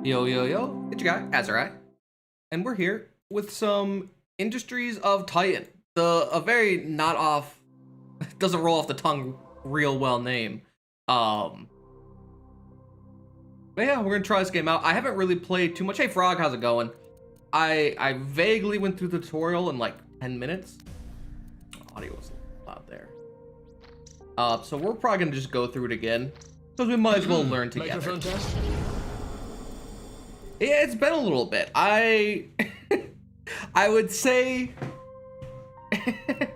Yo, yo, yo, it's your guy, Azrai, and we're here with some Industries of Titan. A very not off, doesn't roll off the tongue real well name. But yeah, we're gonna try this game out. I haven't really played too much. Hey Frog, how's it going? I vaguely went through the tutorial in like 10 minutes. Audio was loud there. So we're probably gonna just go through it again, because we might as well learn together. Microphone test? Yeah, it's been a little bit. I would say that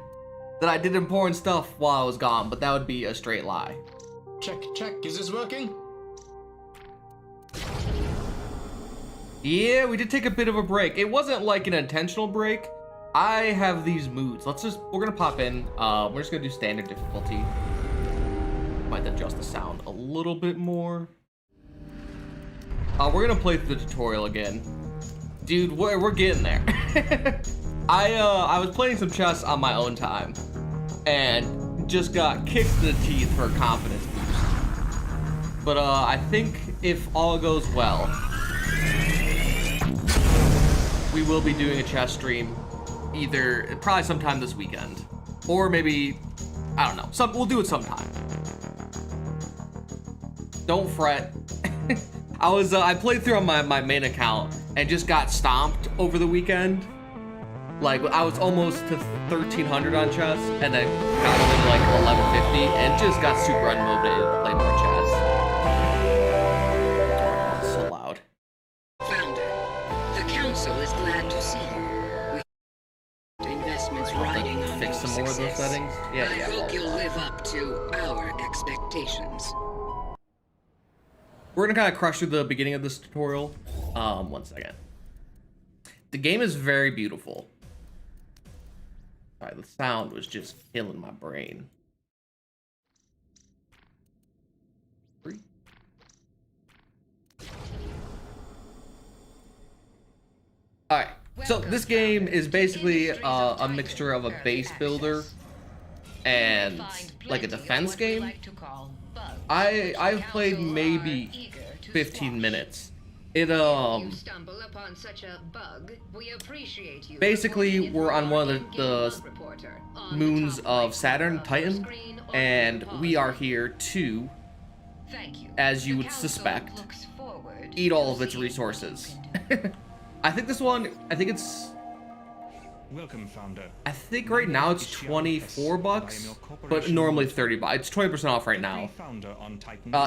I did important stuff while I was gone, but that would be a straight lie. Check, check. Is this working? Yeah, we did take a bit of a break. It wasn't like an intentional break. I have these moods. We're gonna pop in. We're just gonna do standard difficulty. Might adjust the sound a little bit more. We're gonna play through the tutorial again. Dude, we're getting there. I was playing some chess on my own time and just got kicked in the teeth for a confidence boost. But I think if all goes well, we will be doing a chess stream probably sometime this weekend, or maybe, I don't know, we'll do it sometime. Don't fret. I played through on my main account and just got stomped over the weekend. Like, I was almost to 1300 on chess, and then got to like 1150 and just got super unmotivated to play more chess. Oh, so loud. Founder, the council is glad to see you. With investments riding on Fix your some more of those success. settings. I hope you'll live up to our expectations. We're gonna kind of crush through the beginning of this tutorial. One second. The game is very beautiful. Sorry, the sound was just killing my brain. Alright, so this game is basically a mixture of a base builder and like a defense game. I've played maybe 15 minutes. Basically, we're on one of the moons of Saturn, Titan, and we are here to, as you would suspect, eat all of its resources. I think it's Welcome, founder. I think right now it's 24 bucks, but normally 30 bucks. It's 20% off right now.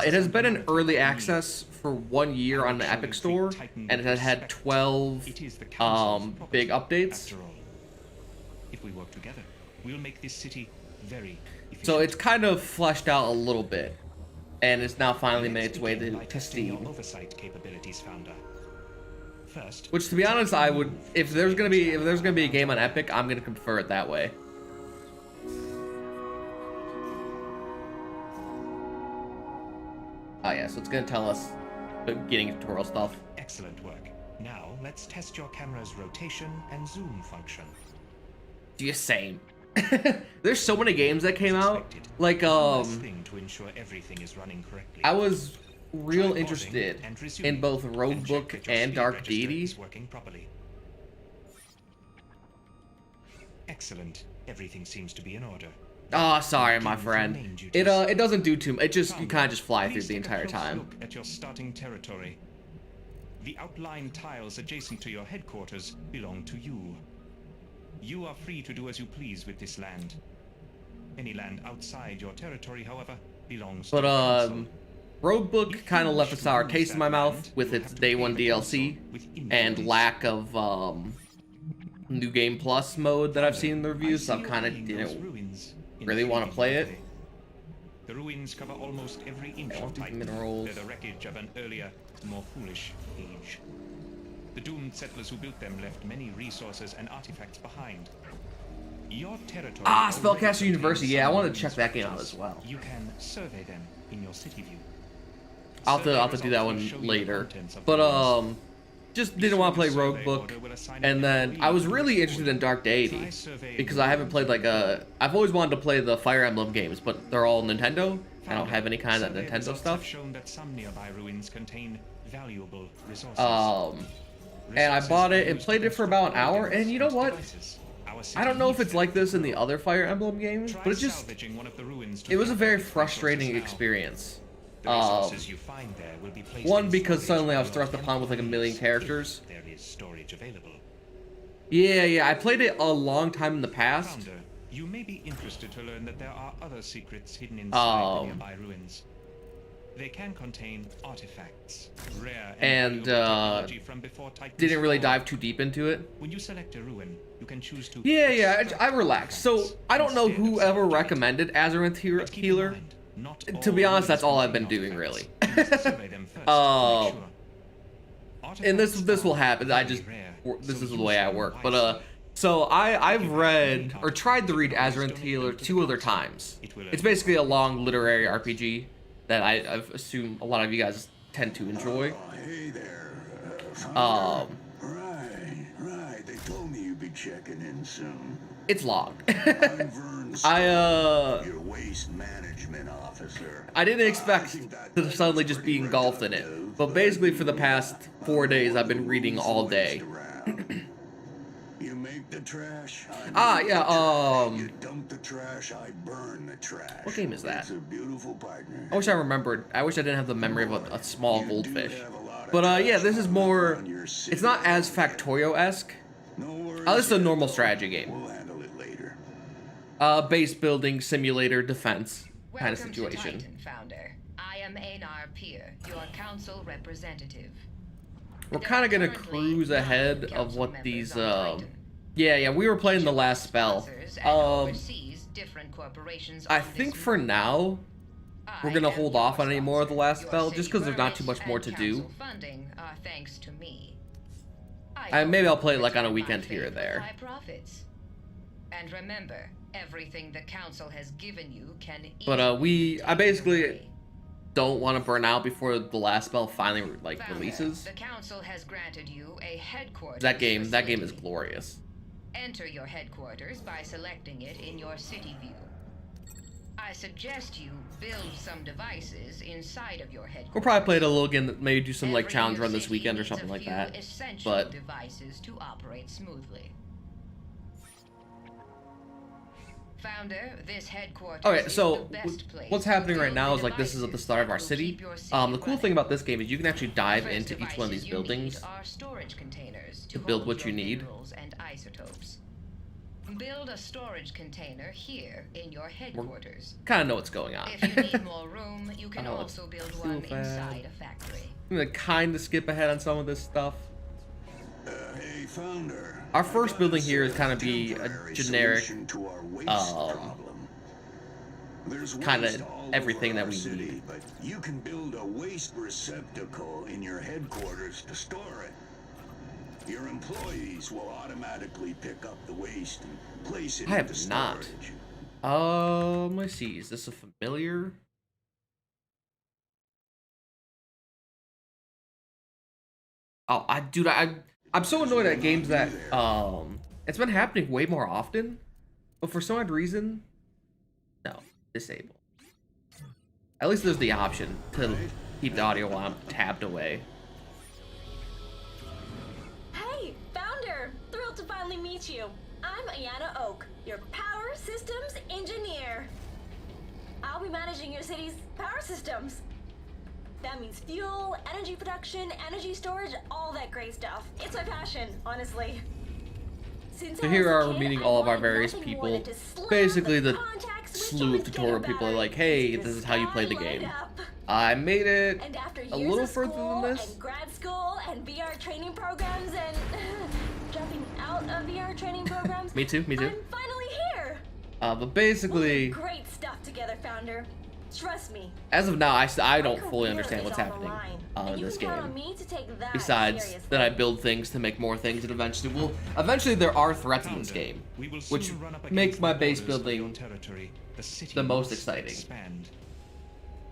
It has been in early access for 1 year on the Epic Store, and it has had 12 big updates. If we work together, we'll make this city very efficient. So it's kind of fleshed out a little bit, and it's now finally made its way to Steam. Oversight capabilities, founder. First, Which, to be honest, I would, if there's gonna be a game on Epic, I'm gonna prefer it that way. Oh yeah, so it's gonna tell us beginning tutorial stuff. excellent work. Now let's test your camera's rotation and zoom function. Just same. There's so many games that came out. Like Last thing to ensure everything is running correctly. I was real interested in both Roguebook and Dark Deity. Working properly. Excellent. Everything seems to be in order. Oh, sorry, my friend. It doesn't do too much. You kind of just fly through Please the take a entire close time. Look at your starting territory. The outlined tiles adjacent to your headquarters belong to you. You are free to do as you please with this land. Any land outside your territory, however, belongs to the council. Roguebook kind of left a sour taste in my mouth with its day one DLC and lack of New Game Plus mode that I've seen in the reviews, so I kind of didn't really want to play it. The ruins cover almost every inch I want of these Titan. minerals. They're the wreckage of an earlier, more foolish age. The doomed settlers who built them left many resources and artifacts behind. Your territory. Spellcaster University. Yeah, I want to check that game out as well. You can survey them in your city view. I'll have to do that one later. But just didn't want to play Roguebook, and then I was really interested in Dark Deity because I haven't played I've always wanted to play the Fire Emblem games, but they're all Nintendo. I don't have any kind of Nintendo stuff. Shown that some nearby ruins contain valuable resources. And I bought it and played it for about an hour, and you know what? I don't know if it's like this in the other Fire Emblem games, but it was a very frustrating experience. One, because suddenly I was thrust upon with like a million characters. There is storage available. Yeah, I played it a long time in the past. Founder, you may be interested to learn that there are other secrets hidden inside the nearby ruins. They can contain artifacts, rare and technology from before Titan's didn't really fall. dive too deep into it. When you select a ruin, you can choose to. Yeah, I relaxed. So I don't know whoever recommended Azeroth Healer. To be honest, that's all I've been doing really. And this will happen. This is the way I work. But so I've read or tried to read Azeroth Healer 2 other times. It's basically a long literary RPG that I've assumed a lot of you guys tend to enjoy. Hey there. Right. They told me you'd be checking in soon. It's long. I'm Vern Scott, your waste management officer. I didn't expect to suddenly just be engulfed in it, but basically for the past 4 days I've been reading all day. You make the trash. You dump the trash. I burn the trash. What game is that? It's a beautiful partner. I wish I remembered. I wish I didn't have the memory of a small goldfish. But yeah, this is more. It's not as Factorio-esque. This is a normal strategy game. We'll handle it later. Base building, simulator, defense kind of situation. Welcome to Titan, Founder. I am Einar Peer, your council representative. We're kind of gonna cruise ahead of what these. Yeah, we were playing the last spell. I think for now we're gonna hold off on any more of the last spell, just because there's not too much more to do. Maybe I'll play it like on a weekend here or there. And remember, everything the council has given you can. But I basically don't want to burn out before the last spell finally releases. The council has granted you a headquarters. That game is glorious. Enter your headquarters by selecting it in your city view. I suggest you build some devices inside of your headquarters. We'll probably play it a little again, maybe do some like challenge run this weekend or something like that. But devices to operate smoothly. Founder, this headquarters okay, so is the best place what's happening to right now build is like this is at the start of our city. devices The cool thing about this game is you can actually dive First into each one of these devices you need buildings are storage containers to build hold what you your need. minerals and isotopes. Build a storage container here in your headquarters. Kind of know what's going on. If you need more room, you can Oh, also it's build too one bad. inside a factory. I'm gonna kind of skip ahead on some of this stuff. Hey, Founder. Our first building here is kind of be a Temporary generic, solution to our waste problem. There's kinda waste all over everything that our we city, need. But you can build a waste receptacle in your headquarters to store it. Your employees will automatically pick up the waste and place it I into have not. storage. Let's see. Is this a familiar? Oh, I'm so annoyed at games that it's been happening way more often, but for some odd reason, no, disable. At least there's the option to keep the audio while I'm tabbed away. Hey, Founder! Thrilled to finally meet you. I'm Ayana Oak, your power systems engineer. I'll be managing your city's power systems. That means fuel, energy production, energy storage, all that great stuff. It's my passion, honestly. Since So I here was a are kid, meeting I all of our wanted various nothing more people. than to slam Basically the contact switch slew on of the tutorial data people are like, battery hey, to this is how you play the skylight game. up. I made it And after a years little of further than school this. and grad school and VR training programs and dropping out of VR training programs, Me too, me too. I'm finally here. But We'll basically, do great stuff together, Founder. Trust me. as of now, I My don't fully career understand is what's on the happening line, and in you this can count on game. me to take that Besides seriously. that I build things to make more things, and eventually there are threats in this game, We will which soon run up make against my the base borders of your building territory. The city the most must exciting. Expand.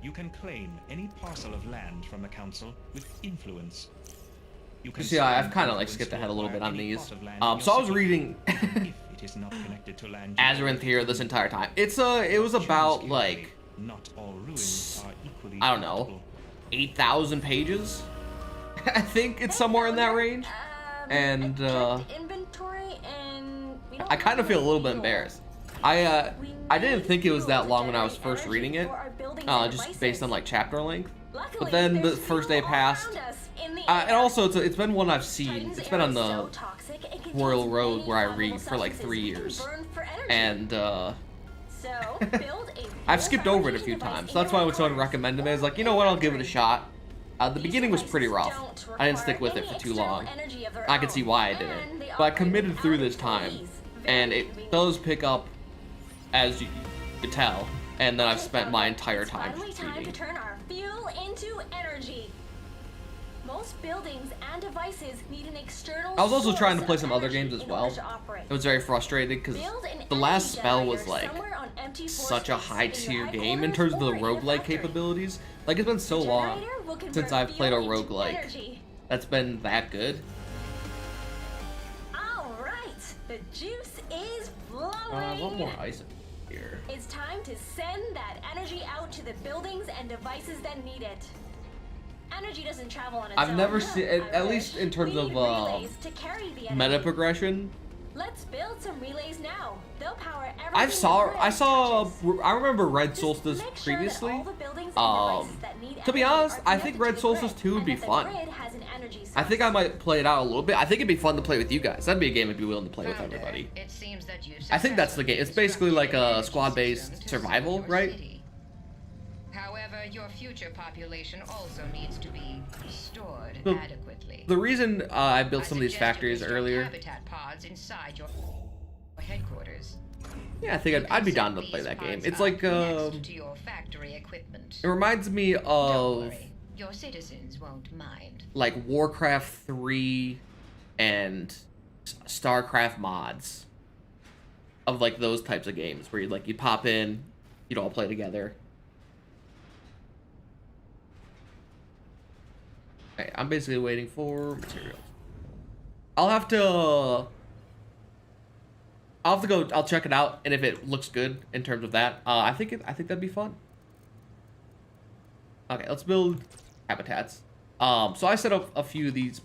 You can claim any parcel of land from the council with influence. You can See, I've spend kind of like influence skipped to ahead a little bit acquire on any these. plot of land in your So I was city, reading if it is not connected to land Azeroth here this entire time. It was about like not all ruins are equally I don't know, compatible. 8,000 pages. I think it's somewhere in that range. And I checked inventory and we don't I kind of have feel a little any bit fuel. embarrassed. We I didn't need think it was fuel that to long when I was generate first energy reading it, for our buildings and just based devices. on like chapter length. Luckily, But then the there's first fuel day all passed, around us in the and air. also it's been one I've seen. Titan's It's been air on is the so toxic, it contains Royal Road many where I flammable read for like substances 3 that can years, burn for energy. and So, build a I've fuel skipped over it a fabrication few device times. in So that's your why when someone headquarters. recommended it, I was like, you know what, I'll give it a shot. The These beginning was pretty devices rough. don't I didn't stick require with it any for too external long. energy of their I can see own, why I and didn't. they But I operate committed through without this time, employees. and Very it convenient. does pick up, as you could tell, and then I've Okay, spent my Founder, entire it's time finally just time to reading. turn our fuel into energy. Most buildings and devices need an external I was also source trying to play of some other energy games as in well. order to operate. It was very frustrating because Build an the last energy spell was generator like somewhere on empty floor such a space high in your tier game in terms of the headquarters or in a roguelike factory. capabilities. Like it's been so The long generator will convert since I've played a fuel into roguelike energy. that's been that good. All right, the juice is flowing. One more ice here. It's time to send that energy out to the buildings and devices that need it. Energy doesn't travel on its own. I've never seen, I at least wish. in terms We of need relays to carry the energy. meta progression. Let's build some relays now. They'll power everything. I saw, touches. I remember Red Just Solstice make sure that previously. all the buildings and devices that need To be energy honest, are I think connected Red to the Solstice grid, 2 would and be that the fun. grid has an energy I think I source. might play it out a little bit. I think it'd be fun to play with you guys. That'd be a game I'd be willing to play with Founder, everybody. It seems that you've I think that's the game. It's basically like a constructed an squad-based energy system to survival, serve your right? city. However, your future population also needs to be stored The- adequately. The reason I built some of these suggest you factories construct earlier, habitat pods inside your headquarters. yeah, I think I'd be down to Set play these that game. pods It's up like, next to your factory equipment. it reminds me Don't of worry, your citizens won't mind. like Warcraft 3 and StarCraft mods of like those types of games where you pop in, you'd all play together. Okay, I'm basically waiting for materials. I'll have to go. I'll check it out, and if it looks good in terms of that, I think that'd be fun. Okay, let's build habitats. So I set up a few of these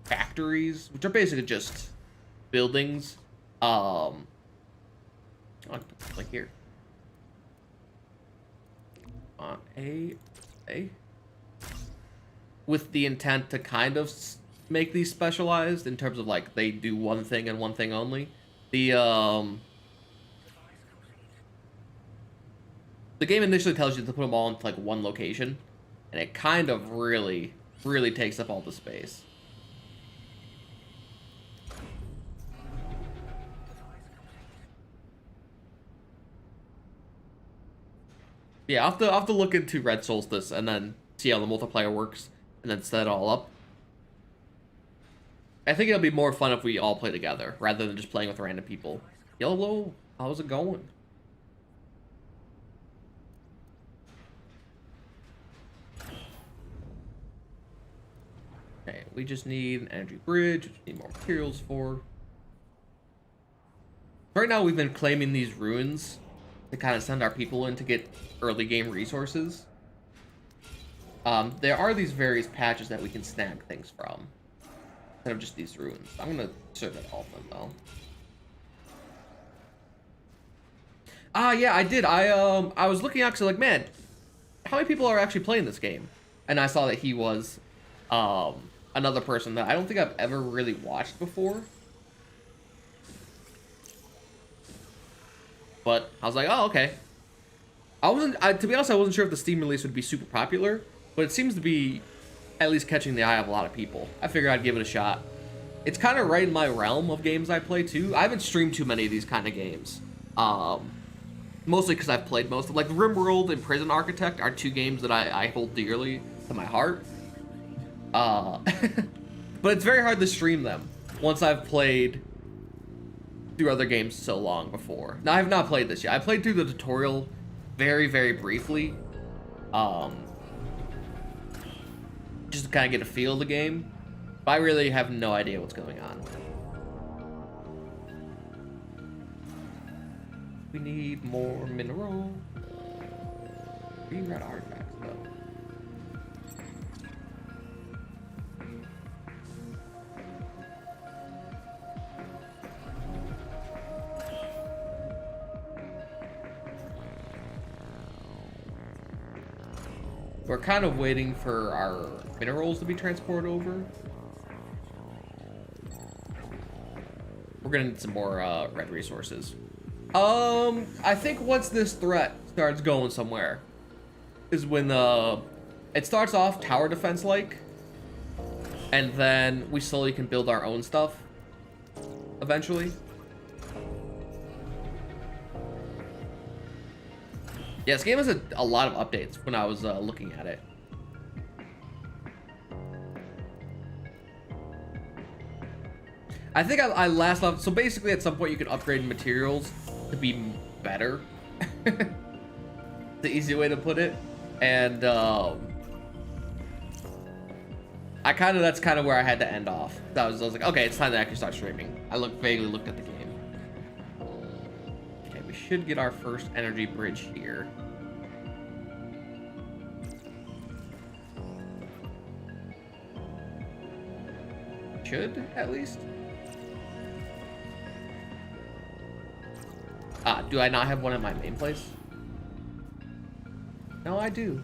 factories, which are basically just buildings. Like here. A. With the intent to kind of make these specialized in terms of like they do one thing and one thing only. The game initially tells you to put them all into like one location, and it kind of really takes up all the space. Yeah, I'll have to look into Red Solstice and then see how the multiplayer works and then set it all up. I think it'll be more fun if we all play together rather than just playing with random people. Yellow, how's it going? Okay, we just need an energy bridge, we just need more materials for. Right now we've been claiming these ruins to kind of send our people in to get early game resources. There are these various patches that we can snag things from instead of just these ruins. I'm gonna serve it all of them though. Yeah, I did. I was looking out because like, man, how many people are actually playing this game? And I saw that he was another person that I don't think I've ever really watched before. But I was like, oh, okay. To be honest, I wasn't sure if the Steam release would be super popular, but it seems to be at least catching the eye of a lot of people. I figured I'd give it a shot. It's kind of right in my realm of games I play too. I haven't streamed too many of these kind of games. Mostly because I've played most of like RimWorld and Prison Architect are two games that I hold dearly to my heart. But it's very hard to stream them once I've played through other games so long before. Now, I have not played this yet. I played through the tutorial very, very briefly. Just to kind of get a feel of the game. But I really have no idea what's going on. We need more mineral. Green red artifacts, though. We're kind of waiting for our minerals to be transported over. We're gonna need some more red resources. I think once this threat starts going somewhere is when it starts off tower defense like, and then we slowly can build our own stuff eventually. Yeah, this game has a lot of updates when I was looking at it. I think I last left, so basically at some point you can upgrade materials to be better. The easy way to put it. And that's kind of where I had to end off. I was like, okay, it's time to actually start streaming. I vaguely looked at the game. Okay, we should get our first energy bridge here. Should, at least. Do I not have one at my main place? No, I do.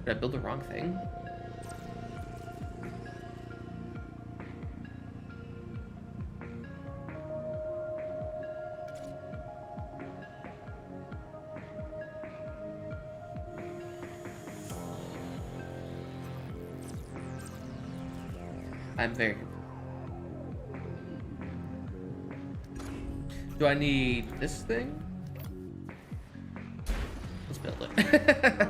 Did I build the wrong thing? I'm very... Do I need this thing? Let's build it.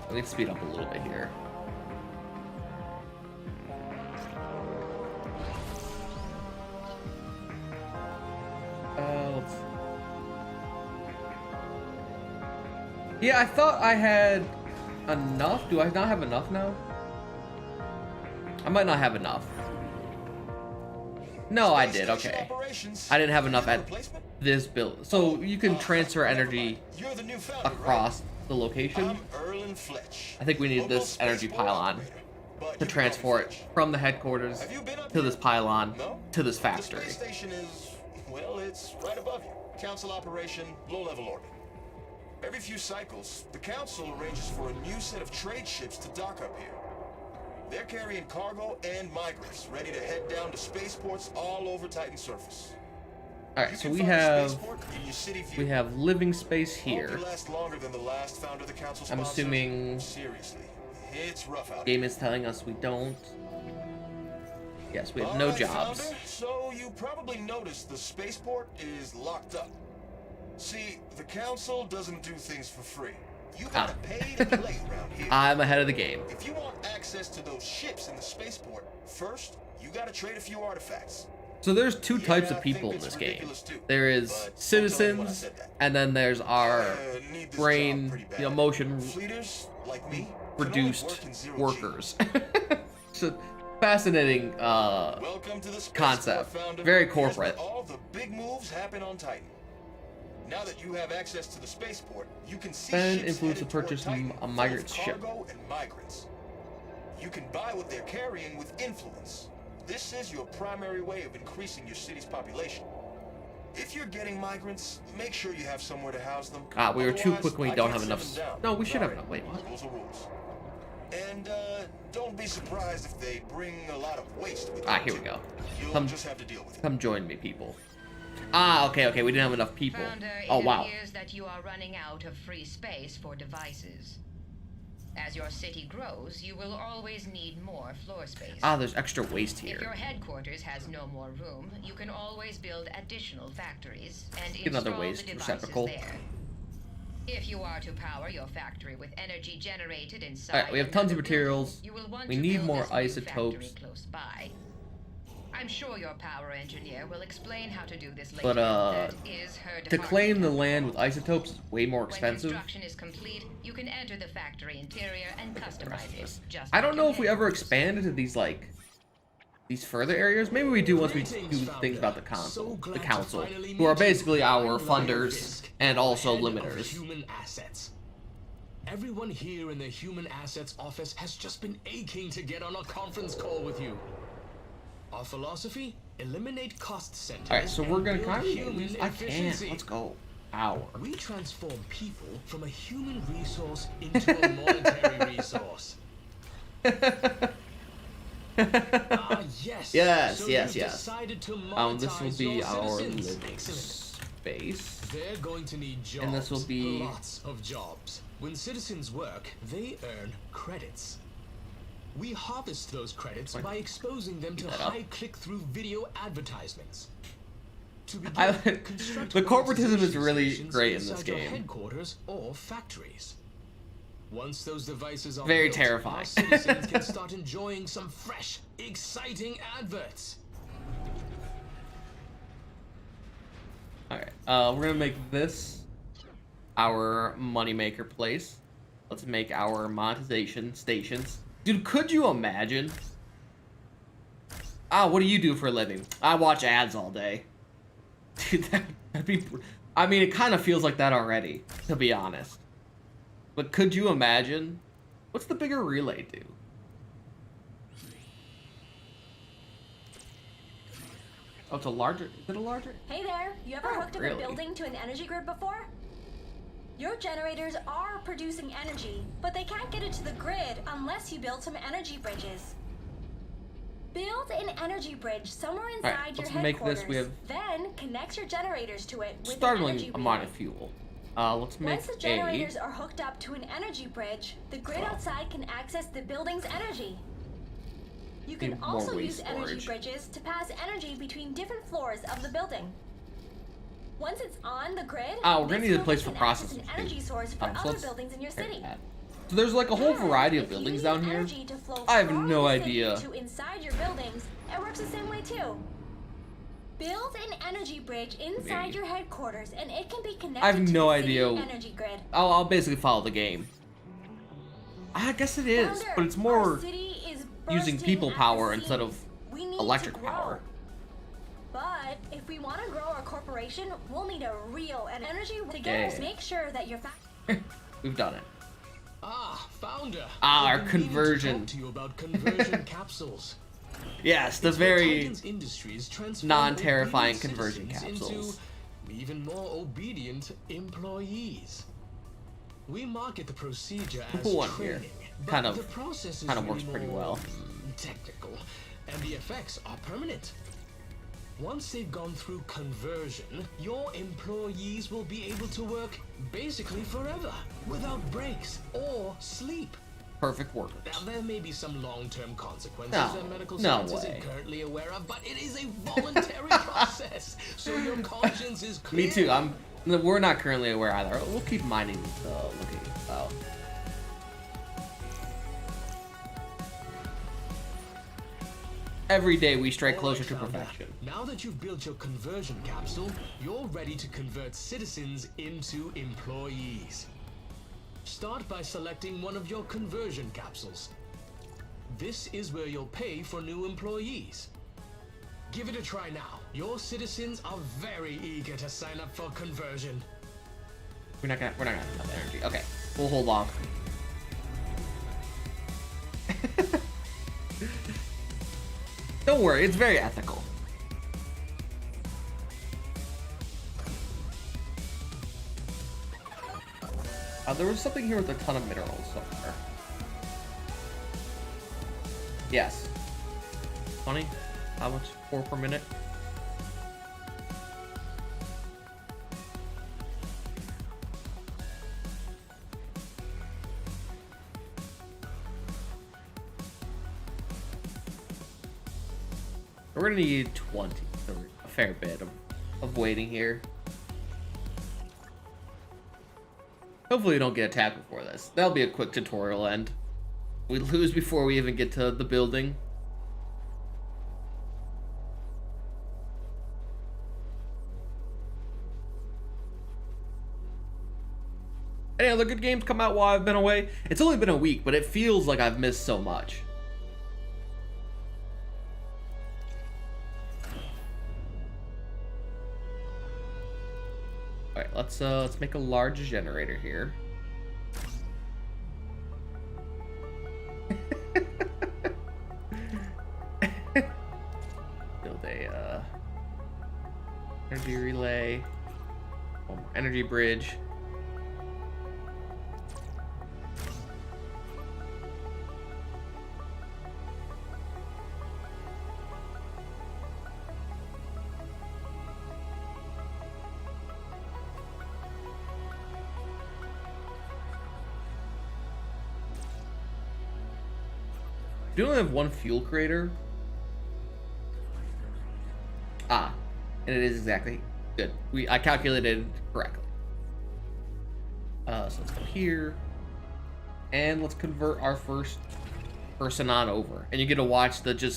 I need to speed up a little bit here. Let's see. Yeah, I thought I had enough. Do I not have enough now? I might not have enough. No, I did. Okay. I didn't have enough at this build. So you can transfer energy across the location. I think we need this energy pylon to transport from the headquarters to this pylon to this factory. The space station is, well, it's right above you. Council operation, low-level orbit. Every few cycles, the Council arranges for a new set of trade ships to dock up here. They're carrying cargo and migrants, ready to head down to spaceports all over Titan's surface. All right, so we have living space here. I'm assuming seriously, it's rough out. Game is telling us we don't. Yes, we have no jobs. Founder, so you probably noticed the spaceport is locked up. See, the Council doesn't do things for free. You gotta pay to play around here. I'm ahead of the game. If you want access to those ships in the spaceport, first, you gotta trade a few artifacts. So there's two types of people in this game. There is citizens, and then there's our brain, motion reduced workers. It's a fascinating concept. Very corporate. All the big moves happen on Titan. Now that you have access to the spaceport, you can see Spend ships influence to headed toward purchase Titan a migrant full of ship. cargo and migrants. You can buy what they're carrying with influence. This is your primary way of increasing your city's population. If you're getting migrants, make sure you have somewhere to house them. We were too Otherwise, quick when we I don't can't have enough. send them down. No, we should have Sorry. enough. Wait, what? Rules are rules. And don't be surprised if they bring a lot of waste with Here we go. You'll just have to deal with it. Come join me, people. Okay, we didn't have enough people. Founder, Oh, it wow. appears that you are running out of free space for devices. As your city grows, you will always need more floor space. There's extra waste If your here. headquarters has no more room, you can always build additional factories and Get another install waste the devices receptacle. there. If you are to power your factory with energy generated inside, Alright, we have tons of another materials. building, you will want We to need build more this new isotopes. factory close by. I'm sure your power engineer will explain how to do this later. But That is her to department. claim the land with isotopes is way more When expensive. construction is complete, you can enter the factory interior and customize it. Just I don't like know your if we ever headquarters. expanded to these further areas. Maybe we do once we do things about the council, who are basically our funders and also limiters. Human assets. Everyone here in the Human Assets office has just been aching to get on a conference call with you. Our philosophy? Eliminate cost centers. All right, so we're gonna and kind build of. human I can't. efficiency. Let's go. Hour. We transform people from a human resource into a monetary resource. Ah, yes. Yes, So yes, you've yes. decided to This will monetize be your our citizens. living Excellent. space. They're going to need jobs. And this will be- lots of jobs. When citizens work, they earn credits. We harvest those credits by exposing them to that up. high click-through video advertisements. To begin, I- construct the corporatism is monetization really stations great in this inside your game. headquarters or factories. Once those devices are Very built, terrifying. our citizens can start enjoying some fresh, exciting adverts. Alright, we're gonna make this our moneymaker place. Let's make our monetization stations. Dude, could you imagine? What do you do for a living? I watch ads all day. Dude, that'd be... I mean, it kind of feels like that already, to be honest. But could you imagine? What's the bigger relay do? Oh, it's a larger... Is it a larger? Hey there, you ever Oh, hooked up really? a building to an energy grid before? Your generators are producing energy, but they can't get it to the grid unless you build some energy bridges. Build an energy bridge somewhere inside your let's make headquarters. this, we have- Then connect your generators to it with an Startling energy amount relay. of fuel. Let's make Once the generators are hooked up to an energy bridge, the grid outside can access the building's energy. You can Need more also waste use energy storage. bridges to pass energy between different floors of the building. Once it's on the grid, Oh, we're gonna this need a building place for can act as processing, an energy too. source for So other let's buildings in your repair city. that. So there's like a whole And variety of if you buildings need down here. energy to flow I have from no the city idea. to inside your buildings, it works the same way too. Build an energy bridge inside Maybe. your headquarters, and it can be connected I have to no the city idea. energy grid. I'll basically follow the game. I guess it is, Founder, but it's our more city is using bursting people at the power instead seams. of We need electric to grow. power. But if we want to grow our corporation, we'll need a real energy together. Yeah. Make sure that your We've done it. Ah, founder. Our I've been meaning to conversion. talk to you about conversion capsules. Yes, the It's where very Titan's Industries transform non-terrifying obedient conversion citizens capsules. into even more obedient employees. We market the procedure as Simple one here. training, but Kind of- the process is kind of really works pretty more well. technical, and the effects are permanent. Once they've gone through conversion, your employees will be able to work basically forever, without breaks or sleep. perfect workers. Now, there may be some long-term consequences No, that medical no science way. isn't currently aware of, but it is a voluntary process, so your conscience is clear. Me too. We're not currently aware either. We'll keep mining looking. Oh. Every day we stray All closer right, to founder. perfection. Now that you've built your conversion capsule, you're ready to convert citizens into employees. Start by selecting one of your conversion capsules. This is where you'll pay for new employees. Give it a try now. Your citizens are very eager to sign up for conversion. We're not gonna have enough energy. Okay, we'll hold off. Don't worry, it's very ethical. There was something here with a ton of minerals somewhere. Yes. 20? How much? 4 per minute? We're gonna need 20, so a fair bit of waiting here. Hopefully we don't get attacked before this. That'll be a quick tutorial end. We lose before we even get to the building. Any other good games come out while I've been away? It's only been a week, but it feels like I've missed so much. Alright, let's make a large generator here. Energy relay. Oh, energy bridge. Do you only have one fuel creator? Ah, and it is exactly good. I calculated correctly. So let's go here, and let's convert our first person on over, and you get to watch the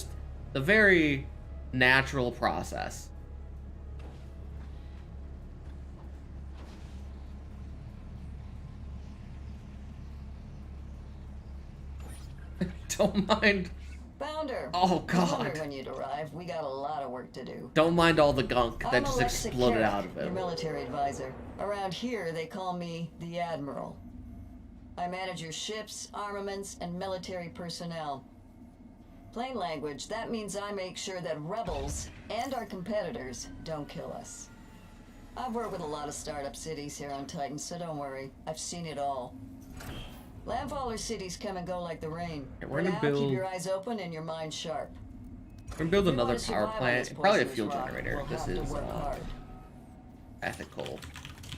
very natural process. Don't mind. Founder. Oh, I was God. wondering when you'd arrive. We got a lot of work to do. Don't mind all the gunk that I'm just Alexis exploded Carrick, out of your it. military advisor. Around here, they call me the Admiral. I manage your ships, armaments, and military personnel. Plain language, that means I make sure that rebels and our competitors don't kill us. I've worked with a lot of startup cities here on Titan, so don't worry. I've seen it all. Landfaller cities come and go like the rain. Okay, we're For gonna now, build- keep your eyes open and your mind sharp. We're gonna build If we another wanna power survive on plant, this probably a poisonous fuel rock, generator. we'll This have to is work hard. ethical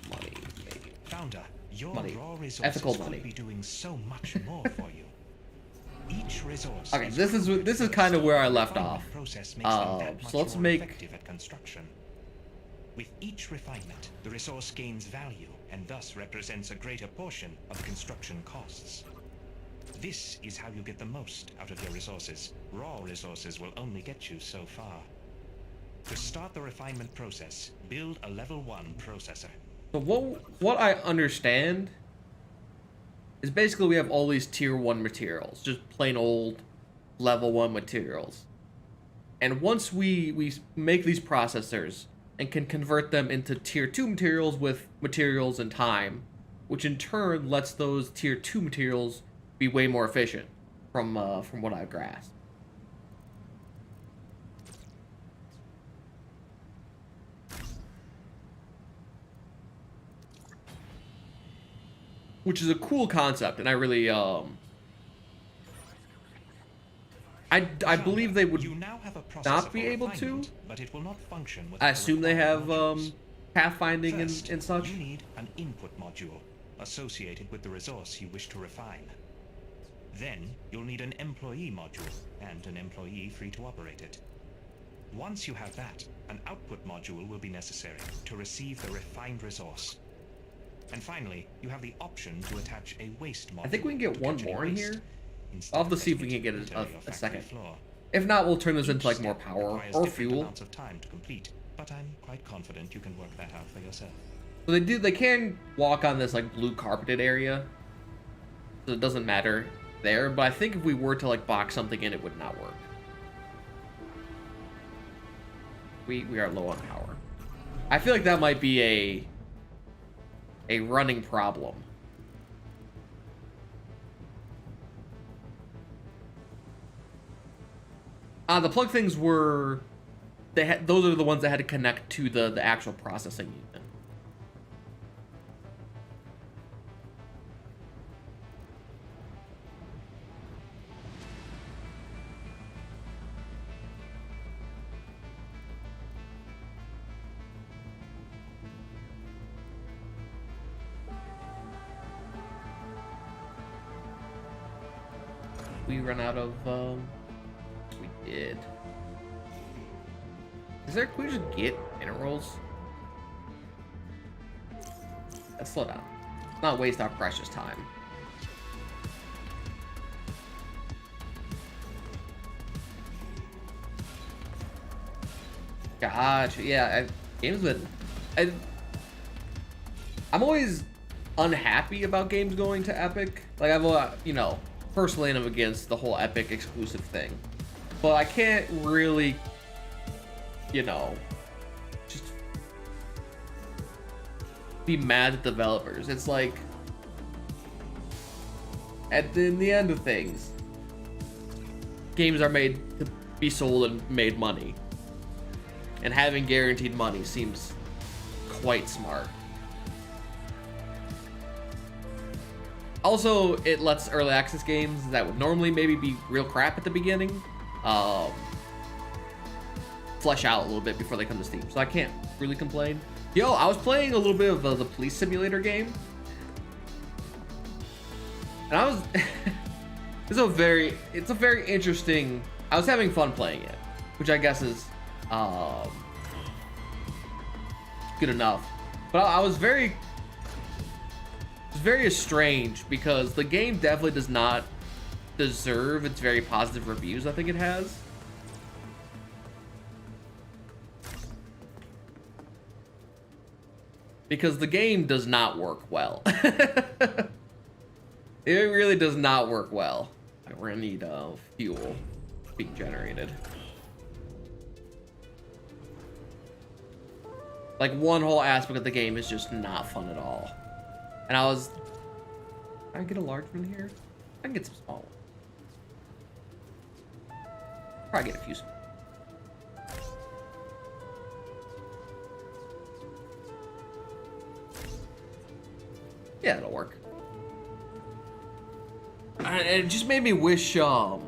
money making. Founder, your Money. raw resources Ethical could money. be doing so much more for you. Each resource. Okay, this is kind of where I left off. Process makes them that much So let's more make effective at construction. With each refinement, the resource gains value and thus represents a greater portion of the construction costs. This is how you get the most out of your resources. Raw resources will only get you so far. To start the refinement process, build a level 1 processor. So what I understand is basically we have all these tier 1 materials, just plain old level 1 materials. And once we make these processors and can convert them into tier 2 materials with materials and time, which in turn lets those tier 2 materials be way more efficient from what I've grasped. Which is a cool concept, and I really I believe they would You now have a processor not be for able to. refinement, but it will not function with I the assume they required have modules. pathfinding First, and such. You need an input module associated with the resource you wish to refine. Then you'll need an employee module and an employee free to operate it. Once you have that, an output module will be necessary to receive the refined resource. And finally, you have the option to attach a waste module. I think we can get to one catch any more in waste here. instead I'll have to of see if we letting can it get enter your a factory second. floor. If not, we'll turn this into like Each more step power requires or different fuel. amounts of time to complete, but I'm quite confident you can work that out for yourself. So they can walk on this like blue carpeted area, so it doesn't matter there. But I think if we were to like box something in, it would not work. We are low on power. I feel like that might be a running problem. The plug things were those are the ones that had to connect to the actual processing unit. We run out of we did. Can we just get minerals? Let's slow down. Let's not waste our precious time. Gotcha. Yeah, games been. I'm always unhappy about games going to Epic. Like personally, I'm against the whole Epic exclusive thing, but I can't really, just be mad at developers. It's like, in the end of things, games are made to be sold and made money. and having guaranteed money seems quite smart. Also, it lets early access games that would normally maybe be real crap at the beginning flesh out a little bit before they come to Steam, so I can't really complain. Yo, I was playing a little bit of the police simulator game, and I was it's a very interesting. I was having fun playing it, which I guess is good enough. But I was very strange because the game definitely does not deserve its very positive reviews I think it has. Because the game does not work well. It really does not work well. We're gonna need fuel being generated. Like, one whole aspect of the game is just not fun at all. And I was... Can I get a large one here? I can get some small ones. Probably get a few small. Yeah, it'll work. And it just made me wish, oh,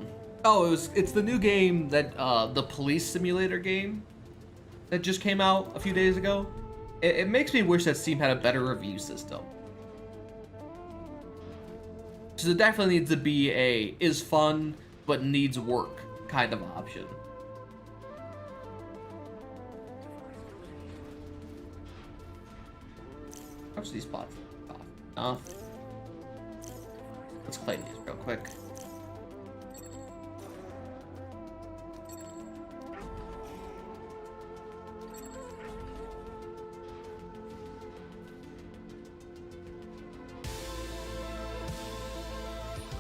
it's the new game that, the police simulator game that just came out a few days ago. It makes me wish that Steam had a better review system. So it definitely needs to be a is fun but needs work kind of option. How much these spots? Enough. Let's claim these real quick.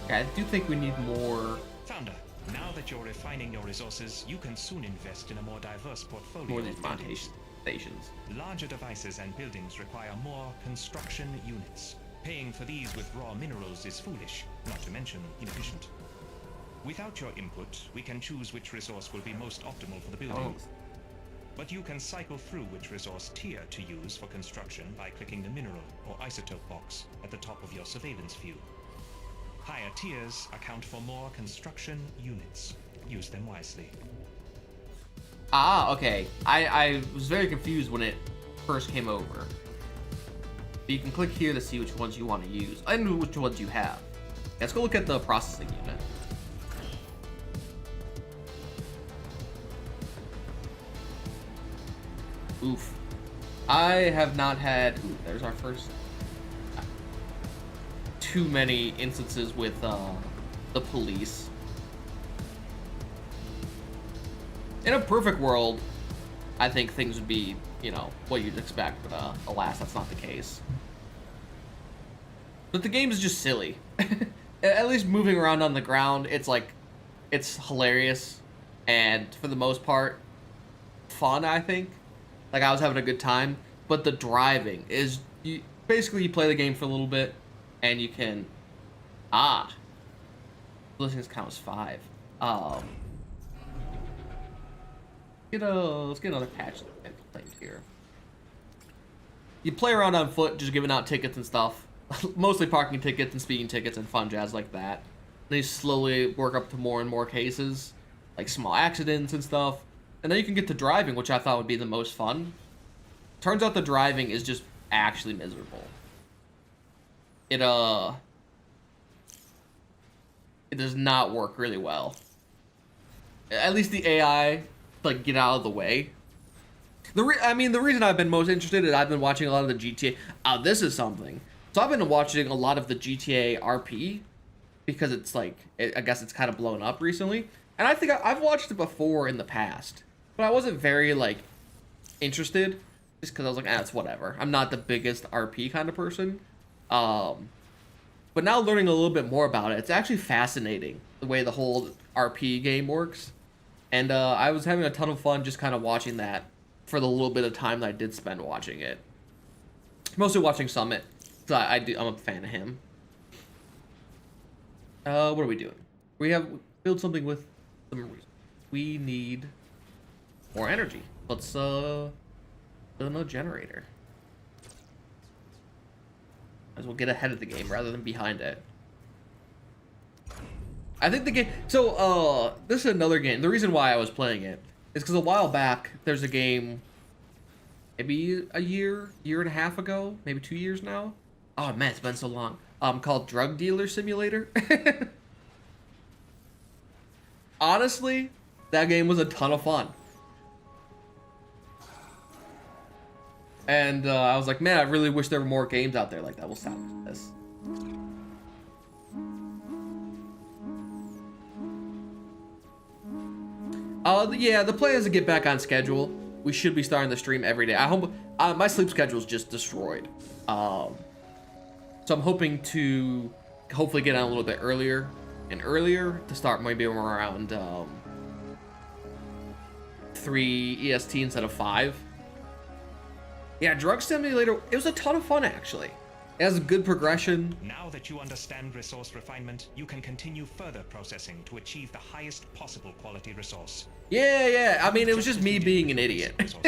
Okay, I do think we need more. Founder, now that you're refining your resources, you can soon invest in a more diverse portfolio. More of these of montation buildings. stations. Larger devices and buildings require more construction units. Paying for these with raw minerals is foolish, not to mention inefficient. Without your input, we can choose which resource will be most optimal for the building. Oh. But you can cycle through which resource tier to use for construction by clicking the mineral or isotope box at the top of your surveillance view. Higher tiers account for more construction units. Use them wisely. Ah, okay. I was very confused when it first came over. But you can click here to see which ones you want to use and which ones you have. Let's go look at the processing unit. Oof. I have not had... Ooh, there's our first... Too many instances with the police. In a perfect world, I think things would be, you know, what you'd expect, but alas, that's not the case. But the game is just silly. At least moving around on the ground, it's like, it's hilarious, and for the most part, fun, I think. Like, I was having a good time, but the driving is, basically you play the game for a little bit, and you can, listening count as 5. Let's get another patch claimed here. You play around on foot, just giving out tickets and stuff. Mostly parking tickets and speeding tickets and fun jazz like that. Then you slowly work up to more and more cases, like small accidents and stuff. And then you can get to driving, which I thought would be the most fun. Turns out the driving is just actually miserable. It does not work really well. At least the AI, like, get out of the way. The reason I've been most interested is I've been watching a lot of the GTA. This is something. So I've been watching a lot of the GTA RP because it's like, I guess it's kind of blown up recently. And I think I've watched it before in the past, but I wasn't very, like, interested just because I was like, it's whatever. I'm not the biggest RP kind of person. But now learning a little bit more about it, it's actually fascinating the way the whole RP game works. And I was having a ton of fun just kind of watching that for the little bit of time that I did spend watching it. Mostly watching Summit, so I'm a fan of him. What are we doing? We have build something with some reason. We need more energy. let's build another generator. As we'll get ahead of the game rather than behind it. I think the game. So this is another game. The reason why I was playing it is because a while back there's a game. Maybe a year and a half ago, maybe 2 years now. Oh man, it's been so long. Called Drug Dealer Simulator. Honestly, that game was a ton of fun. And I was like, man, I really wish there were more games out there like that. We'll stop this. Yeah, the plan is to get back on schedule. We should be starting the stream every day. I hope my sleep schedule is just destroyed. So I'm hoping to hopefully get on a little bit earlier to start maybe around 3 EST instead of 5. Yeah, Drug Simulator, it was a ton of fun actually. It has a good progression. Now that you understand resource refinement, you can continue further processing to achieve the highest possible quality resource. Yeah. I mean, it was just me being an idiot. But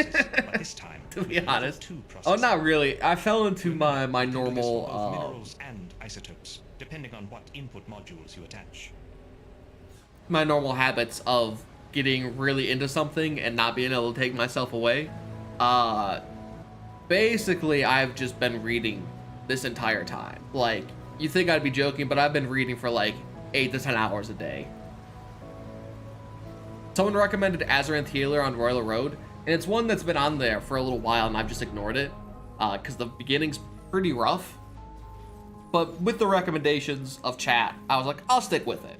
this time, to be honest. Oh, not really. I fell into my normal minerals and isotopes, depending on what input modules you attach. My normal habits of getting really into something and not being able to take myself away. Basically, I've just been reading this entire time. Like, you think I'd be joking, but I've been reading for like 8 to 10 hours a day. Someone recommended Azeroth Healer on Royal Road, and it's one that's been on there for a little while, and I've just ignored it because the beginning's pretty rough. But with the recommendations of chat, I was like, I'll stick with it,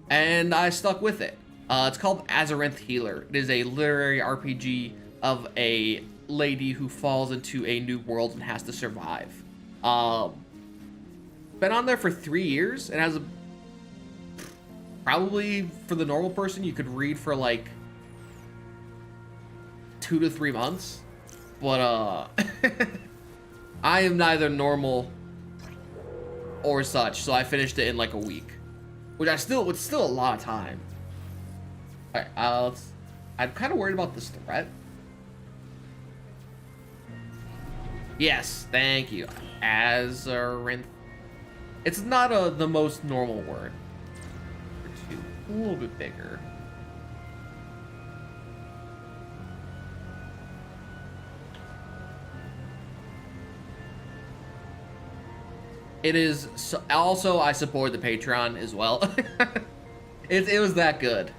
and I stuck with it. It's called Azeroth Healer. It is a literary RPG of a lady who falls into a new world and has to survive. Been on there for 3 years and has a probably for the normal person you could read for like 2 to 3 months, but I am neither normal or such, so I finished it in like a week, which it's still a lot of time. All right, I'm kind of worried about this threat. Yes, thank you. Azeroth. It's not the most normal word. A little bit bigger. It is also I support the Patreon as well. It was that good.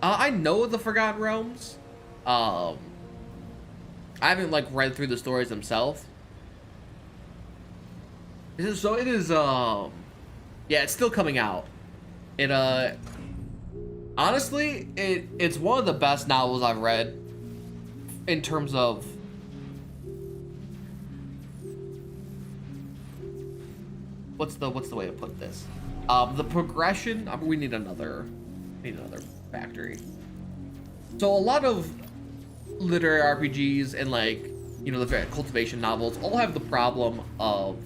I know the Forgotten Realms. I haven't like read through the stories themselves. So it is yeah, it's still coming out. It honestly, it's one of the best novels I've read in terms of what's the way to put this? The progression. I mean, we need another factory. So a lot of literary RPGs and like, you know, the cultivation novels all have the problem of,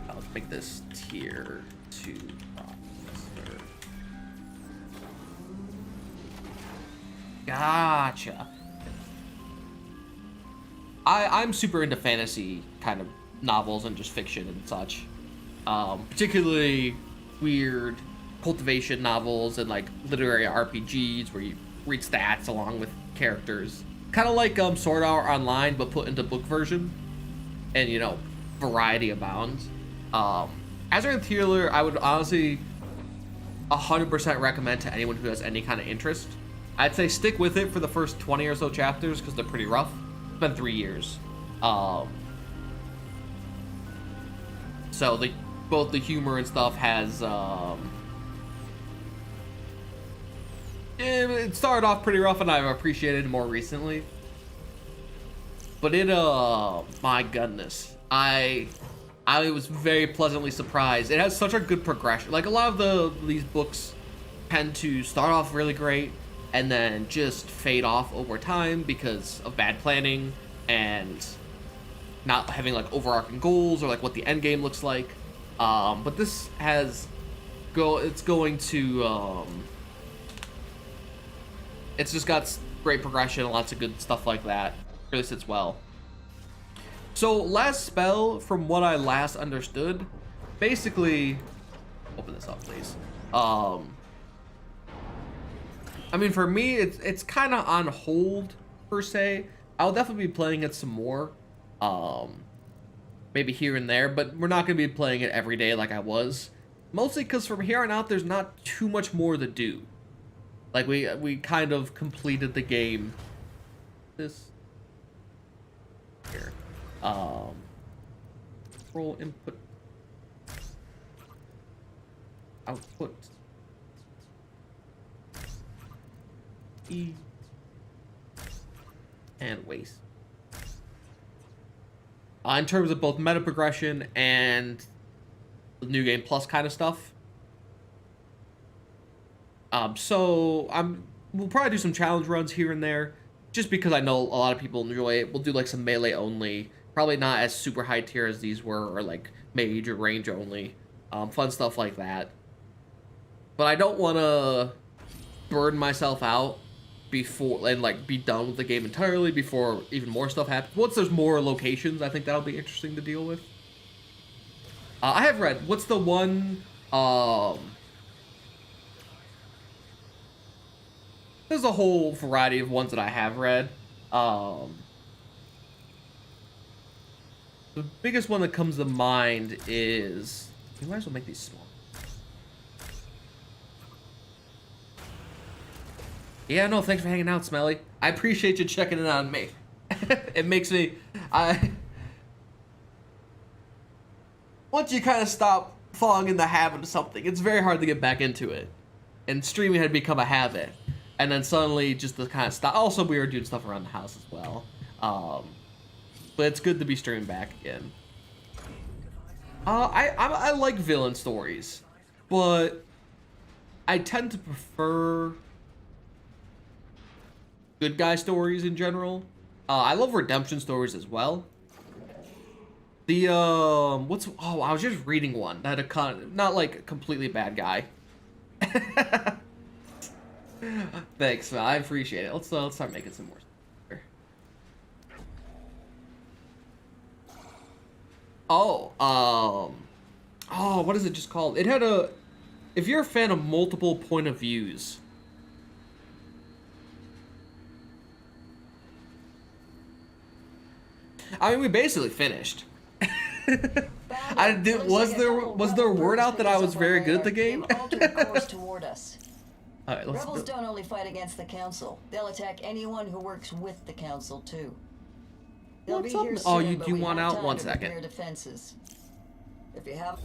let's make this tier 2 processor. Gotcha. I'm super into fantasy kind of novels and just fiction and such. Particularly weird cultivation novels and like literary RPGs where you read stats along with characters. Kind of like Sword Art Online, but put into book version. And, you know, variety abounds. Azeroth Healer, I would honestly 100% recommend to anyone who has any kind of interest. I'd say stick with it for the first 20 or so chapters because they're pretty rough. It's been 3 years. So both the humor and stuff has it started off pretty rough and I've appreciated it more recently. But it my goodness. I was very pleasantly surprised. It has such a good progression. Like a lot of these books tend to start off really great and then just fade off over time because of bad planning and not having like overarching goals or like what the end game looks like. But this has it's going to it's just got great progression and lots of good stuff like that. Really sits well. So last spell, from what I last understood, basically, open this up please. I mean, for me, it's kind of on hold per se. I'll definitely be playing it some more, maybe here and there, but we're not gonna be playing it every day like I was. Mostly because from here on out, there's not too much more to do. Like we kind of completed the game. This here, roll input, output. E and waste. In terms of both meta progression and the new game plus kind of stuff. So we'll probably do some challenge runs here and there, just because I know a lot of people enjoy it. We'll do like some melee only, probably not as super high tier as these were, or like mage or range only, fun stuff like that. But I don't want to burn myself out before and like be done with the game entirely before even more stuff happens. Once there's more locations, I think that'll be interesting to deal with. I have read, what's the one, there's a whole variety of ones that I have read. The biggest one that comes to mind is, you might as well make these small. Yeah, no, thanks for hanging out, Smelly. I appreciate you checking in on me. It makes me, once you kind of stop falling in the habit of something, it's very hard to get back into it. And streaming had become a habit. And then suddenly just to kind of stop. Also, we were doing stuff around the house as well. But it's good to be streaming back again. I like villain stories, but I tend to prefer good guy stories in general. I love redemption stories as well. The I was just reading one that not like a completely bad guy. Thanks, man. I appreciate it. Let's start making some more. What is it just called? It had if you're a fan of multiple point of views. I mean, we basically finished. Was there word out that I was very good at the game? Toward us. All right, Rebels don't only fight against the Council. They'll attack anyone who works with the Council, too. They'll be here soon, oh, you but do we want have out? time 1 to second. prepare defenses. If you have...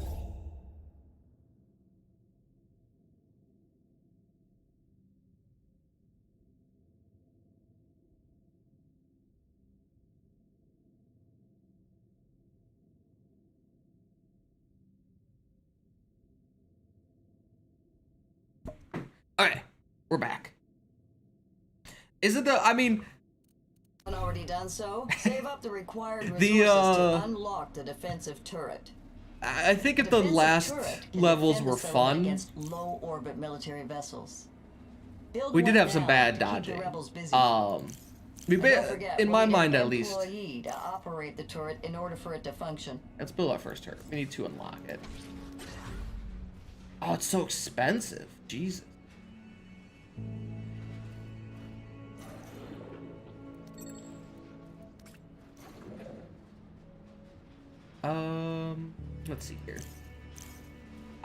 Alright, we're back. Is it I mean... already done so, save up the required resources to unlock the defensive turret. I think if the last levels were fun... against low-orbit military vessels. We did have some bad dodging. In my mind at least. To operate the turret in order for it to function. Let's build our first turret. We need to unlock it. Oh, it's so expensive. Jesus. Let's see here.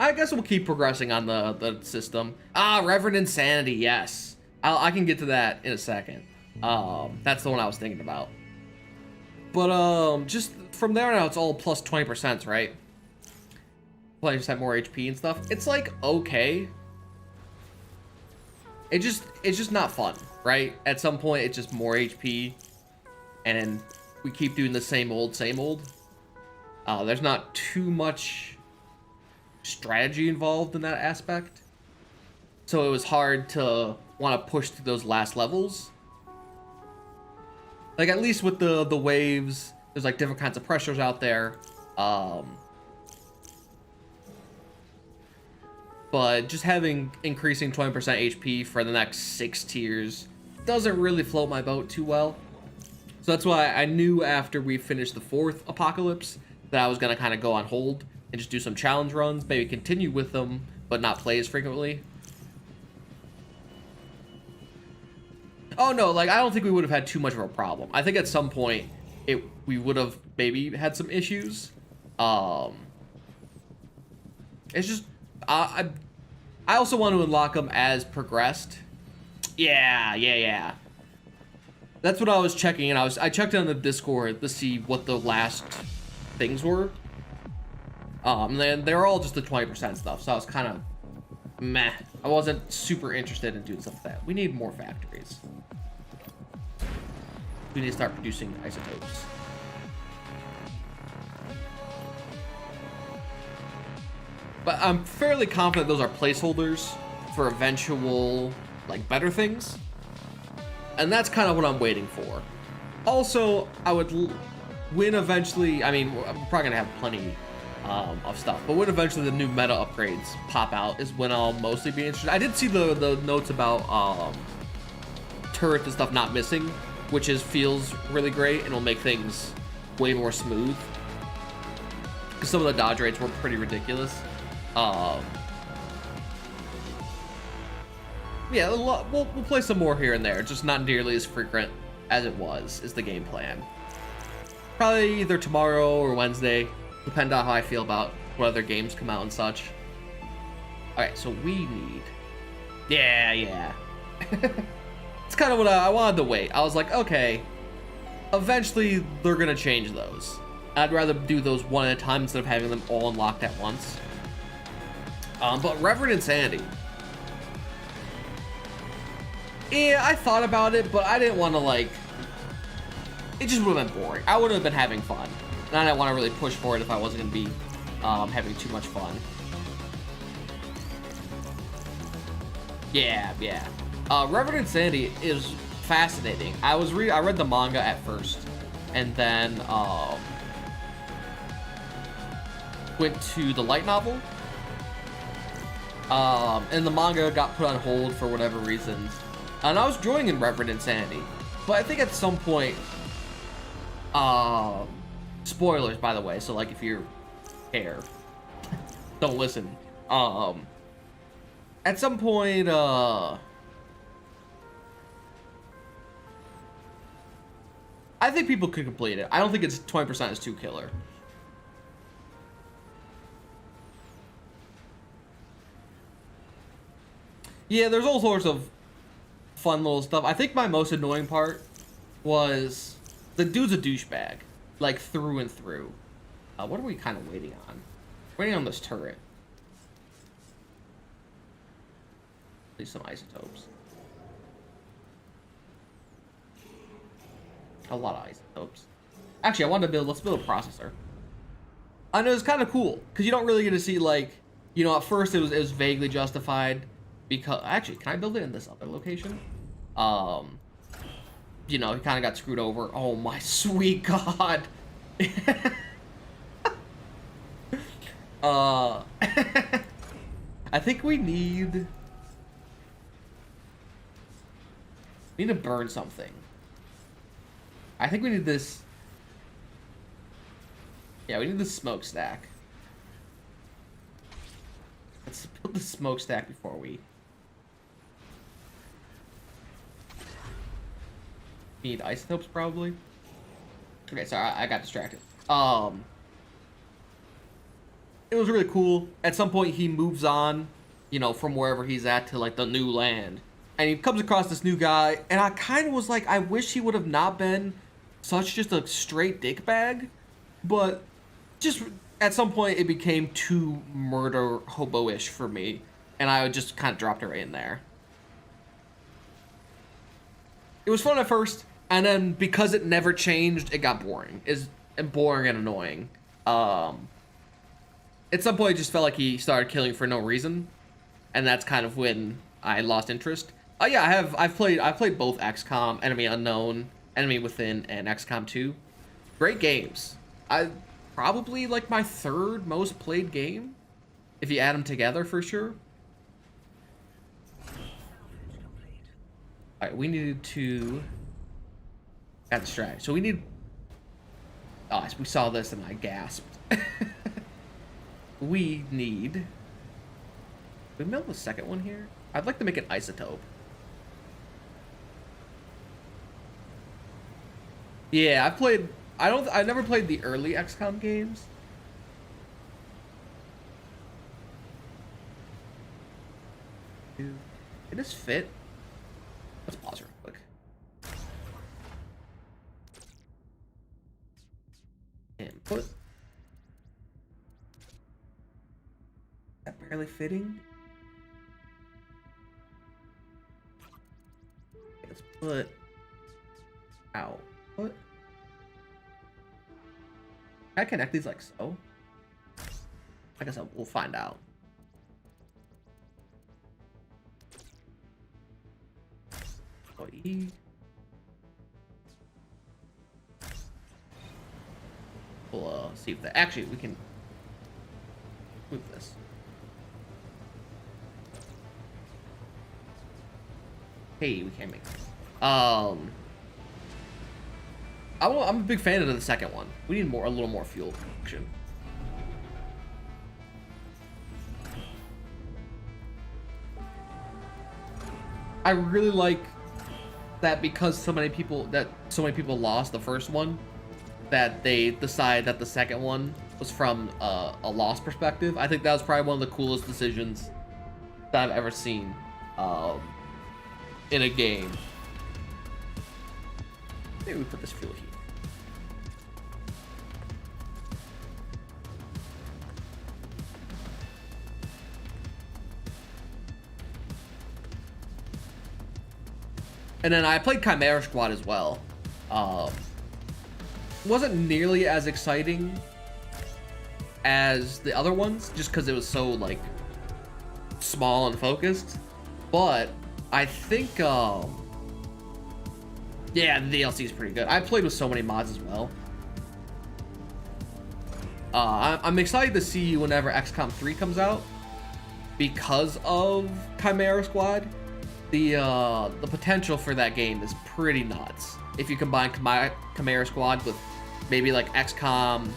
I guess we'll keep progressing on the system. Reverend Insanity, yes. I can get to that in a second. That's the one I was thinking about. But just from there on out, it's all plus 20%, right? 20% more HP and stuff. It's like okay. It's just not fun, right? At some point, it's just more HP, and we keep doing the same old, same old. There's not too much strategy involved in that aspect, so it was hard to want to push through those last levels. Like at least with the waves, there's like different kinds of pressures out there. but just having increasing 20% HP for the next 6 tiers doesn't really float my boat too well. So that's why I knew after we finished the 4th Apocalypse that I was going to kind of go on hold and just do some challenge runs, maybe continue with them, but not play as frequently. Oh no, like I don't think we would have had too much of a problem. I think at some point we would have maybe had some issues. It's just I also want to unlock them as progressed. Yeah. That's what I was checking, and I checked on the Discord to see what the last things were. And they're all just the 20% stuff, so I was kind of meh. I wasn't super interested in doing stuff like that. We need more factories. We need to start producing isotopes. But I'm fairly confident those are placeholders for eventual, like, better things. And that's kind of what I'm waiting for. Also, I would when eventually, I mean, we're probably gonna have plenty of stuff, but when eventually the new meta upgrades pop out is when I'll mostly be interested. I did see the notes about turrets and stuff not missing, which feels really great and will make things way more smooth. Because some of the dodge rates were pretty ridiculous. Yeah, we'll play some more here and there, just not nearly as frequent as it was, is the game plan. Probably either tomorrow or Wednesday, depending on how I feel about what other games come out and such. Alright, so we need... Yeah. It's kind of what I wanted to wait. I was like, okay, eventually they're gonna change those. I'd rather do those one at a time instead of having them all unlocked at once. But Reverend Insanity. Yeah, I thought about it, but I didn't want to, like... It just would have been boring. I would have been having fun. And I didn't want to really push for it if I wasn't going to be having too much fun. Yeah. Reverend Insanity is fascinating. I read the manga at first, and then went to the light novel. And the manga got put on hold for whatever reasons. And I was joining Reverend Insanity. But I think at some point... spoilers, by the way, so like if you care, don't listen. At some point, I think people could complete it. I don't think it's 20% is too killer. Yeah, there's all sorts of fun little stuff. I think my most annoying part was the dude's a douchebag, like through and through. What are we kind of waiting on? Waiting on this turret. At least some isotopes. A lot of isotopes. Actually, I wanted to let's build a processor. I know it's kind of cool because you don't really get to see, like, you know, at first it was vaguely justified because actually, can I build it in this other location? You know, he kind of got screwed over. Oh my sweet god. I think we need to burn something. I think we need this. Yeah, we need the smokestack. Let's build the smokestack before we need isotopes, probably. Okay, sorry, I got distracted. It was really cool. At some point, he moves on, you know, from wherever he's at to, like, the new land. And he comes across this new guy, and I kind of was like, I wish he would have not been such just a straight dickbag. But just at some point, it became too murder hobo-ish for me. And I just kind of dropped it right in there. It was fun at first, and then because it never changed, it got boring. Boring and annoying. At some point, it just felt like he started killing for no reason, and that's kind of when I lost interest. Yeah, I've played both XCOM, Enemy Unknown, Enemy Within, and XCOM 2. Great games. Probably like my third most played game, if you add them together for sure. All right, we needed to add the strategy. So we need. Oh, we saw this and I gasped. We need. Did we mill the second one here? I'd like to make an isotope. Yeah, I've played. I never played the early XCOM games. Did this fit? Let's pause real quick. Input. Is that barely fitting? Okay, let's put output. Can I connect these like so? I guess we'll find out. E. We'll see if that actually we can move this. Hey, we can't make this. I'm a big fan of the second one. We need a little more fuel production. I really like that because so many people lost the first one, that they decide that the second one was from a loss perspective. I think that was probably one of the coolest decisions that I've ever seen in a game. Maybe we put this fuel here. And then I played Chimera Squad as well. Wasn't nearly as exciting as the other ones, just because it was so like small and focused. But I think, yeah, the DLC is pretty good. I played with so many mods as well. I'm excited to see whenever XCOM 3 comes out because of Chimera Squad. The potential for that game is pretty nuts. If you combine Chimera Squad with maybe like XCOM,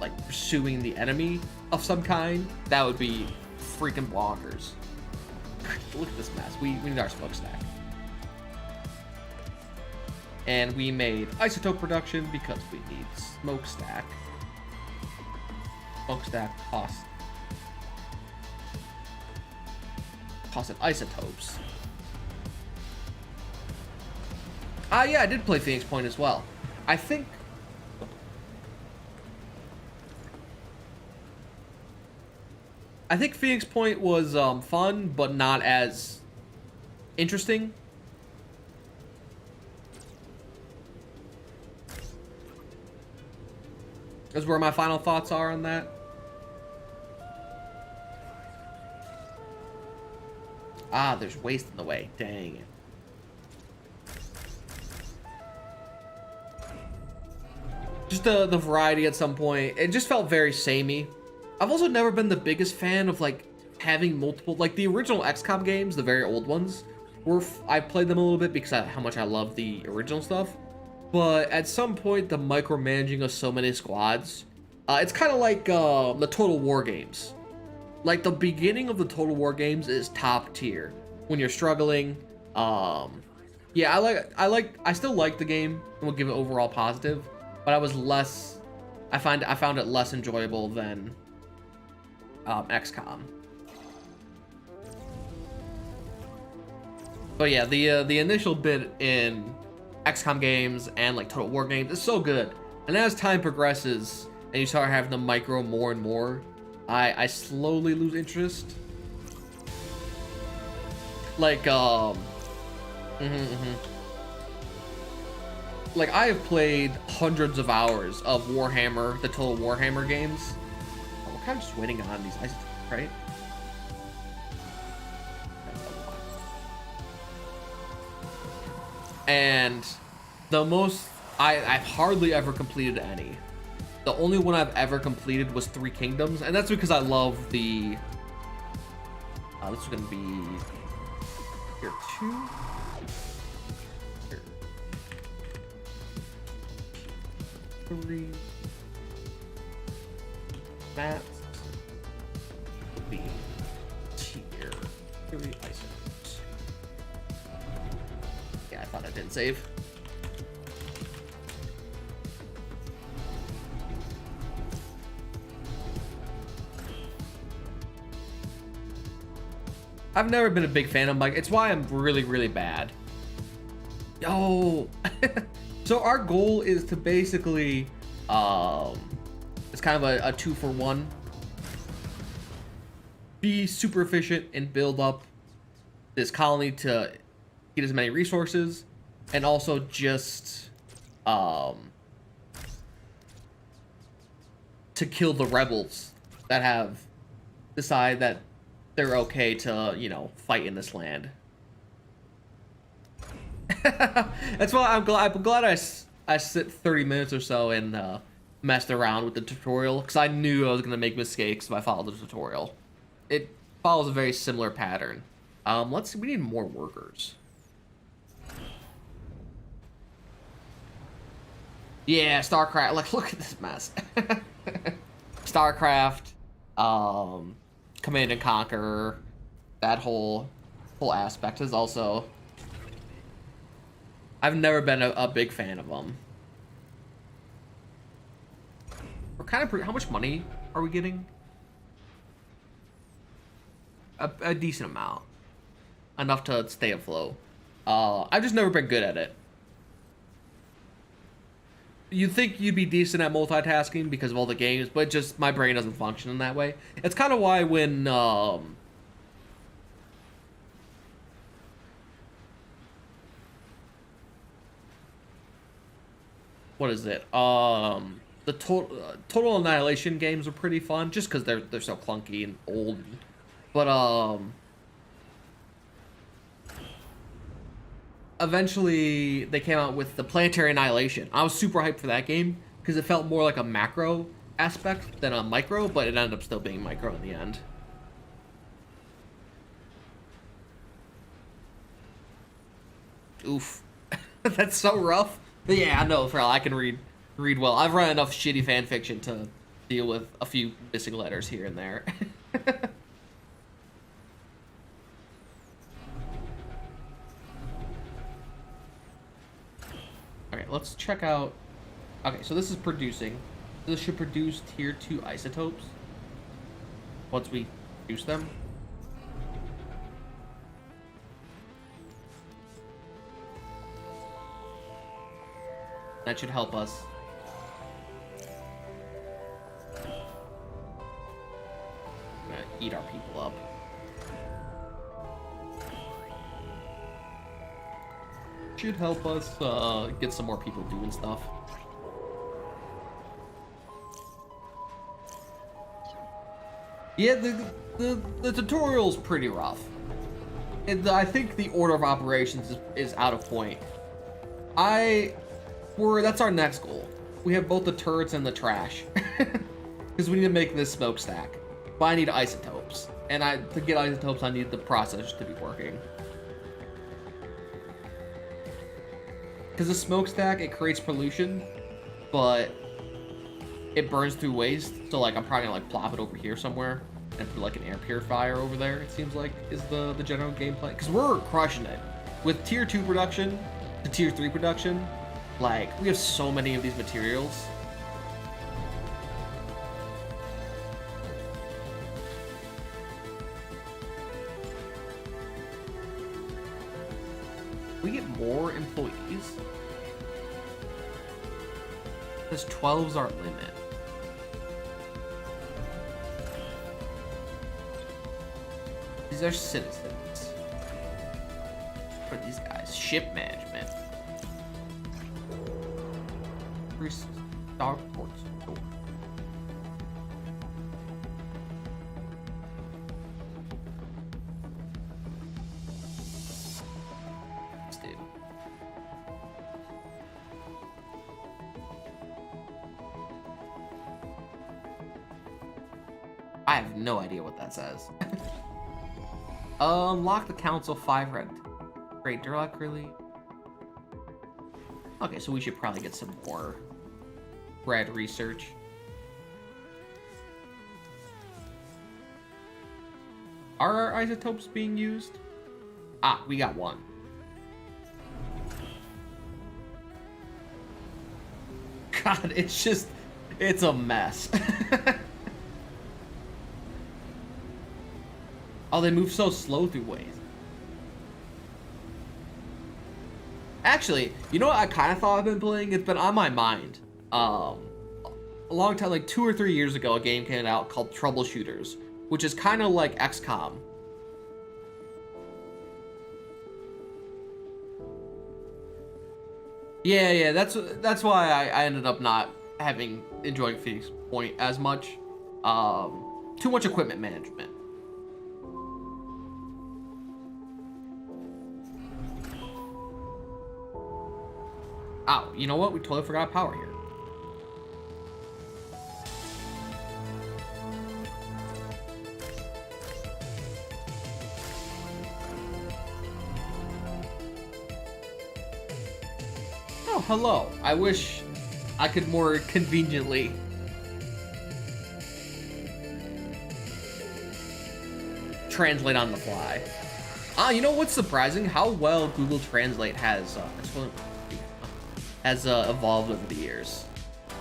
like pursuing the enemy of some kind, that would be freaking bonkers. Look at this mess. We need our smokestack. And we made isotope production because we need smokestack. Smokestack costs and isotopes. Yeah, I did play Phoenix Point as well. I think Phoenix Point was fun, but not as interesting. That's where my final thoughts are on that. Ah, there's waste in the way. Dang it. Just the variety at some point. It just felt very samey. I've also never been the biggest fan of like having multiple, like the original XCOM games, the very old ones. I played them a little bit because of how much I love the original stuff. But at some point, the micromanaging of so many squads, it's kind of like the Total War games. Like the beginning of the Total War games is top tier when you're struggling. Yeah, I still like the game and will give it overall positive, but I found it less enjoyable than XCOM. But yeah, the initial bit in XCOM games and like Total War games is so good, and as time progresses and you start having the micro more and more, I slowly lose interest. Like, like I have played hundreds of hours of Warhammer, the Total Warhammer games. We're kind of just waiting on these isotopes, right? And the most, I've hardly ever completed any. The only one I've ever completed was 3 Kingdoms, and that's because I love the, this is gonna be Tier 2. Tier 3. That's the tier 3 isotopes. Yeah, I thought I didn't save. I've never been a big fan of Mike. It's why I'm really, really bad. Yo. So our goal is to basically, it's kind of a 2-for-1. Be super efficient and build up this colony to get as many resources, and also just, to kill the rebels that have decided that they're okay to, you know, fight in this land. That's why I'm glad I sit 30 minutes or so and messed around with the tutorial, because I knew I was gonna make mistakes if I followed the tutorial. It follows a very similar pattern. Let's see, we need more workers. Yeah, StarCraft. Like, look at this mess. StarCraft. Command and Conquer, that whole aspect is also. I've never been a big fan of them. We're kind of how much money are we getting? A decent amount, enough to stay afloat. I've just never been good at it. You'd think you'd be decent at multitasking because of all the games, but just my brain doesn't function in that way. It's kind of why when what is it? The Total Annihilation games are pretty fun, just because they're so clunky and old. But eventually they came out with the Planetary Annihilation. I was super hyped for that game because it felt more like a macro aspect than a micro, but it ended up still being micro in the end. Oof. That's so rough. But yeah, I know, Pharrell, I can read well. I've run enough shitty fan fiction to deal with a few missing letters here and there. Okay, let's check out. Okay, so this is producing. This should produce tier 2 isotopes once we produce them. That should help us. I'm gonna eat our people up. Should help us get some more people doing stuff. Yeah, the tutorial's pretty rough. I think the order of operations is out of point. That's our next goal. We have both the turrets and the trash. Because we need to make this smokestack. But I need isotopes. And to get isotopes, I need the processors to be working. Because the smokestack, it creates pollution, but it burns through waste. So like, I'm probably gonna like plop it over here somewhere and put like an air purifier over there. It seems like is the general gameplay. Because we're crushing it with tier 2 production to tier 3 production. Like, we have so many of these materials. We get more employees. This 12's our limit. These are citizens. What are these guys? Ship management. Starport store. Let's do. I have no idea what that says. Unlock the council 5 rent. Great Durlock really. Okay, so we should probably get some more bread research. Are our isotopes being used? Ah, we got one. God, it's a mess. Oh, they move so slow through ways. Actually, you know what I kind of thought I've been playing? It's been on my mind. A long time, like 2 or 3 years ago, a game came out called Troubleshooters, which is kind of like XCOM. Yeah, that's why I ended up not enjoying Phoenix Point as much. Too much equipment management. Oh, you know what? We totally forgot power here. Oh, hello. I wish I could more conveniently translate on the fly. You know what's surprising? How well Google Translate has evolved over the years.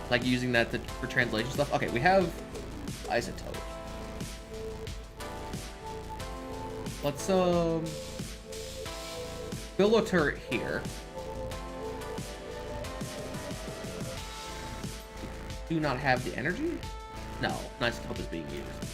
Like using that for translation stuff. Okay, we have isotope. Let's build a turret here. Do not have the energy? No, isotope is being used.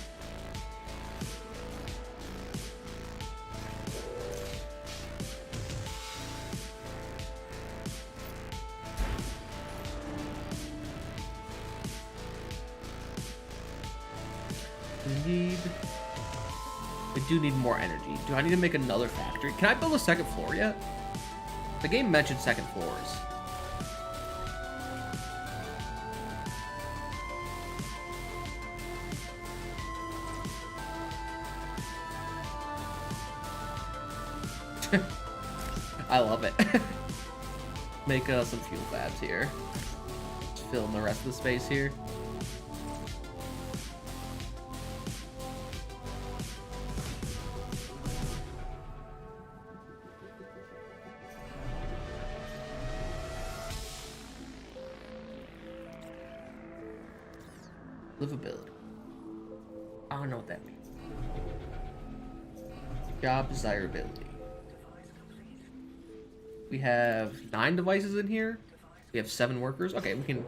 I do need more energy. Do I need to make another factory? Can I build a second floor yet? The game mentioned second floors. I love it. Make some fuel fabs here. Just fill in the rest of the space here. Livability. I don't know what that means. Job desirability. We have 9 devices in here. We have 7 workers. Okay, we can...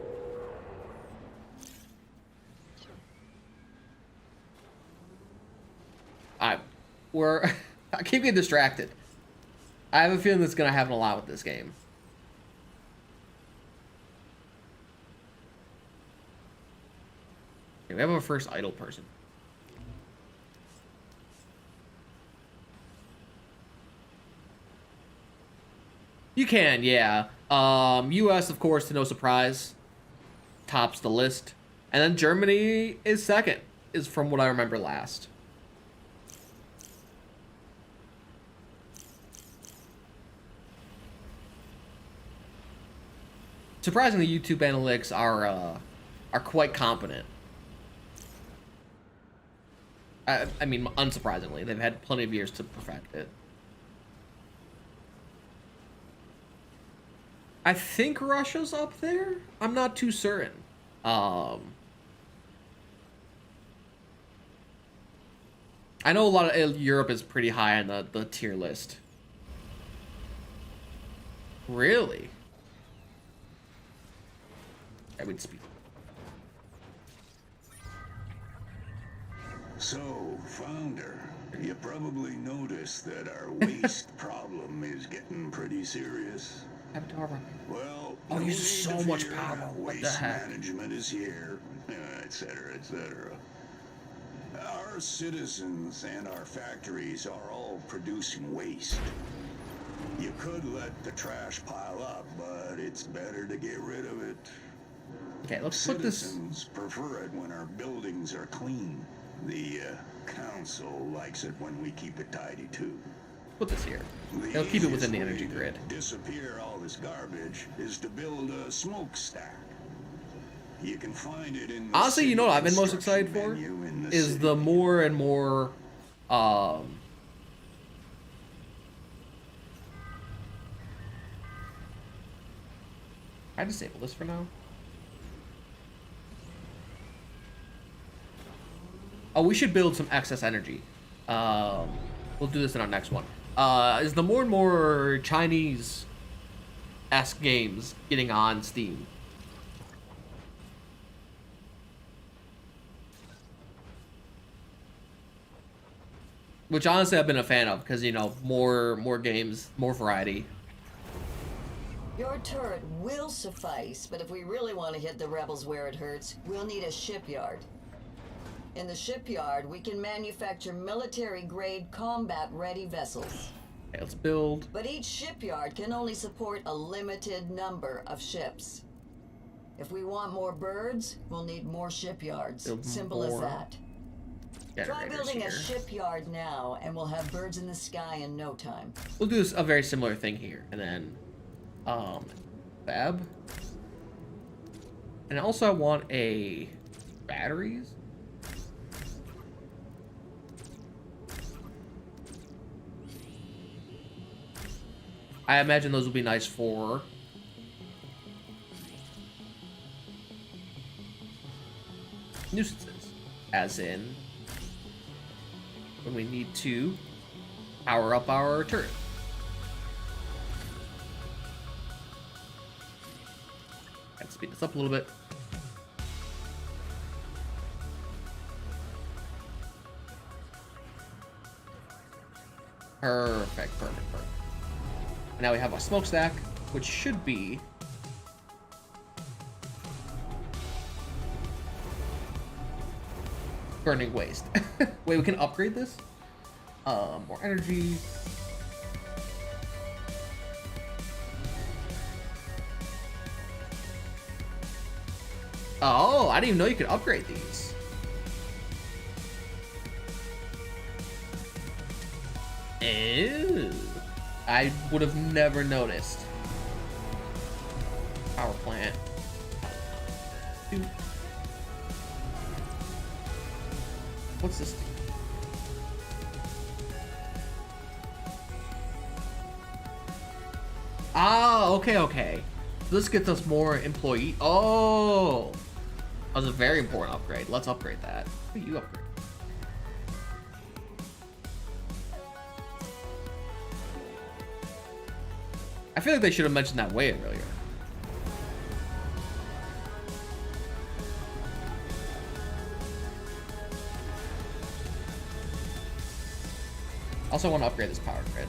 Alright, I keep getting distracted. I have a feeling that's gonna happen a lot with this game. Okay, we have our first idle person. You can, yeah. US, of course, to no surprise, tops the list. And then Germany is second, is from what I remember last. Surprisingly, YouTube analytics are quite competent. I mean, unsurprisingly, they've had plenty of years to perfect it. I think Russia's up there. I'm not too certain. I know a lot of Europe is pretty high on the tier list. Really? I would speak. So, Founder, you probably noticed that our waste problem is getting pretty serious. Well, oh, no uses so need to much fear. power. What the Waste heck? management is here, etc., etc. Our citizens and our factories are all producing waste. You could let the trash pile up, but it's better to get rid of it. Okay, let's put this... Citizens prefer it when our buildings are clean. The council likes it when we keep it tidy, too. Put this here. They'll keep it within the energy grid. Disappear all this garbage is to build a smokestack. You can find it in the Honestly, you know what I've been most construction excited for? menu in the Is city. the more and more, I disable this for now. Oh, we should build some excess energy. We'll do this in our next one. Is the more and more Chinese-esque games getting on Steam? Which honestly I've been a fan of, because, you know, more games, more variety. Your turret will suffice, but if we really want to hit the rebels where it hurts, we'll need a shipyard. In the shipyard, we can manufacture military-grade combat-ready vessels. Okay, let's build. But each shipyard can only support a limited number of ships. If we want more birds, we'll need more shipyards. Build Simple more as that. Try Generators building here. a shipyard now, and we'll have birds in the sky in no time. We'll do a very similar thing here, and then, fab. And also I want a batteries. I imagine those will be nice for nuisances, as in when we need to power up our turret. Let's speed this up a little bit. Perfect, perfect, perfect. And now we have our smokestack, which should be burning waste. Wait, we can upgrade this? More energy. Oh, I didn't even know you could upgrade these. Ew. I would have never noticed. Power plant. Dude. What's this do? Ah, okay, okay. This gets us more employee. Oh, that was a very important upgrade. Let's upgrade that. What do you upgrade? I feel like they should have mentioned that way earlier. Also, want to upgrade this power grid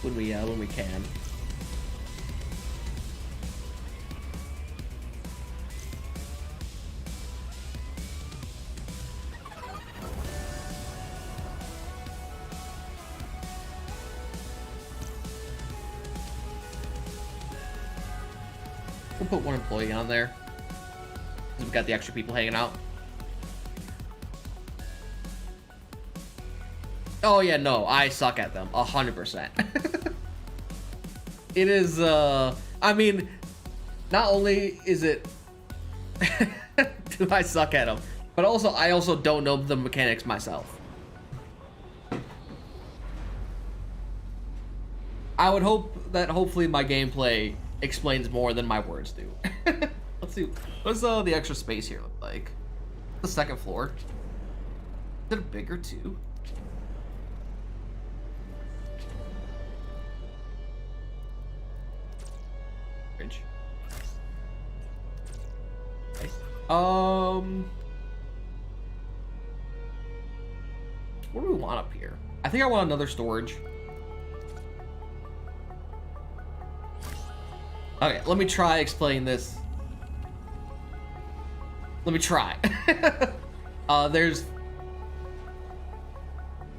when we can. We'll put one employee on there, because we got the extra people hanging out. Oh yeah, no, I suck at them, 100%. It is, I mean, not only is it, do I suck at them, but also, I also don't know the mechanics myself. I would hope that hopefully my gameplay explains more than my words do. Let's see, what does the extra space here look like? The second floor. Is it bigger too? Bridge. Okay. What do we want up here? I think I want another storage. Okay, let me try explaining this. Let me try. There's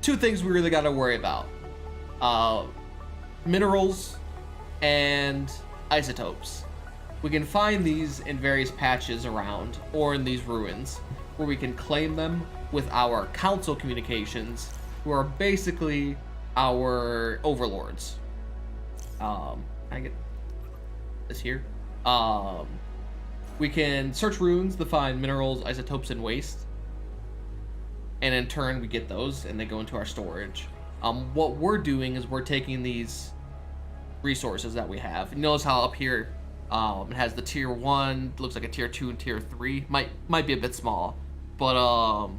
two things we really gotta worry about. Minerals and isotopes. We can find these in various patches around, or in these ruins, where we can claim them with our council communications, who are basically our overlords. I get this here. We can search runes to find minerals, isotopes, and waste. And in turn, we get those, and they go into our storage. What we're doing is we're taking these resources that we have. You notice how up here, it has the tier 1, looks like a tier 2 and tier 3. Might be a bit small, but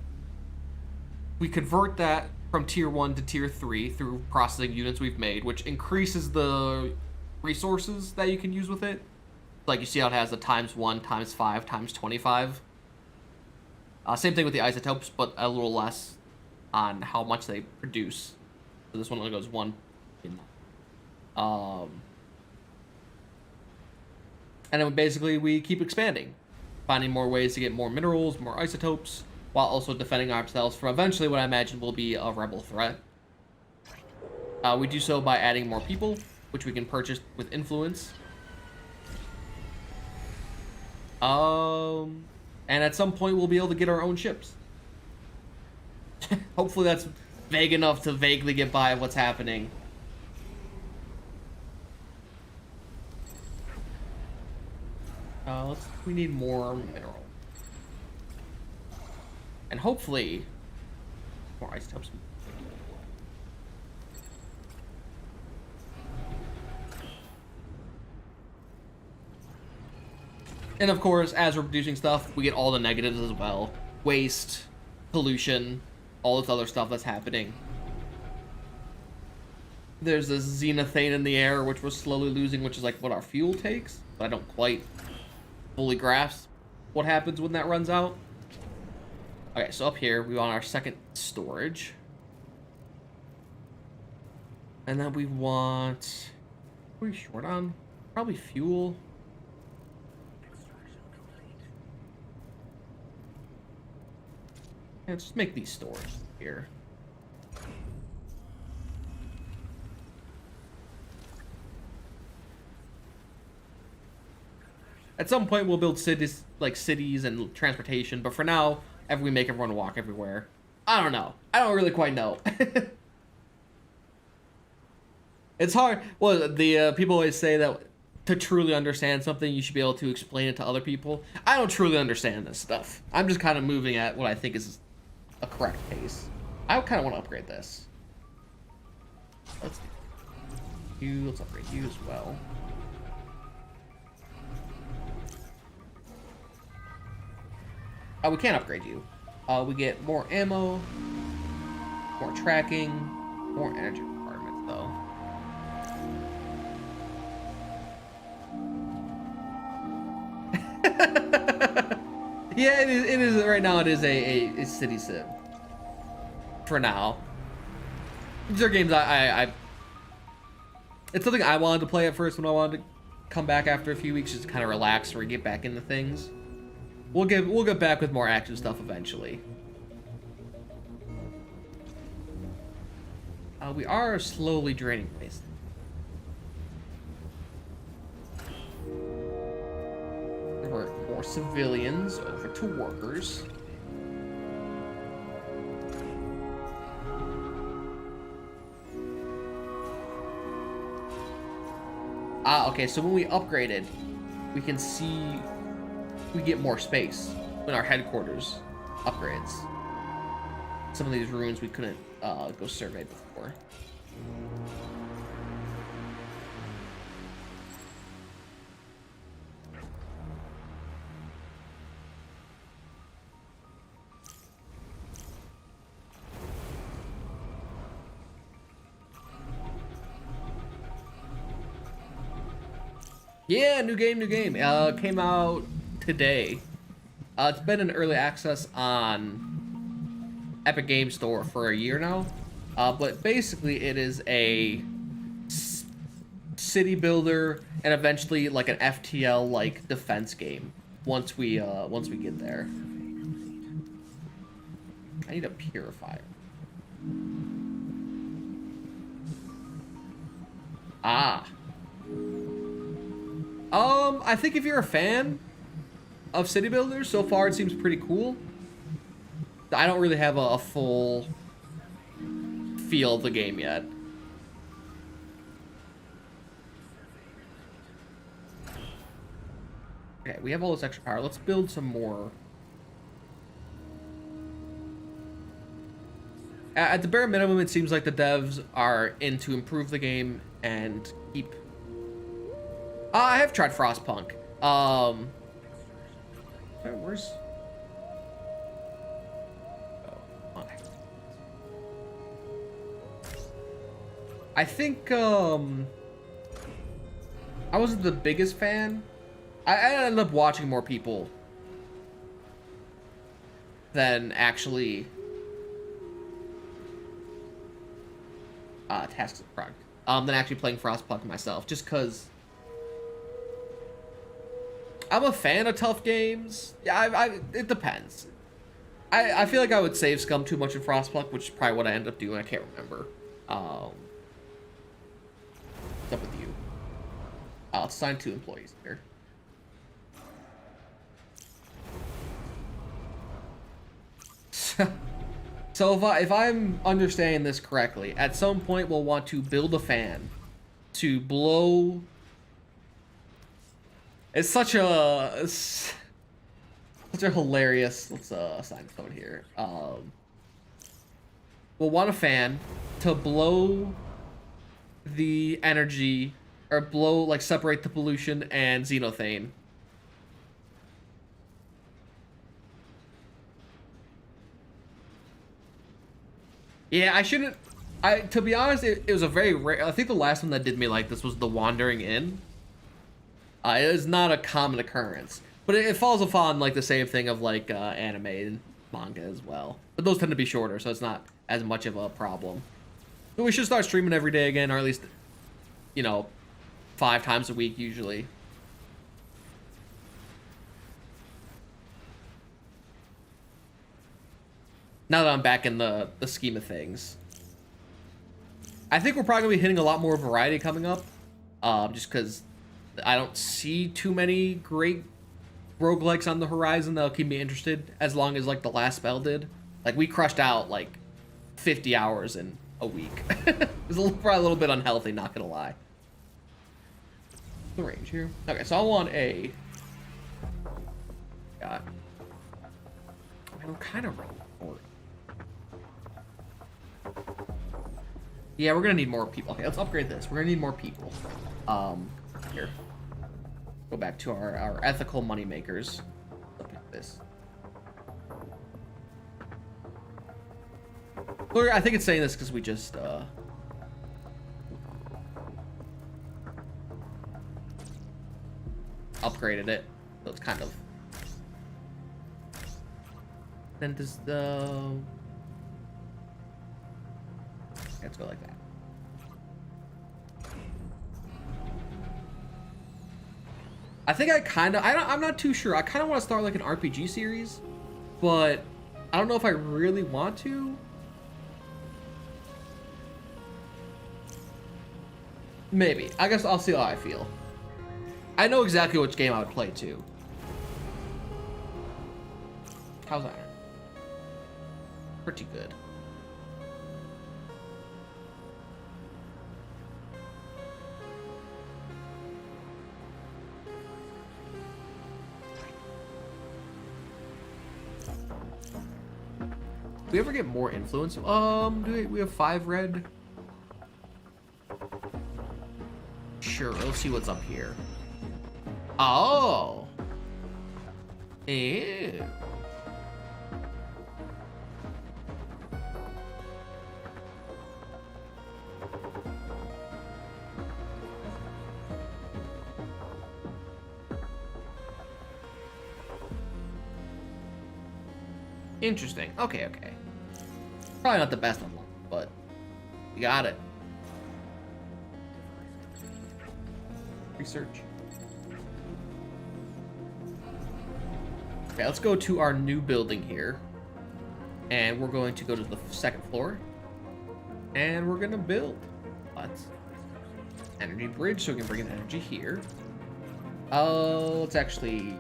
we convert that from tier 1 to tier 3 through processing units we've made, which increases the resources that you can use with it. Like you see how it has the ×1, ×5, ×25. Same thing with the isotopes, but a little less on how much they produce. So this one only goes 1. And then basically we keep expanding, finding more ways to get more minerals, more isotopes, while also defending ourselves from eventually what I imagine will be a rebel threat. We do so by adding more people, which we can purchase with influence. And at some point we'll be able to get our own ships. Hopefully that's vague enough to vaguely get by what's happening. We need more mineral. And hopefully more isotopes. And of course, as we're producing stuff, we get all the negatives as well. Waste, pollution, all this other stuff that's happening. There's this xenothane in the air, which we're slowly losing, which is like what our fuel takes. But I don't quite fully grasp what happens when that runs out. Okay, so up here, we want our second storage. And then we want... What are we short on? Probably fuel. Let's just make these stores here. At some point, we'll build cities, like cities and transportation, but for now, we make everyone walk everywhere. I don't know. I don't really quite know. It's hard. Well, the people always say that to truly understand something, you should be able to explain it to other people. I don't truly understand this stuff. I'm just kind of moving at what I think is a correct pace. I kind of want to upgrade this. Let's do you. Let's upgrade you as well. We can't upgrade you. We get more ammo, more tracking, more energy requirements though. Yeah, it is right now. It is a city sim. For now, these are games I it's something I wanted to play at first when I wanted to come back after a few weeks, just to kind of relax or get back into things. We'll get back with more action stuff eventually. We are slowly draining waste. Convert more civilians over to workers. Okay, so when we upgraded, we can see we get more space when our headquarters upgrades. Some of these ruins we couldn't go survey before. Yeah, new game. Came out today. It's been in early access on Epic Game Store for a year now. But basically it is a city builder and eventually like an FTL like defense game once we get there. I need a purifier. I think if you're a fan of city builders, so far it seems pretty cool. I don't really have a full feel of the game yet. Okay, we have all this extra power. Let's build some more. At the bare minimum, it seems like the devs are in to improve the game and keep... I have tried Frostpunk. Where's... Oh, okay. I think, I wasn't the biggest fan. I ended up watching more people than actually tasks of product, than actually playing Frostpunk myself, just because I'm a fan of tough games. Yeah, it depends. I feel like I would save scum too much in Frostpunk, which is probably what I end up doing. I can't remember. What's up with you? I'll assign 2 employees here. So if I'm understanding this correctly, at some point we'll want to build a fan to blow. It's such a hilarious. Let's assign code here. We'll want a fan to blow the energy, or blow, like, separate the pollution and xenothane. Yeah, I shouldn't... to be honest, it was a very rare... I think the last one that did me like this was the Wandering Inn. It is not a common occurrence. But it falls upon, like, the same thing of, like, anime and manga as well. But those tend to be shorter, so it's not as much of a problem. But we should start streaming every day again, or at least, you know, 5 times a week, usually. Now that I'm back in the scheme of things. I think we're probably going to be hitting a lot more variety coming up. Just because I don't see too many great roguelikes on the horizon that'll keep me interested as long as, like, the last spell did. Like, we crushed out, like, 50 hours in a week. It was probably a little bit unhealthy, not going to lie. The range here. Okay, so I want a... God. I'm kind of wrong. Yeah, we're gonna need more people. Okay, let's upgrade this. We're gonna need more people. Here. Go back to our ethical money makers. Look at this. I think it's saying this because we just upgraded it. So it's kind of... Then does the... Let's go like that. I think I'm not too sure. I kind of want to start like an RPG series, but I don't know if I really want to. Maybe. I guess I'll see how I feel. I know exactly which game I would play too. How's that? Pretty good. Do we ever get more influence? Do we have 5 red? Sure, let's see what's up here. Oh! Ew. Interesting. Okay. Probably not the best one, but you got it. Research. Okay, let's go to our new building here. And we're going to go to the 2nd floor. And we're gonna build. Let's energy bridge so we can bring in energy here. Let's actually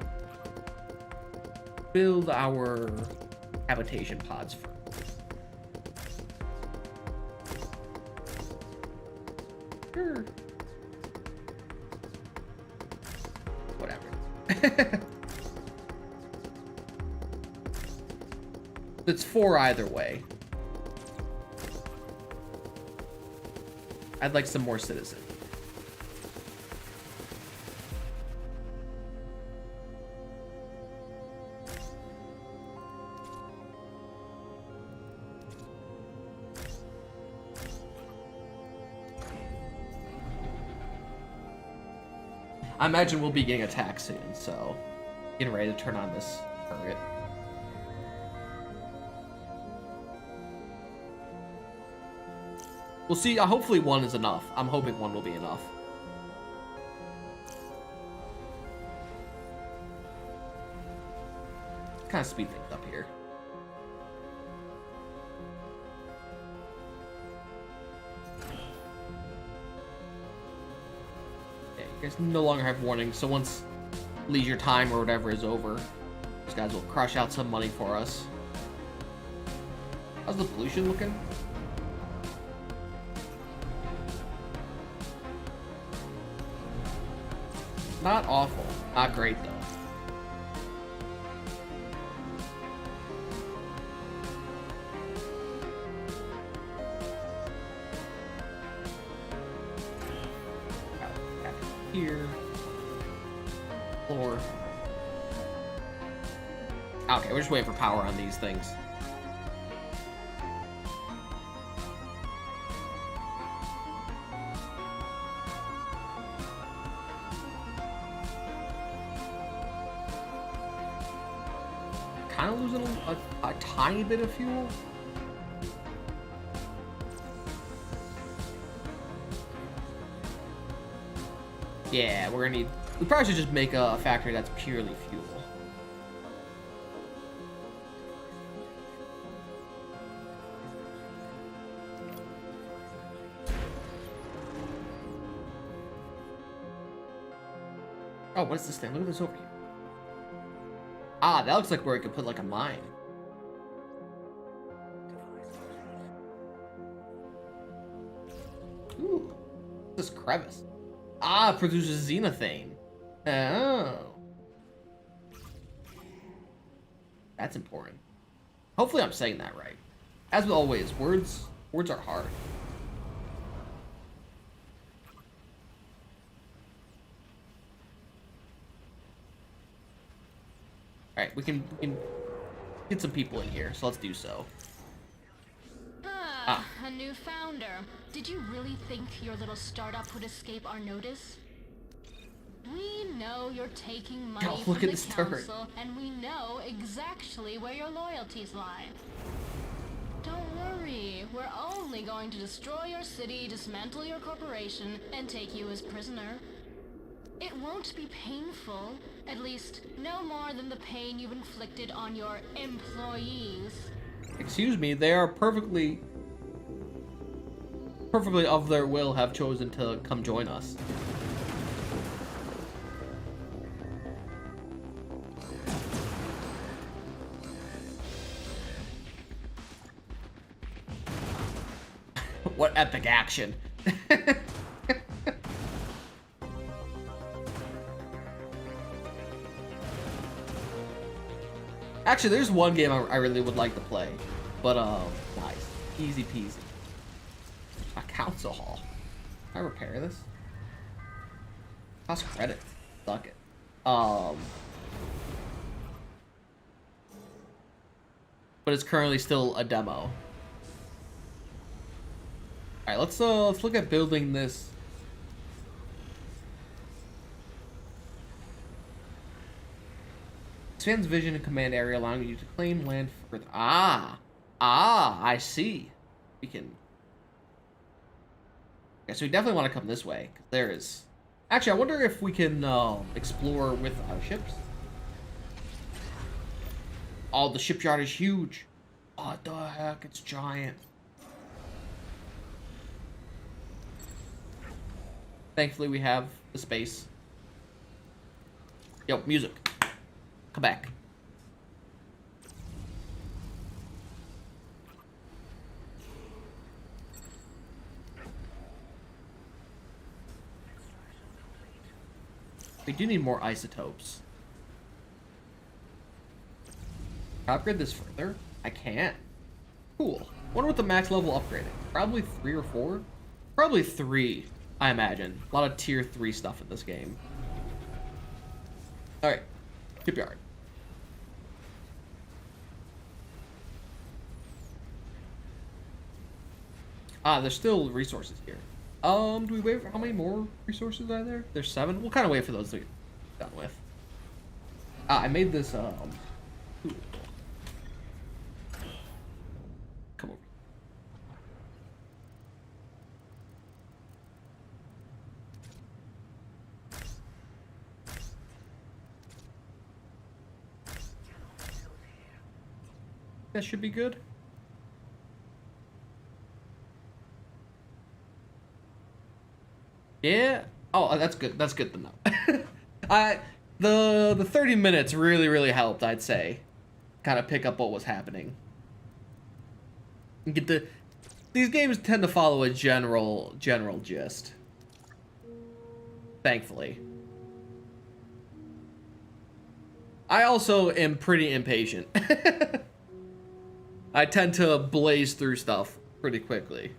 build our habitation pods first. Sure. Whatever. It's 4 either way. I'd like some more citizen. I imagine we'll be getting attacked soon, so getting ready to turn on this target. We'll see. Hopefully 1 is enough. I'm hoping 1 will be enough. Kind of speed things up here. You guys no longer have warning, so once leisure time or whatever is over, these guys will crush out some money for us. How's the pollution looking? Not awful. Not great, though. Here. Floor. Okay, we're just waiting for power on these things. Kind of losing a tiny bit of fuel. Yeah, we're gonna need. We probably should just make a factory that's purely fuel. Oh, what is this thing? Look at this over here. Ah, that looks like where we could put like a mine. Ooh, this crevice. Ah, it produces xenothane. Oh. That's important. Hopefully I'm saying that right. As always, words are hard. Alright, we can get some people in here, so let's do so. A new founder. Did you really think your little startup would escape our notice? We know you're taking money Oh, from look at the this turret. council, and we know exactly where your loyalties lie. Don't worry, we're only going to destroy your city, dismantle your corporation, and take you as prisoner. It won't be painful, at least no more than the pain you've inflicted on your employees. Excuse me, they are perfectly of their will have chosen to come join us. What epic action. Actually, there's one game I really would like to play, but nice, easy peasy. A council hall. Can I repair this? Cost credit. Suck it. But it's currently still a demo. All right, let's look at building this. Expands vision and command area, allowing you to claim land further. I see. We can. Okay, so we definitely want to come this way. There is. Actually, I wonder if we can explore with our ships. Oh, the shipyard is huge. What the heck? It's giant. Thankfully, we have the space. Yo, music. Come back. We do need more isotopes. Upgrade this further? I can't. Cool. Wonder what the max level upgrading. Probably 3 or 4? Probably 3, I imagine. A lot of tier 3 stuff in this game. Alright. Shipyard. Ah, there's still resources here. Do we wait for how many more resources are there? There's 7? We'll kind of wait for those to get done with. Ah, I made this, ooh. Come over. That should be good. Yeah. Oh, that's good. That's good to know. The 30 minutes really helped, I'd say. Kind of pick up what was happening. And these games tend to follow a general gist. Thankfully. I also am pretty impatient. I tend to blaze through stuff pretty quickly.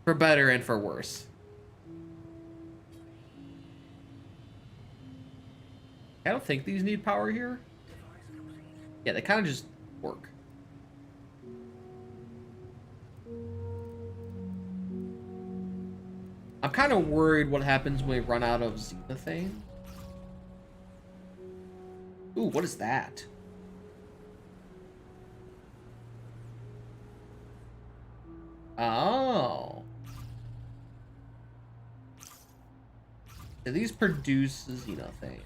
For better and for worse. I don't think these need power here. Yeah, they kind of just work. I'm kind of worried what happens when we run out of xenothane. Ooh, what is that? Oh. Do these produce xenothane?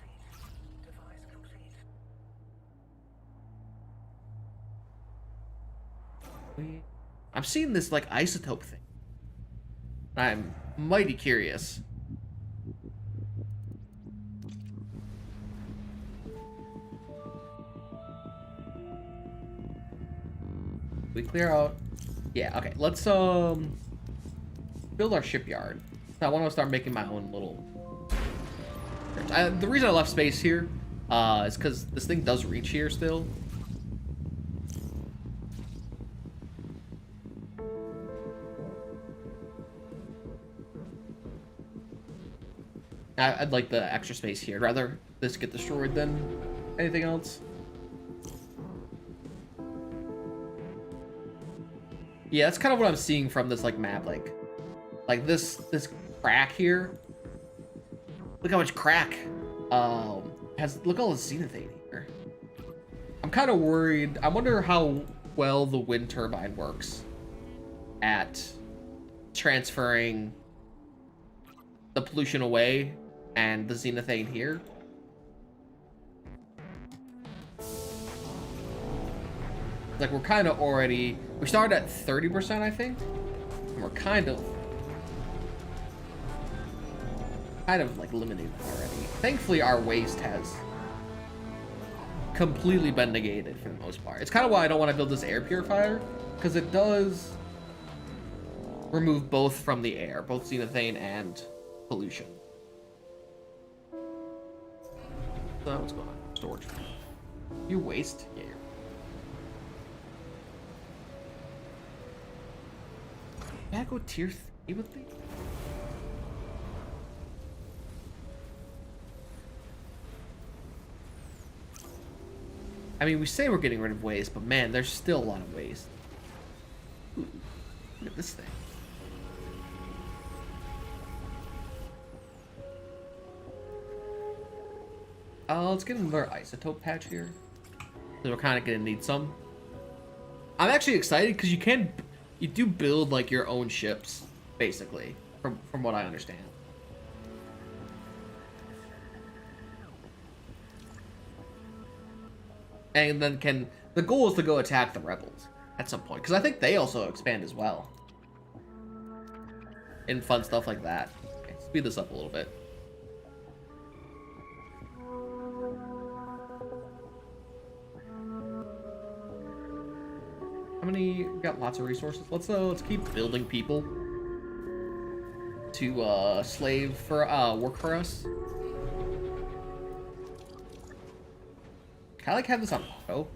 I'm seeing this like isotope thing. I'm mighty curious. We clear out. Yeah, okay. Let's build our shipyard. I want to start making my own little. The reason I left space here is because this thing does reach here still. I'd like the extra space here. I'd rather this get destroyed than anything else. Yeah, that's kind of what I'm seeing from this like map. Like this crack here. Look how much crack has. Look all the xenothane here. I'm kind of worried. I wonder how well the wind turbine works at transferring the pollution away. And the xenothane here. Like we're kind of already, we started at 30%, I think. And we're kind of like eliminated already. Thankfully, our waste has completely been negated for the most part. It's kind of why I don't want to build this air purifier, because it does remove both from the air, both xenothane and pollution. So what's going on? Storage. You waste? Yeah. Can I go tier 3 with these? I mean, we say we're getting rid of waste, but man, there's still a lot of waste. Ooh, look at this thing. Let's get another isotope patch here. So we're kind of gonna need some. I'm actually excited because you do build like your own ships, basically, from what I understand. And then the goal is to go attack the rebels at some point, because I think they also expand as well. And fun stuff like that. Okay, speed this up a little bit. How many? We got lots of resources. Let's keep building people to slave for work for us. Can I like have this on auto?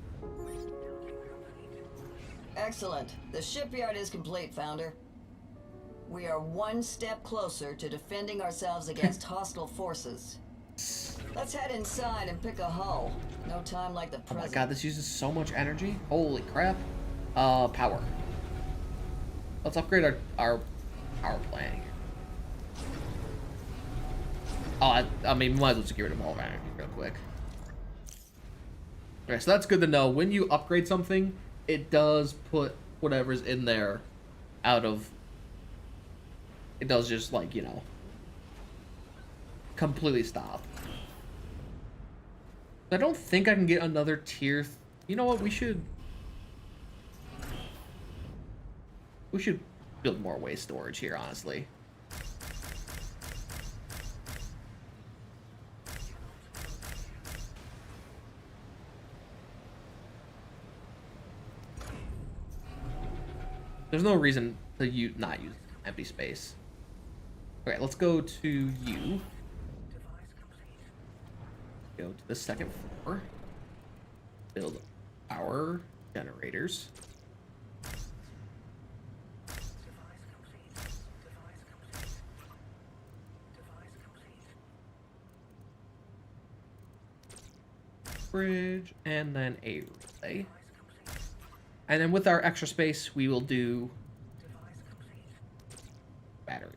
Excellent. The shipyard is complete, Founder. We are one step closer to defending ourselves against hostile forces. Let's head inside and pick a hull. No time like the present. Oh my god, this uses so much energy. Holy crap. Power. Let's upgrade our power plant here. Oh, I mean, we might as well just get rid of all of that real quick. Okay, so that's good to know. When you upgrade something, it does put whatever's in there out of... It does just, like, you know, completely stop. I don't think I can get another tier... You know what? We should build more waste storage here, honestly. There's no reason to not use empty space. Okay, let's go to you. Go to the second floor. Build our generators. Bridge, and then a relay. And then with our extra space, we will do battery.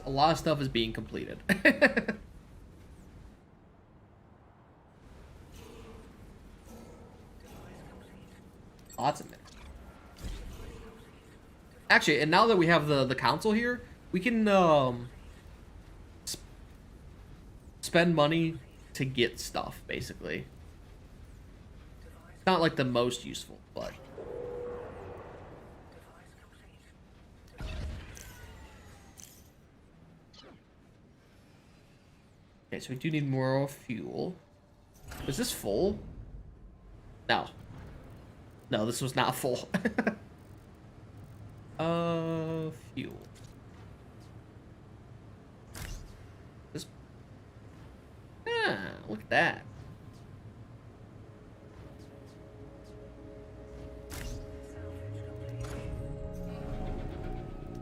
A lot of stuff is being completed. Lots of minutes. Actually, and now that we have the council here, we can spend money to get stuff, basically. Not like the most useful, but... Okay, so we do need more fuel. Was this full? No. No, this was not full. Fuel. This... Ah, look at that.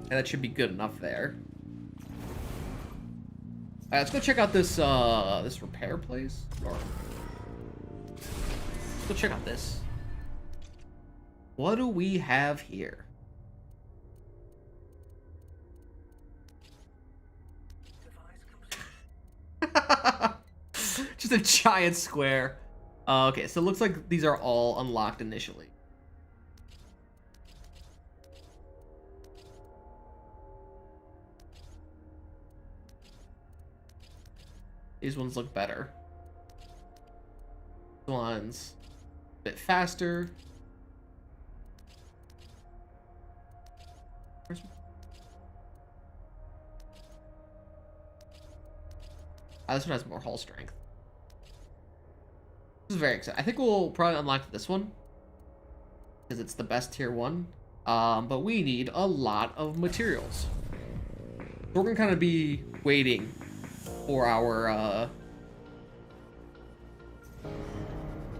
And that should be good enough there. Alright, let's go check out this this repair place. Let's go check out this. What do we have here? Just a giant square. Okay, so it looks like these are all unlocked initially. These ones look better. This one's a bit faster. This one has more hull strength. This is very exciting. I think we'll probably unlock this one because it's the best tier 1. But we need a lot of materials. So we're gonna kind of be waiting for our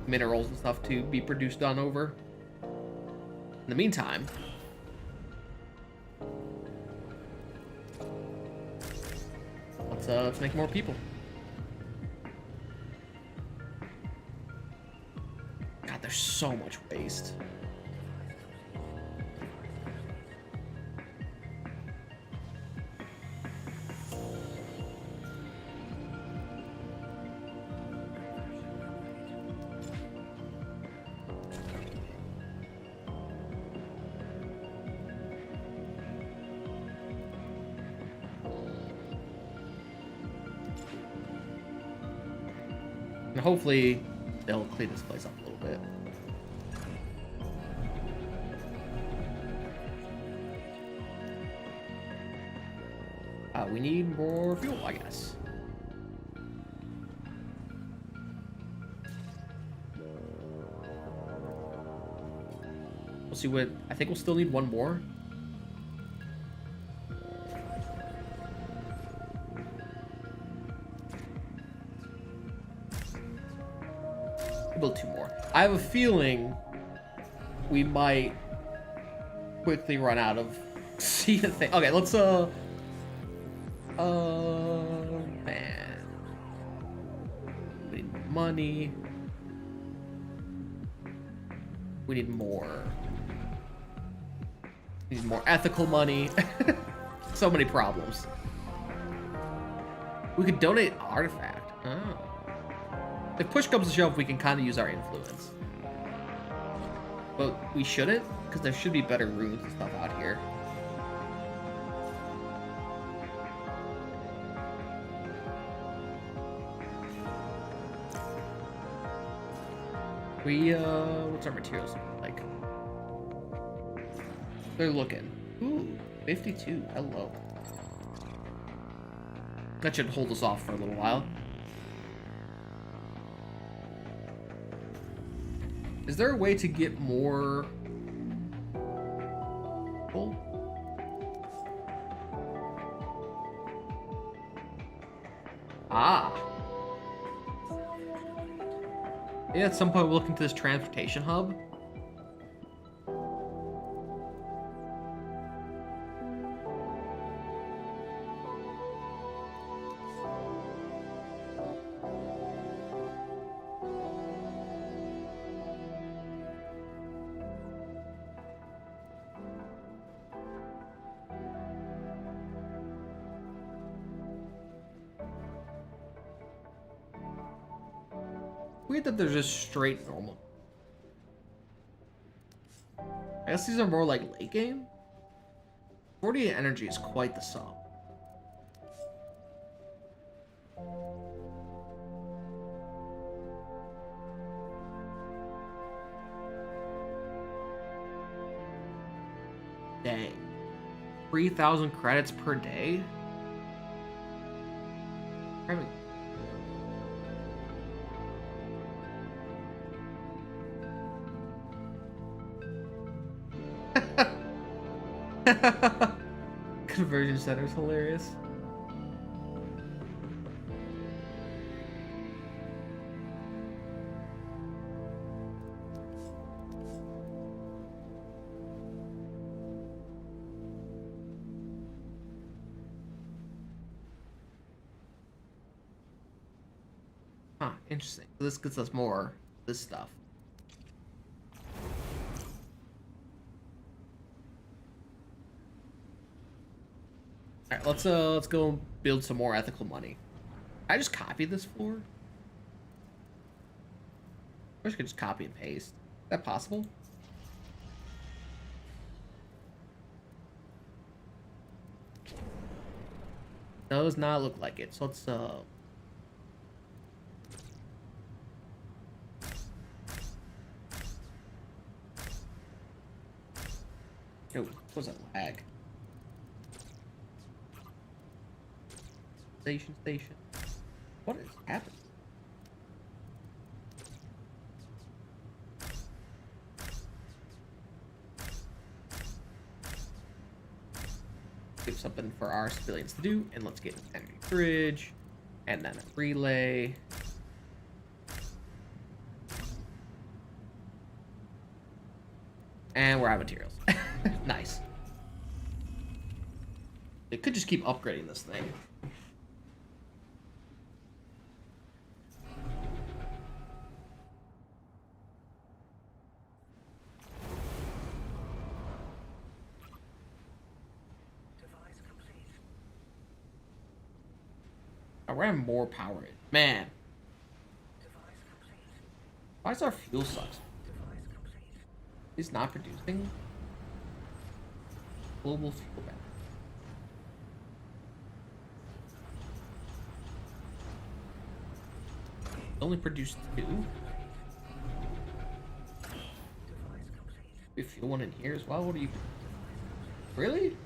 minerals and stuff to be produced on over. In the meantime, let's make more people. God, there's so much waste. And hopefully they'll clean this place up a little bit. We need more fuel, I guess. We'll see what... I think we'll still need one more. build 2 more. I have a feeling we might quickly run out of see the thing. Okay, let's man. We need money. We need more. We need more ethical money. So many problems. We could donate artifact. Oh. If push comes to shove, we can kind of use our influence. But we shouldn't, because there should be better runes and stuff out here. What's our materials like? They're looking. Ooh, 52. Hello. That should hold us off for a little while. Is there a way to get more? Oh. Ah. Yeah, at some point we'll look into this transportation hub. Weird that they're just straight normal. I guess these are more like late game. 48 energy is quite the sum. Dang. 3,000 credits per day? Having Conversion center is hilarious. Huh, interesting. So this gets us more this stuff. Alright, let's go build some more ethical money. I just copy this floor? I could just copy and paste. Is that possible? Does not look like it. So let's oh, what was that lag? Station. What is happening? Give something for our civilians to do, and let's get an energy bridge, and then a relay. And we're out of materials. Nice. It could just keep upgrading this thing. I ran more power in. Man. Why is our fuel sucks? He's not producing global fuel back. Only produced 2. We fuel one in here as well. What are you? Really?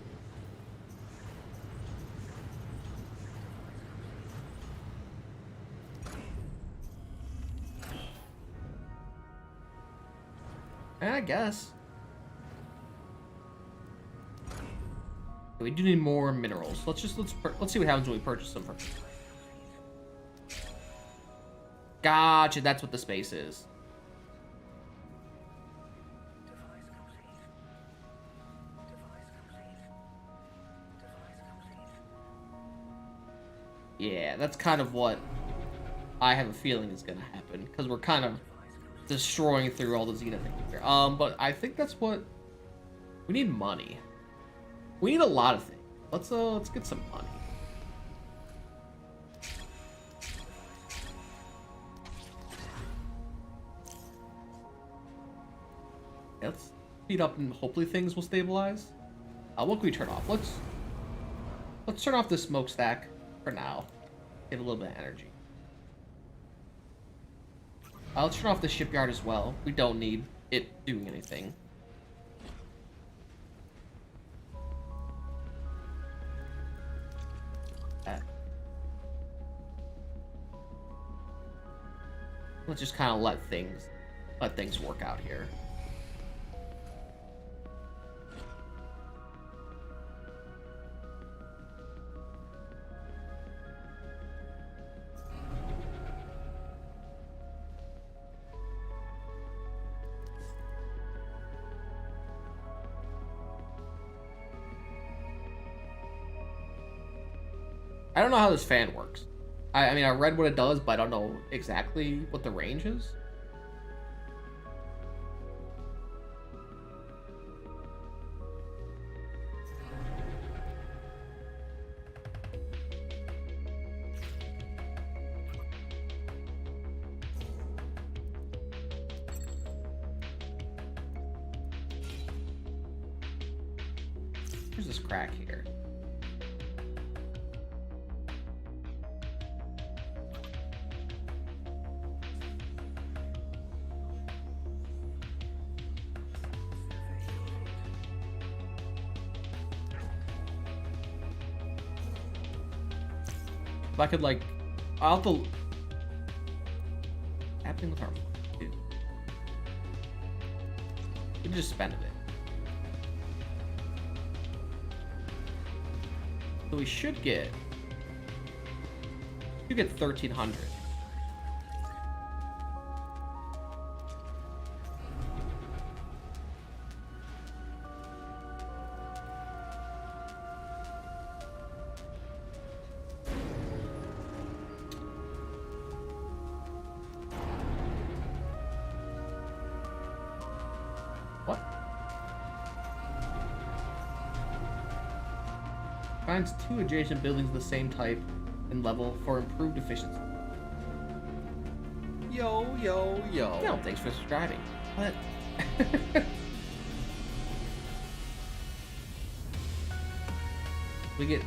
I guess. We do need more minerals. Let's see what happens when we purchase them first. Gotcha, that's what the space is. that's kind of what I have a feeling is gonna happen, because we're kind of destroying through all the Zenith things here. But I think that's what we need. Money. We need a lot of things. Let's get some money. Let's speed up and hopefully things will stabilize. What can we turn off? Let's turn off this smokestack for now. Get a little bit of energy. Let's turn off the shipyard as well. We don't need it doing anything. Let's just kind of let things work out here. I don't know how this fan works. I mean, I read what it does, but I don't know exactly what the range is. There's this crack here. If I could, like, I'll have to... What's happening with our money, dude? We can just spend it. So we should get... You get 1,300. What? Finds 2 adjacent buildings of the same type and level for improved efficiency. Yo. No, thanks for subscribing. What? We get...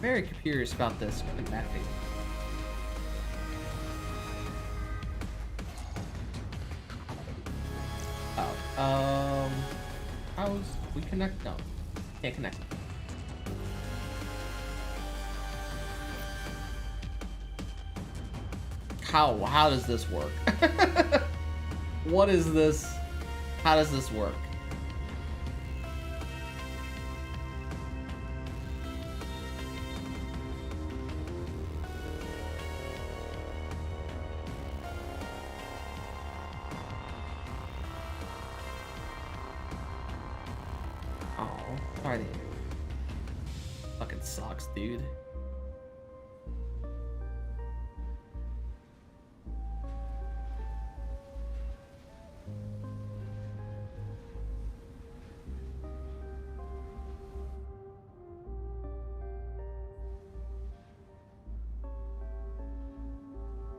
Very curious about this mapping. Oh, how's we connect? No, can't connect. How does this work? What is this? How does this work? Sorry. Fucking sucks, dude.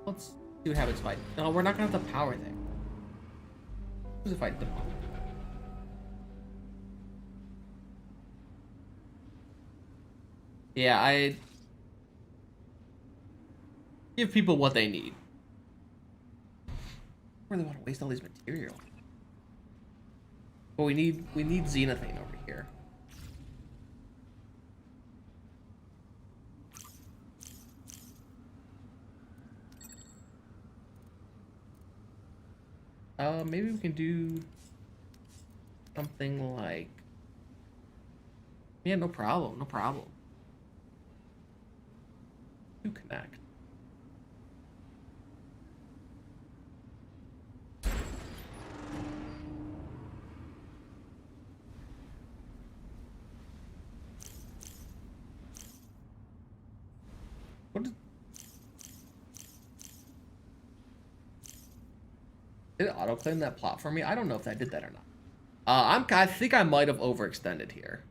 Let's see what happens if I... No, we're not gonna have the power there. What if I demolish? Yeah, I give people what they need. I don't really want to waste all these materials. But we need Xenothane over here. Maybe we can do something like... Yeah, no problem, no problem. To connect. What did it auto-claim that plot for me? I don't know if that did that or not. I think I might have overextended here.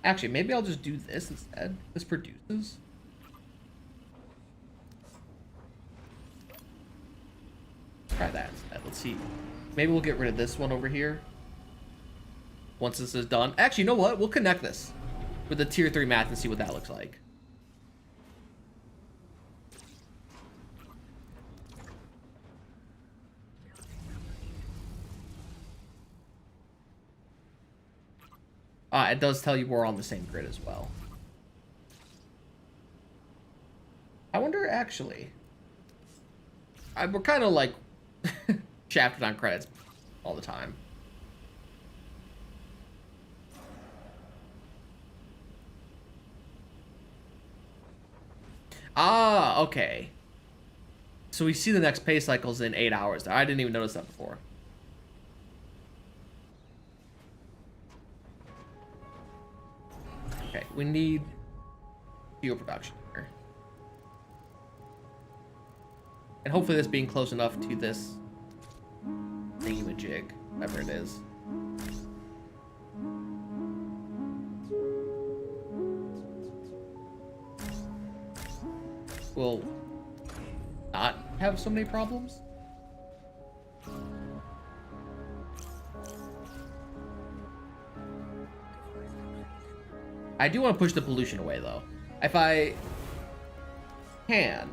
Actually, maybe I'll just do this instead. This produces. Try that instead. Let's see. Maybe we'll get rid of this one over here. Once this is done. Actually, you know what? We'll connect this with the tier 3 math and see what that looks like. It does tell you we're on the same grid as well. I wonder, actually... we're kind of like shafted on credits all the time. Ah, okay. So we see the next pay cycles in 8 hours. I didn't even notice that before. Okay, we need fuel production here. And hopefully this being close enough to this thingamajig, whatever it is. Will not have so many problems. I do want to push the pollution away, though. If I can.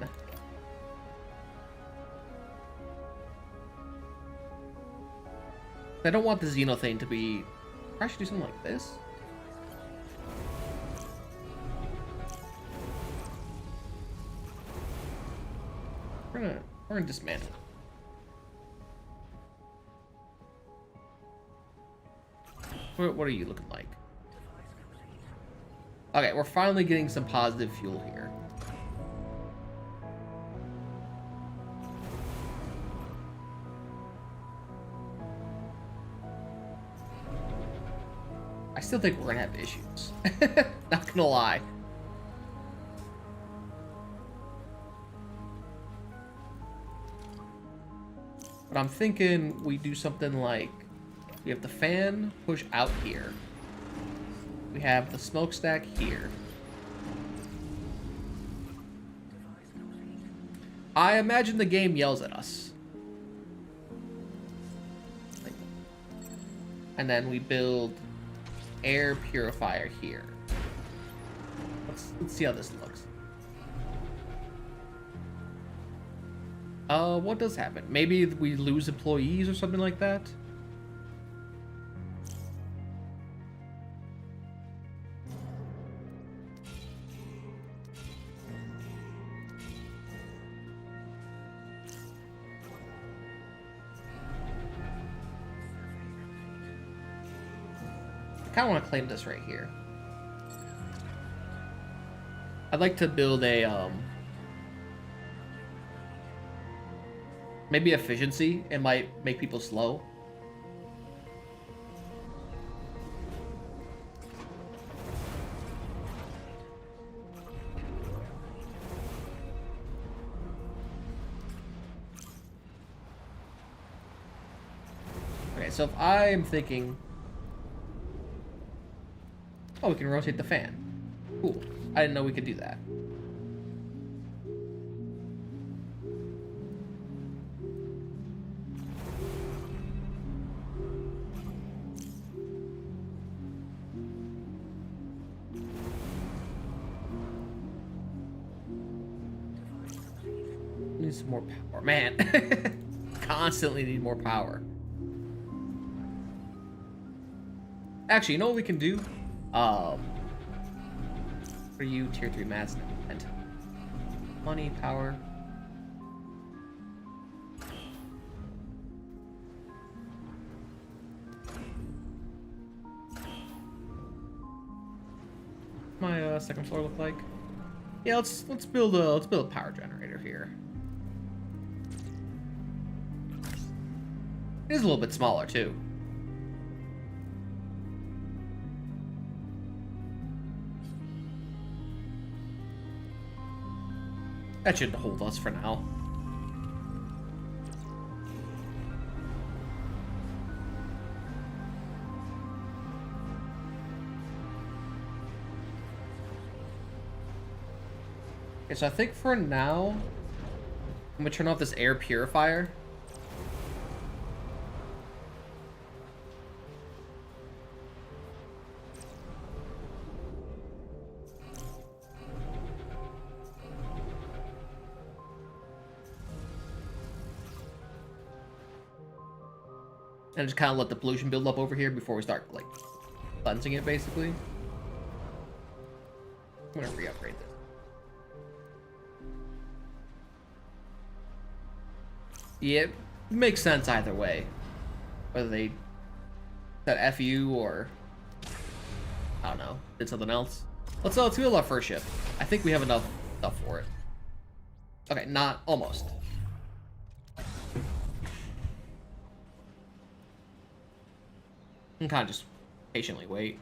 I don't want the xenothane to be... I should do something like this. We're gonna dismantle. What are you looking like? Okay, we're finally getting some positive fuel here. I still think we're gonna have issues. Not gonna lie. But I'm thinking we do something like, we have the fan push out here. We have the smokestack here. I imagine the game yells at us. And then we build air purifier here. Let's see how this looks. What does happen? Maybe we lose employees or something like that? I kind of want to claim this right here. I'd like to build a, maybe efficiency. It might make people slow. Okay, so if I'm thinking... Oh, we can rotate the fan. Cool. I didn't know we could do that. Need some more power. Man, constantly need more power. Actually, you know what we can do? For you, tier 3 mats and money, power. My second floor look like? Yeah, let's build a power generator here. It is a little bit smaller too. That should hold us for now. Okay, so I think for now, I'm gonna turn off this air purifier. And just kind of let the pollution build up over here before we start, like, cleansing it, basically. I'm gonna re-upgrade this. Yeah, it makes sense either way. Whether they said FU or, I don't know, did something else. Let's build our first ship. I think we have enough stuff for it. Okay, not almost. And kind of just patiently wait.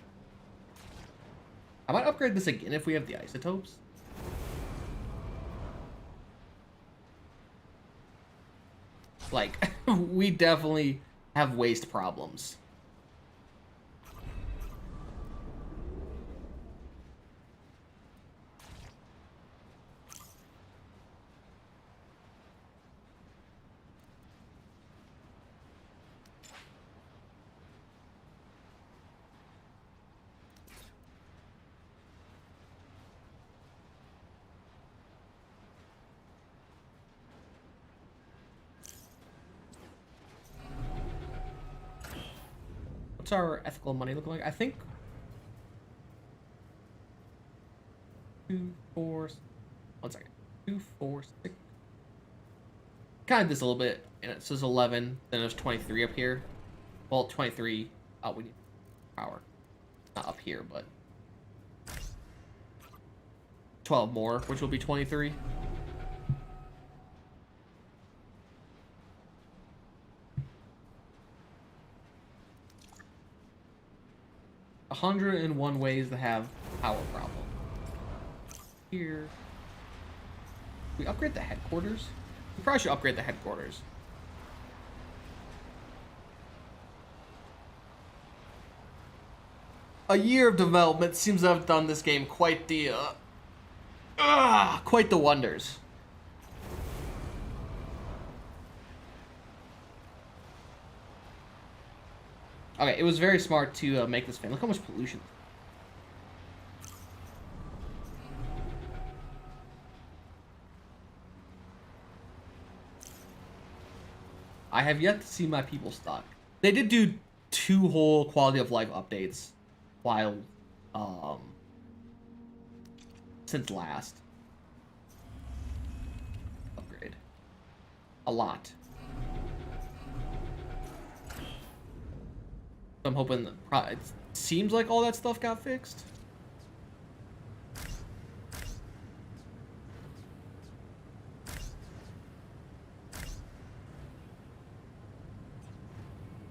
I might upgrade this again if we have the isotopes. Like, we definitely have waste problems. What's our ethical money look like? I think 2, 4, 1 second. 2, 4, 6. Kind of this a little bit, and it says 11. Then there's 23 up here. Well, 23. Oh, we need power. Not up here, but 12 more, which will be 23. $101 ways to have power problem. Here. We upgrade the headquarters? We probably should upgrade the headquarters. A year of development seems to have done this game quite the wonders. Okay, it was very smart to make this fan. Look how much pollution. I have yet to see my people stuck. They did do 2 whole quality of life updates while, since last. Upgrade. A lot. I'm hoping that it seems like all that stuff got fixed.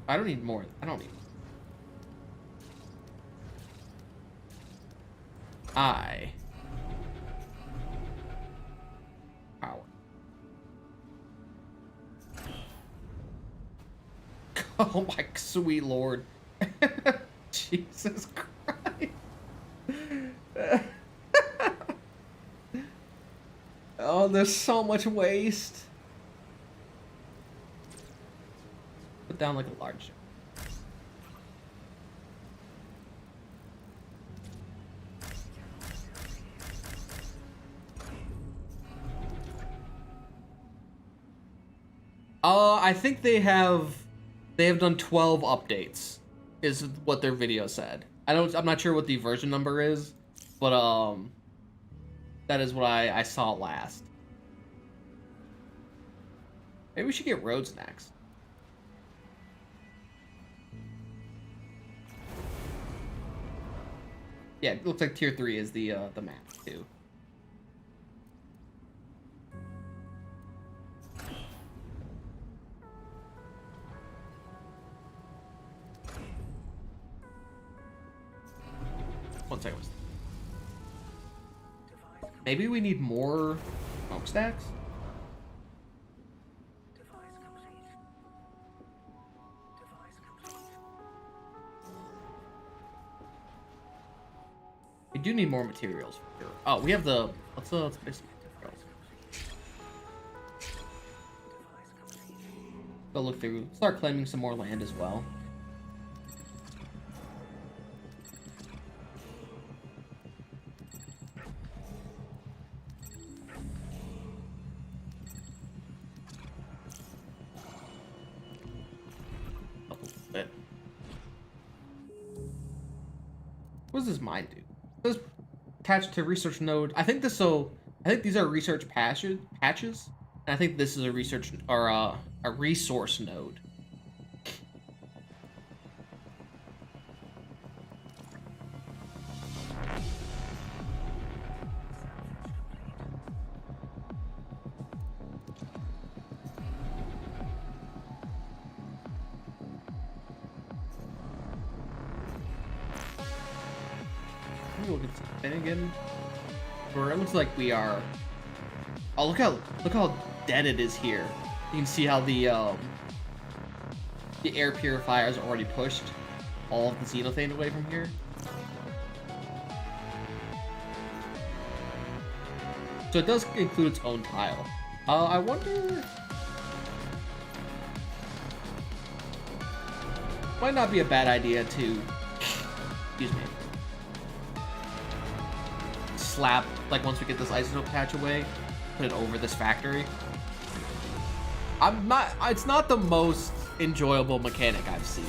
I don't need more. I don't need. Power. Oh my sweet lord. Jesus Christ. Oh, there's so much waste. Put down like a large. I think they have done 12 updates is what their video said. I'm not sure what the version number is, but that is what I saw last. Maybe we should get roads next. Yeah, it looks like tier 3 is the map too. One second. Maybe we need more smokestacks? We do need more materials for sure. Oh, we have the let's base materials. Go look through. Start claiming some more land as well. What does this mine do? It says attached to research node. I think these are research patches, and I think this is a research or a resource node. Look at something again. Where it looks like we are. Oh, look how dead it is here. You can see how the air purifiers are already pushed all of the xenothane away from here. So it does include its own tile. I wonder. Might not be a bad idea to. Excuse me. Slap, like once we get this isotope patch away, put it over this factory. It's not the most enjoyable mechanic I've seen.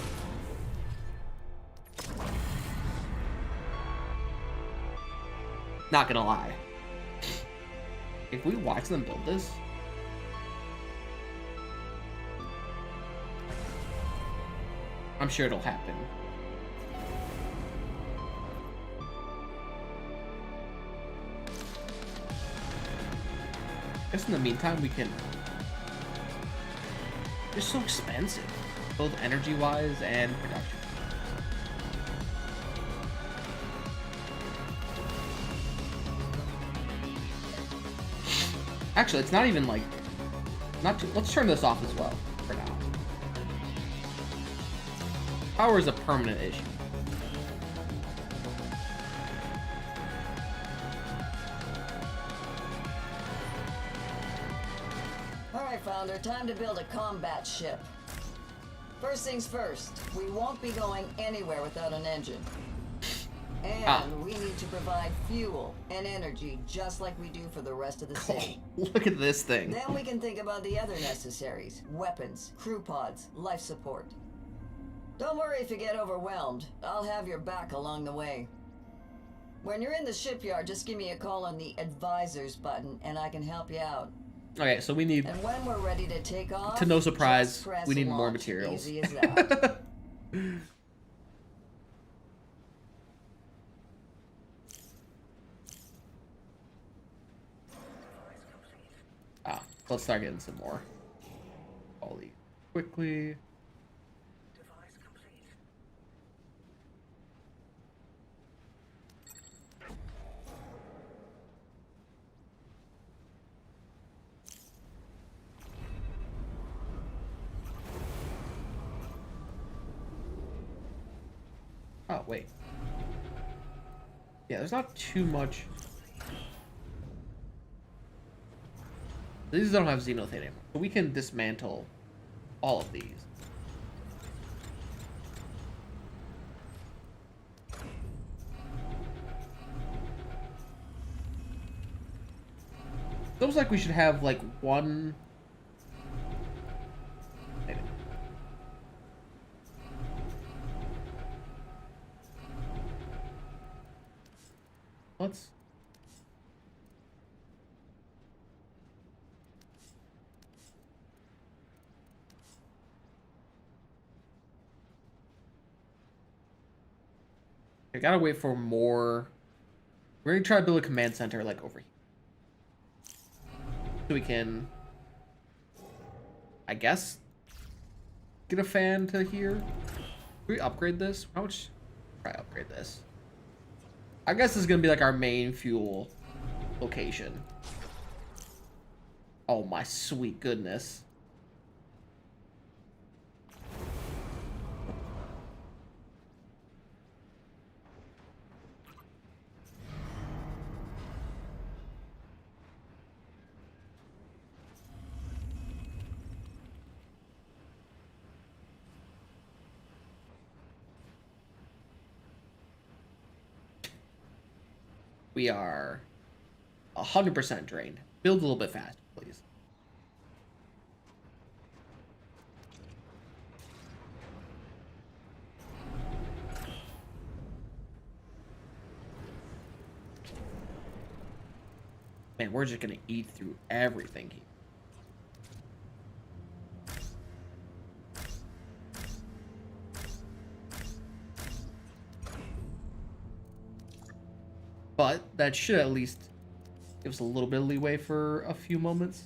Not gonna lie. If we watch them build this, I'm sure it'll happen. I guess in the meantime we can. They're so expensive, both energy-wise and production. Actually, it's not even like. Let's turn this off as well for now. Power is a permanent issue. Founder, time to build a combat ship. First things first, we won't be going anywhere without an engine. And we need to provide fuel and energy just like we do for the rest of the city. Look at this thing. Then we can think about the other necessaries. Weapons, crew pods, life support. Don't worry if you get overwhelmed. I'll have your back along the way. When you're in the shipyard, just give me a call on the advisors button and I can help you out. Okay, so we need. And when we're ready to take off, to no surprise, we need more materials. Easy as that. Let's start getting some more. All these quickly. Oh, wait. Yeah, there's not too much. These don't have xenothane anymore, so we can dismantle all of these. Looks like we should have like one. What's... I gotta wait for more. We're gonna try to build a command center like over here. So we can, I guess, get a fan to here. Can we upgrade this? How much? Try upgrade this. I guess this is gonna be like our main fuel location. Oh my sweet goodness. We are 100% drained. Build a little bit fast, please. Man, we're just gonna eat through everything here. But that should at least give us a little bit of leeway for a few moments.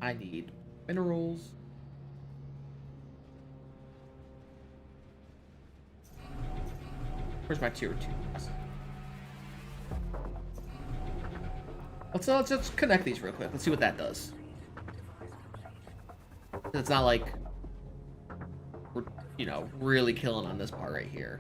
I need minerals. Where's my tier 2? Let's connect these real quick. Let's see what that does. It's not like we're, you know, really killing on this part right here.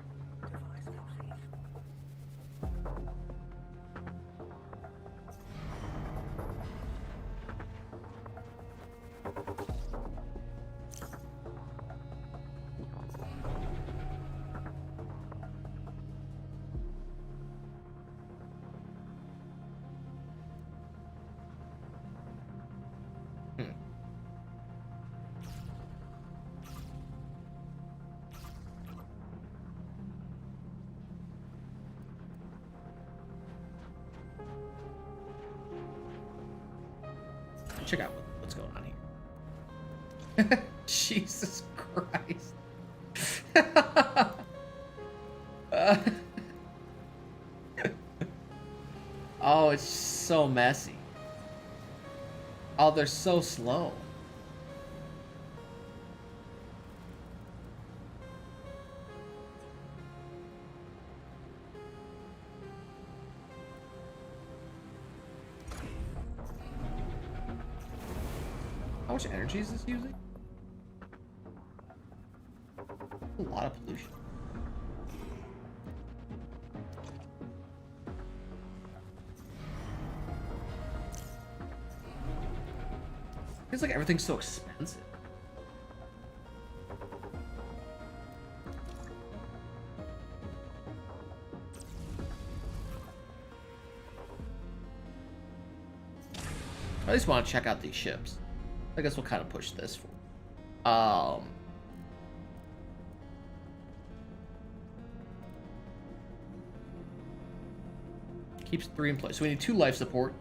Check out what's going on here. Jesus Christ. Oh, it's so messy. Oh, they're so slow. How much energy is this using? A lot of pollution. Feels like everything's so expensive. I at least want to check out these ships. I guess we'll kind of push this for. Keeps 3 employees. So we need 2 life support.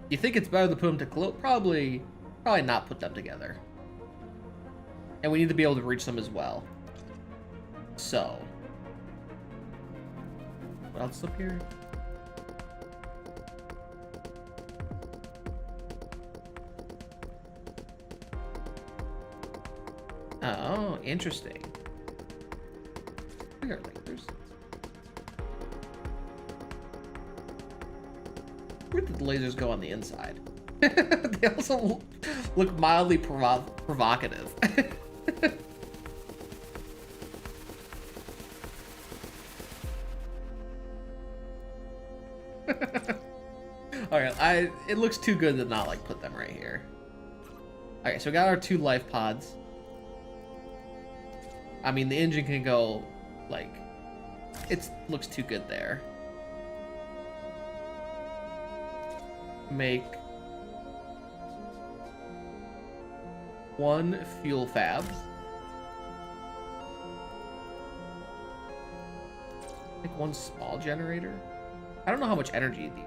You think it's better to put them to close? Probably not put them together. And we need to be able to reach them as well. So. What else is up here? Oh, interesting. Where are lasers? Where did the lasers go on the inside? They also look mildly provocative. Alright, it looks too good to not like put them right here. Okay, so we got our 2 life pods. I mean, the engine can go, like, it looks too good there. Make 1 fuel fab. Make 1 small generator. I don't know how much energy these.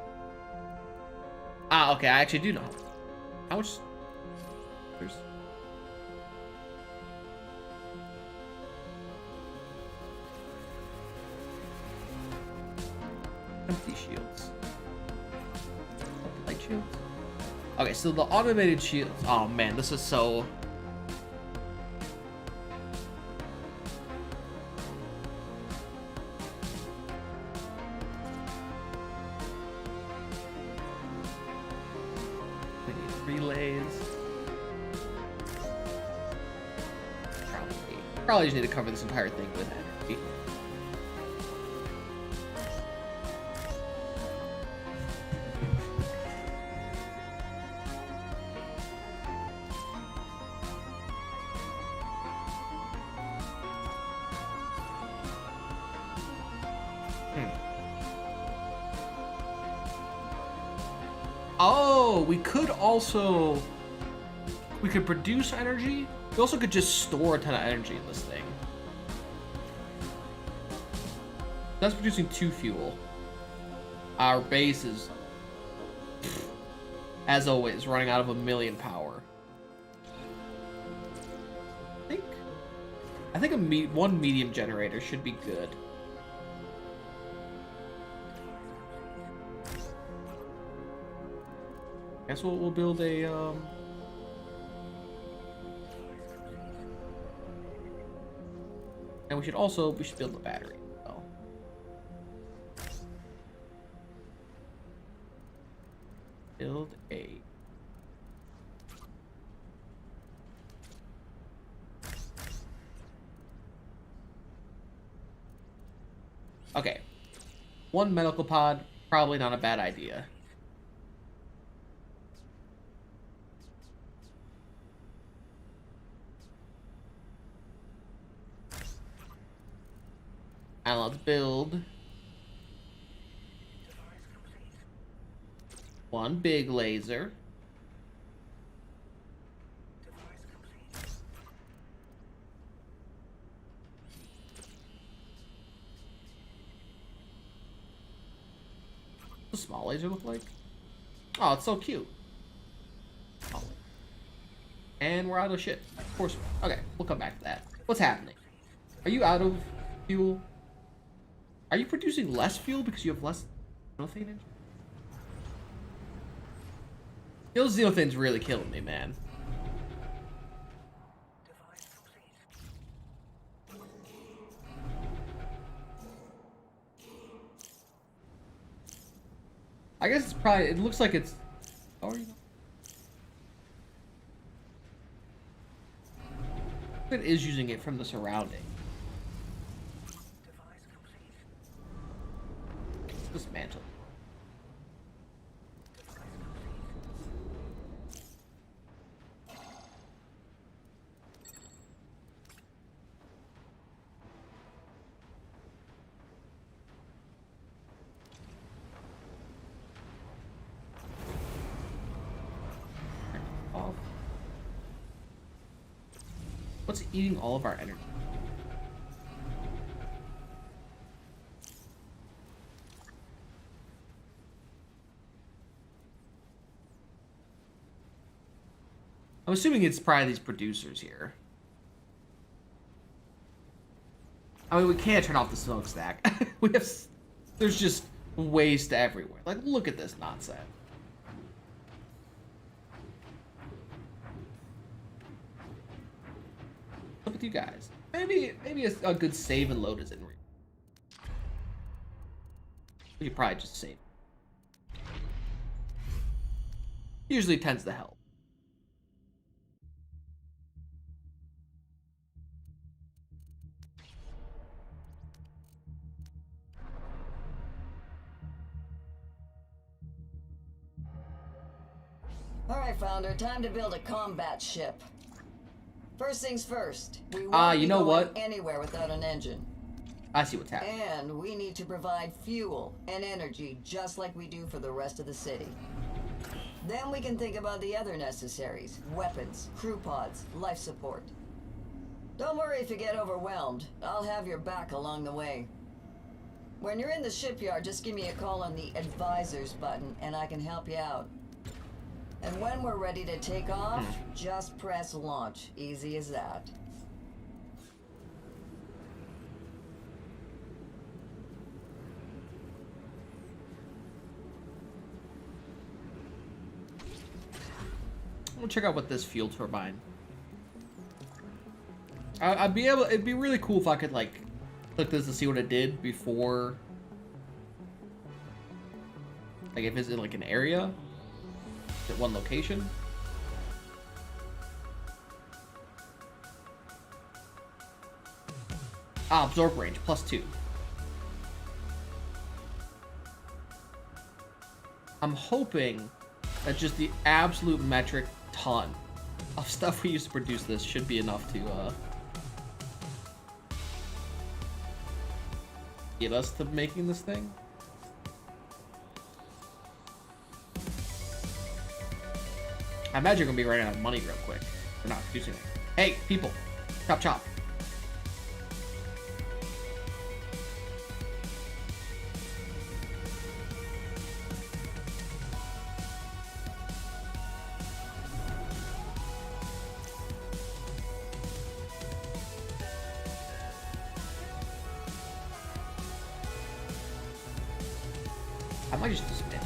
Ah, okay, I actually do know. How much? There's. Empty shields. Light shields. Okay, so the automated shields. Oh man, this is so. We need relays. Probably just need to cover this entire thing with energy. Oh, we could also... We could produce energy. We also could just store a ton of energy in this thing. That's producing 2 fuel. Our base is, as always, running out of 1,000,000 power. I think one medium generator should be good. Guess we'll build a and we should build the battery. Oh. Build a Okay. 1 medical pod, probably not a bad idea. And let's build 1 big laser. What's the small laser look like? Oh, it's so cute. Oh. And we're out of shit. Of course. Okay, we'll come back to that. What's happening? Are you out of fuel? Are you producing less fuel because you have less xenothane engine? Those xenothane's really killing me, man. I guess it's probably, it looks like it's, oh, you know. It is using it from the surrounding. Dismantle. Off. What's eating all of our energy? I'm assuming it's probably these producers here. I mean, we can't turn off the smokestack. There's just waste everywhere. Like, look at this nonsense. What's up with you guys? Maybe a good save and load is in reach. We could probably just save. Usually tends to help. Alright, Founder, time to build a combat ship. First things first, we won't you be know going what? anywhere without an engine. I see what's happening. And we need to provide fuel and energy just like we do for the rest of the city. Then we can think about the other necessaries: weapons, crew pods, life support. Don't worry if you get overwhelmed. I'll have your back along the way. When you're in the shipyard, just give me a call on the advisors button and I can help you out. And when we're ready to take off, just press launch. Easy as that. We'll check out what this fuel turbine. It'd be really cool if I could like click this to see what it did before. Like if it's in like an area, at one location. Absorb range +2. I'm hoping that just the absolute metric ton of stuff we used to produce this should be enough to get us to making this thing. I imagine you're gonna be running out of money real quick. We're not producing it. Hey, people, chop chop. I might just dismiss.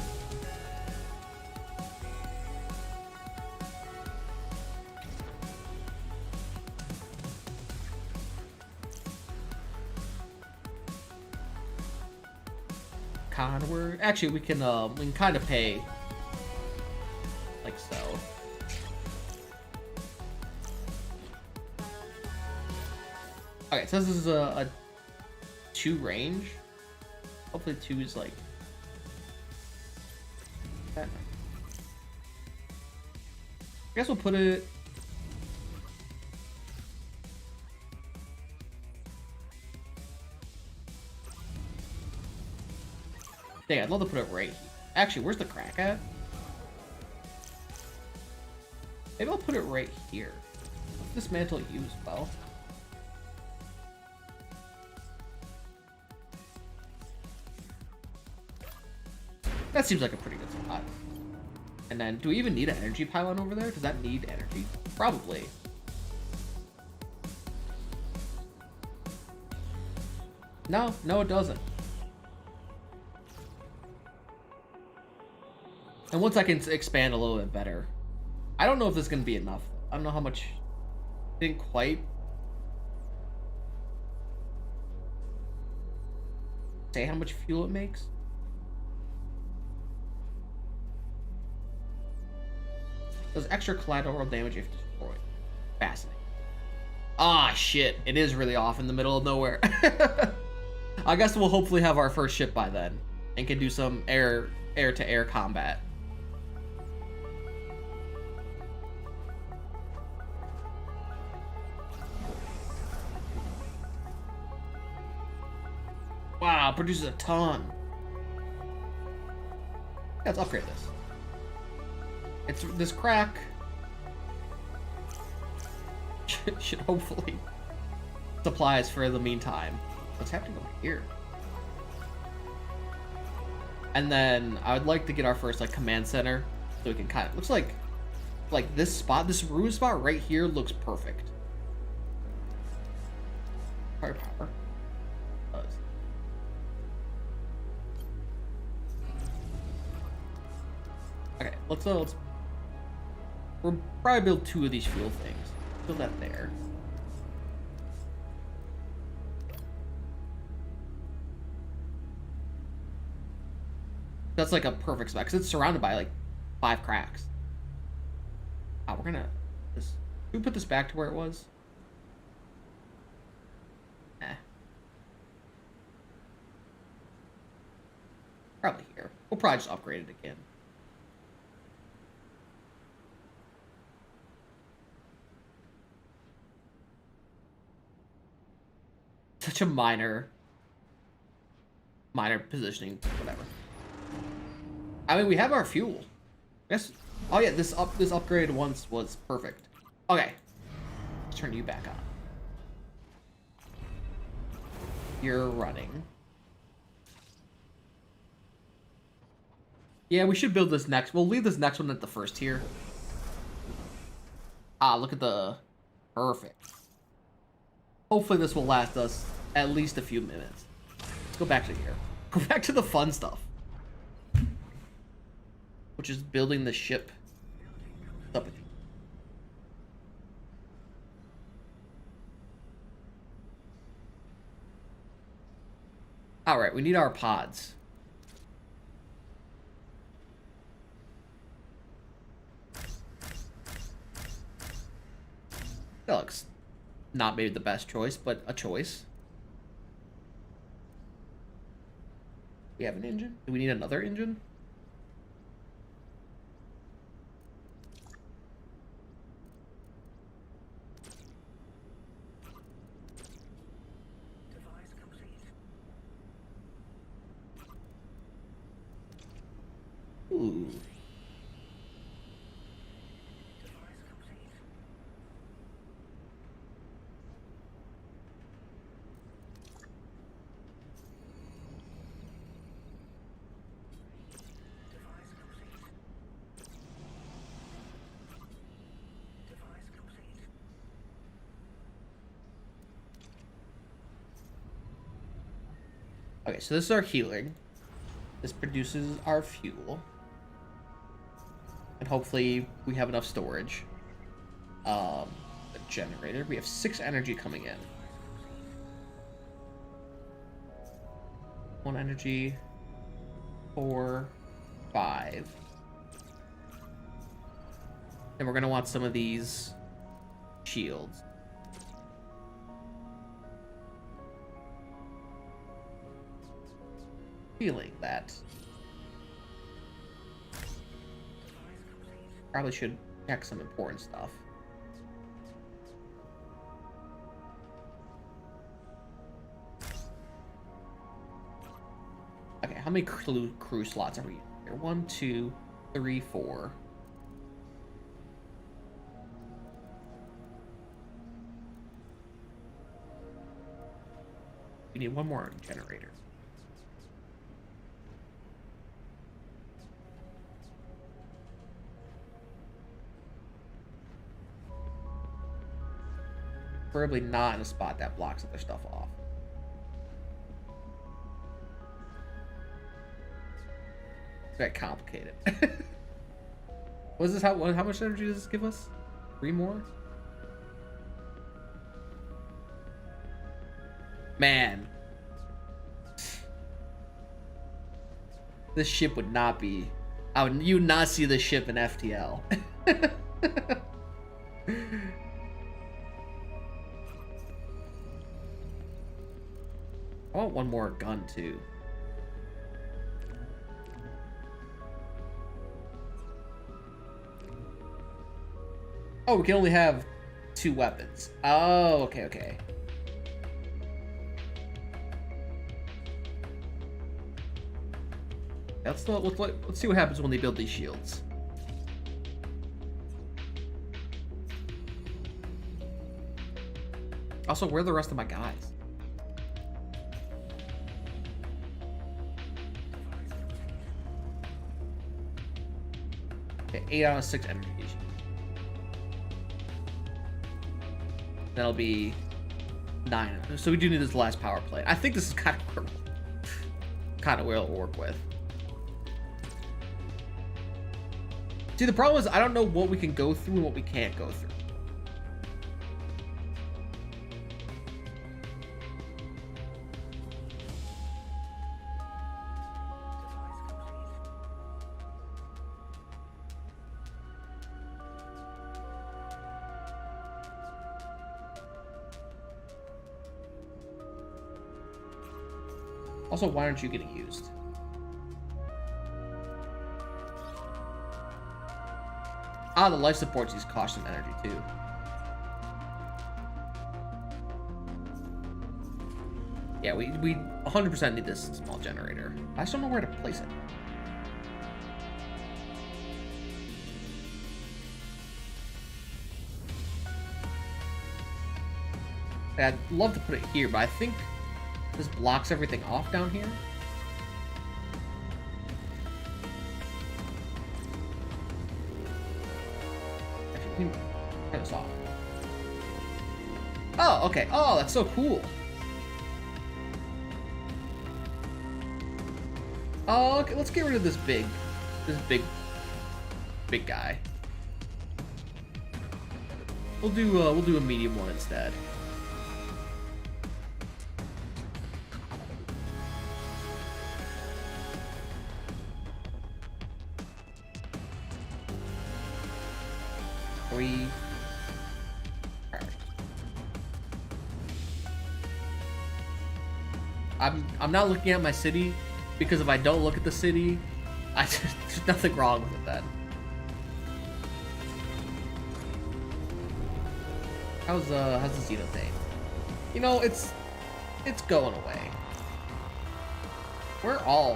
Actually, we can kind of pay like so. Okay, so this is a 2 range. Hopefully 2 is like that. I guess we'll put it. Dang, I'd love to put it right here. Actually, where's the crack at? Maybe I'll put it right here. What's dismantle used well? That seems like a pretty good spot. And then, do we even need an energy pylon over there? Does that need energy? Probably. No, it doesn't. And once I can expand a little bit better, I don't know if this is going to be enough. I don't know how much. Didn't quite say how much fuel it makes. Does extra collateral damage if destroyed. Fascinating. Ah, shit. It is really off in the middle of nowhere. I guess we'll hopefully have our first ship by then and can do some air-to-air combat. Wow, produces a ton. Yeah, let's upgrade this. It's this crack should hopefully supplies for the meantime. What's happening over here? And then I would like to get our first like command center, so we can kind of looks like this spot, this ruin spot right here looks perfect. Power. Okay, let's we'll probably build 2 of these fuel things. Build that there. That's like a perfect spot because it's surrounded by like 5 cracks. We're gonna can we put this back to where it was? Probably here. We'll probably just upgrade it again. Such a minor positioning, whatever. I mean, we have our fuel. Yes. Oh yeah, this upgrade once was perfect. Okay, let's turn you back on. You're running. Yeah, we should build this next. We'll leave this next one at the first tier. Ah, look at the... Perfect. Hopefully this will last us at least a few minutes. Let's go back to here. Go back to the fun stuff. Which is building the ship. Alright, we need our pods. That looks not maybe the best choice, but a choice. We have an engine? Do we need another engine? Ooh. Okay, so this is our healing. This produces our fuel. And hopefully we have enough storage. A generator. We have 6 energy coming in. 1 energy. 4, 5. And we're gonna want some of these shields. Feeling that probably should check some important stuff. Okay, how many crew slots are we here? 1, 2, 3, 4. We need 1 more generator. Preferably not in a spot that blocks other stuff off. It's very complicated. What is this? How much energy does this give us? 3 more? Man. This ship would not be... you would not see this ship in FTL. I want 1 more gun, too. Oh, we can only have 2 weapons. Oh, okay, okay. Let's see what happens when they build these shields. Also, where are the rest of my guys? Okay, 8 out of 6 energy. That'll be 9. So we do need this last power plate. I think this is kind of where it'll work with. See, the problem is I don't know what we can go through and what we can't go through. Also, why aren't you getting used? Ah, the life supports these cost some energy too. Yeah, we 100% need this small generator. I just don't know where to place it. I'd love to put it here, but I think this blocks everything off down here. can turn this off. Oh, okay. Oh, that's so cool. Oh, okay. Let's get rid of this big guy. We'll do a medium one instead. Alright. I'm not looking at my city because if I don't look at the city, there's nothing wrong with it then. How's the xenothane? You know, it's going away. Where are all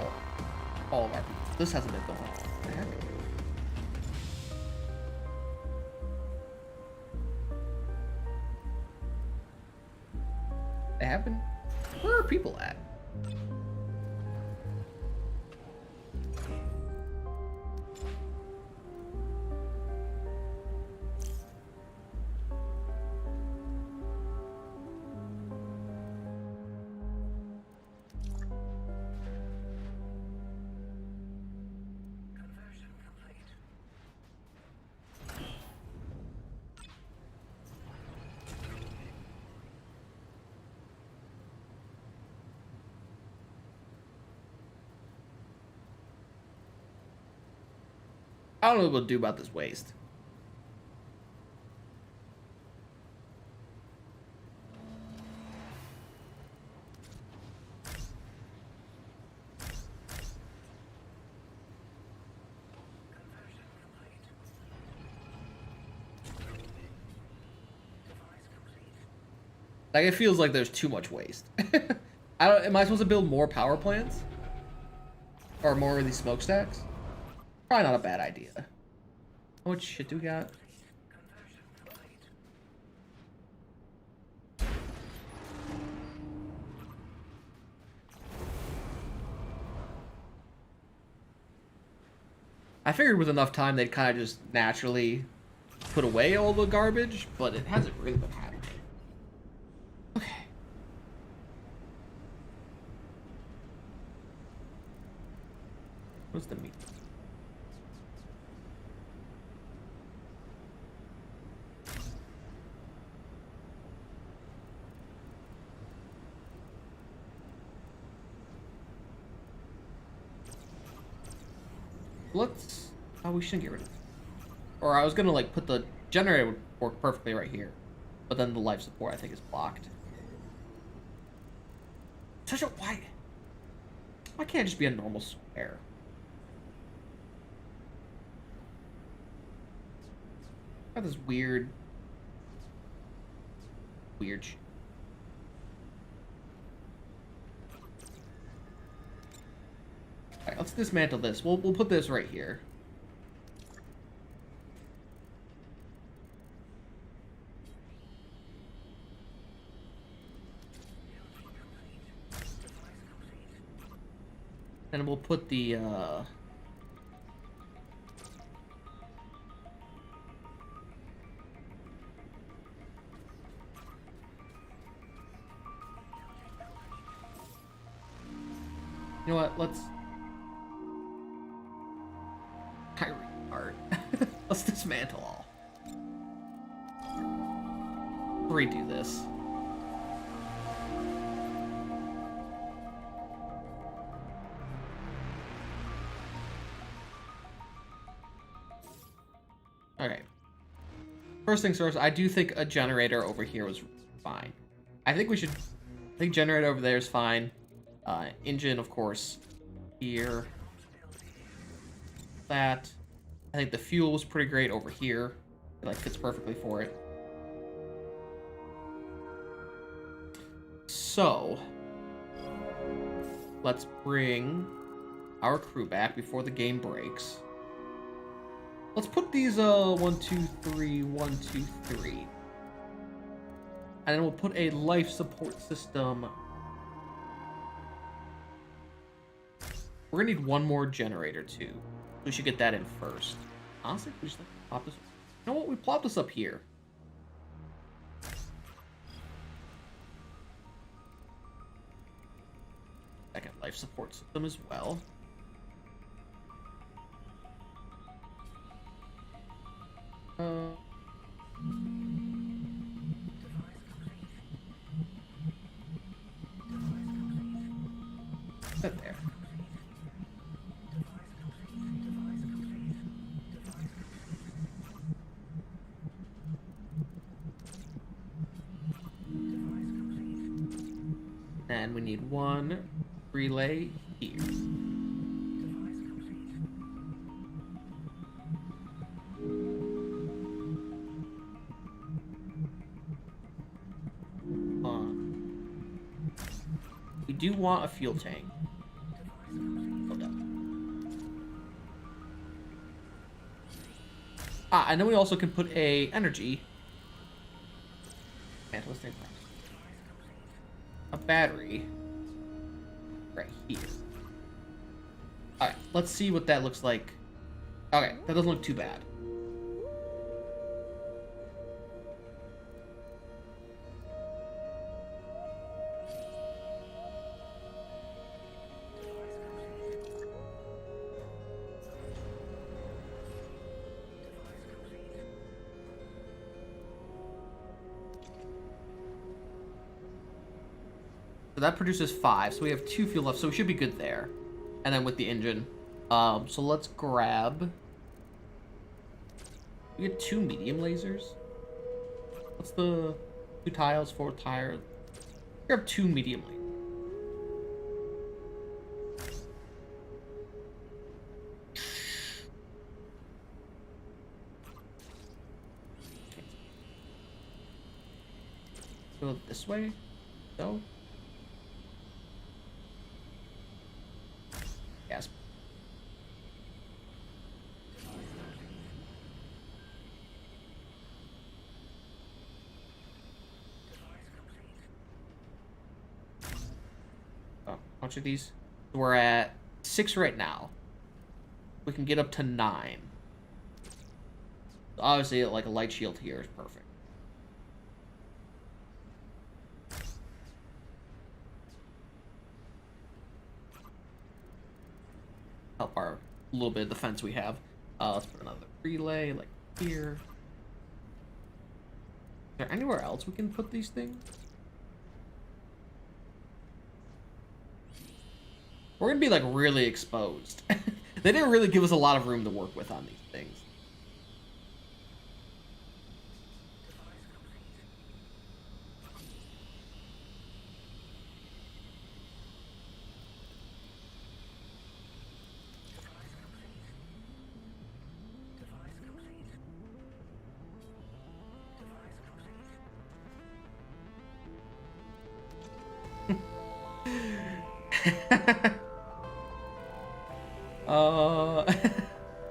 of our people? This hasn't been going on. What the heck? They have been. Where are people at? I don't know what we'll do about this waste. Like, it feels like there's too much waste. Am I supposed to build more power plants? Or more of these smokestacks? Probably not a bad idea. How much shit do we got? I figured with enough time they'd kind of just naturally put away all the garbage, but it hasn't really been happening. Okay. What's the meat? Let's... Oh, we shouldn't get rid of it. Or I was gonna, like, put the generator would work perfectly right here. But then the life support, I think, is blocked. Such a... Why can't it just be a normal square? Got this weird shit. Alright, let's dismantle this. We'll put this right here. And we'll put the you know what? Let's art. Let's dismantle all. Redo this. Okay. First things first, I do think a generator over here was fine. I think generator over there is fine. Engine, of course, here. That. I think the fuel was pretty great over here. It like fits perfectly for it. So, let's bring our crew back before the game breaks. Let's put these 1, 2, 3, 1, 2, 3. And then we'll put a life support system. We're gonna need one more generator too. We should get that in first. Honestly, we just pop this. know what? We plop this up here. Second life support system as well. Sit there. And we need one relay here. We do want a fuel tank. Hold up. Ah, and then we also can put a energy. And let's think about a battery right here. Alright, let's see what that looks like. Okay, that doesn't look too bad. So that produces 5, so we have 2 fuel left, so we should be good there. And then with the engine. So let's grab... We get 2 medium lasers. What's the 2 tiles, 4 tires? Grab 2 medium lasers. Go this way. So. Yes. Oh, how much of these? We're at 6 right now. We can get up to 9. Obviously, like a light shield here is perfect. Help our little bit of defense we have. Let's put another relay like here. Is there anywhere else we can put these things? We're gonna be like really exposed. They didn't really give us a lot of room to work with on these things.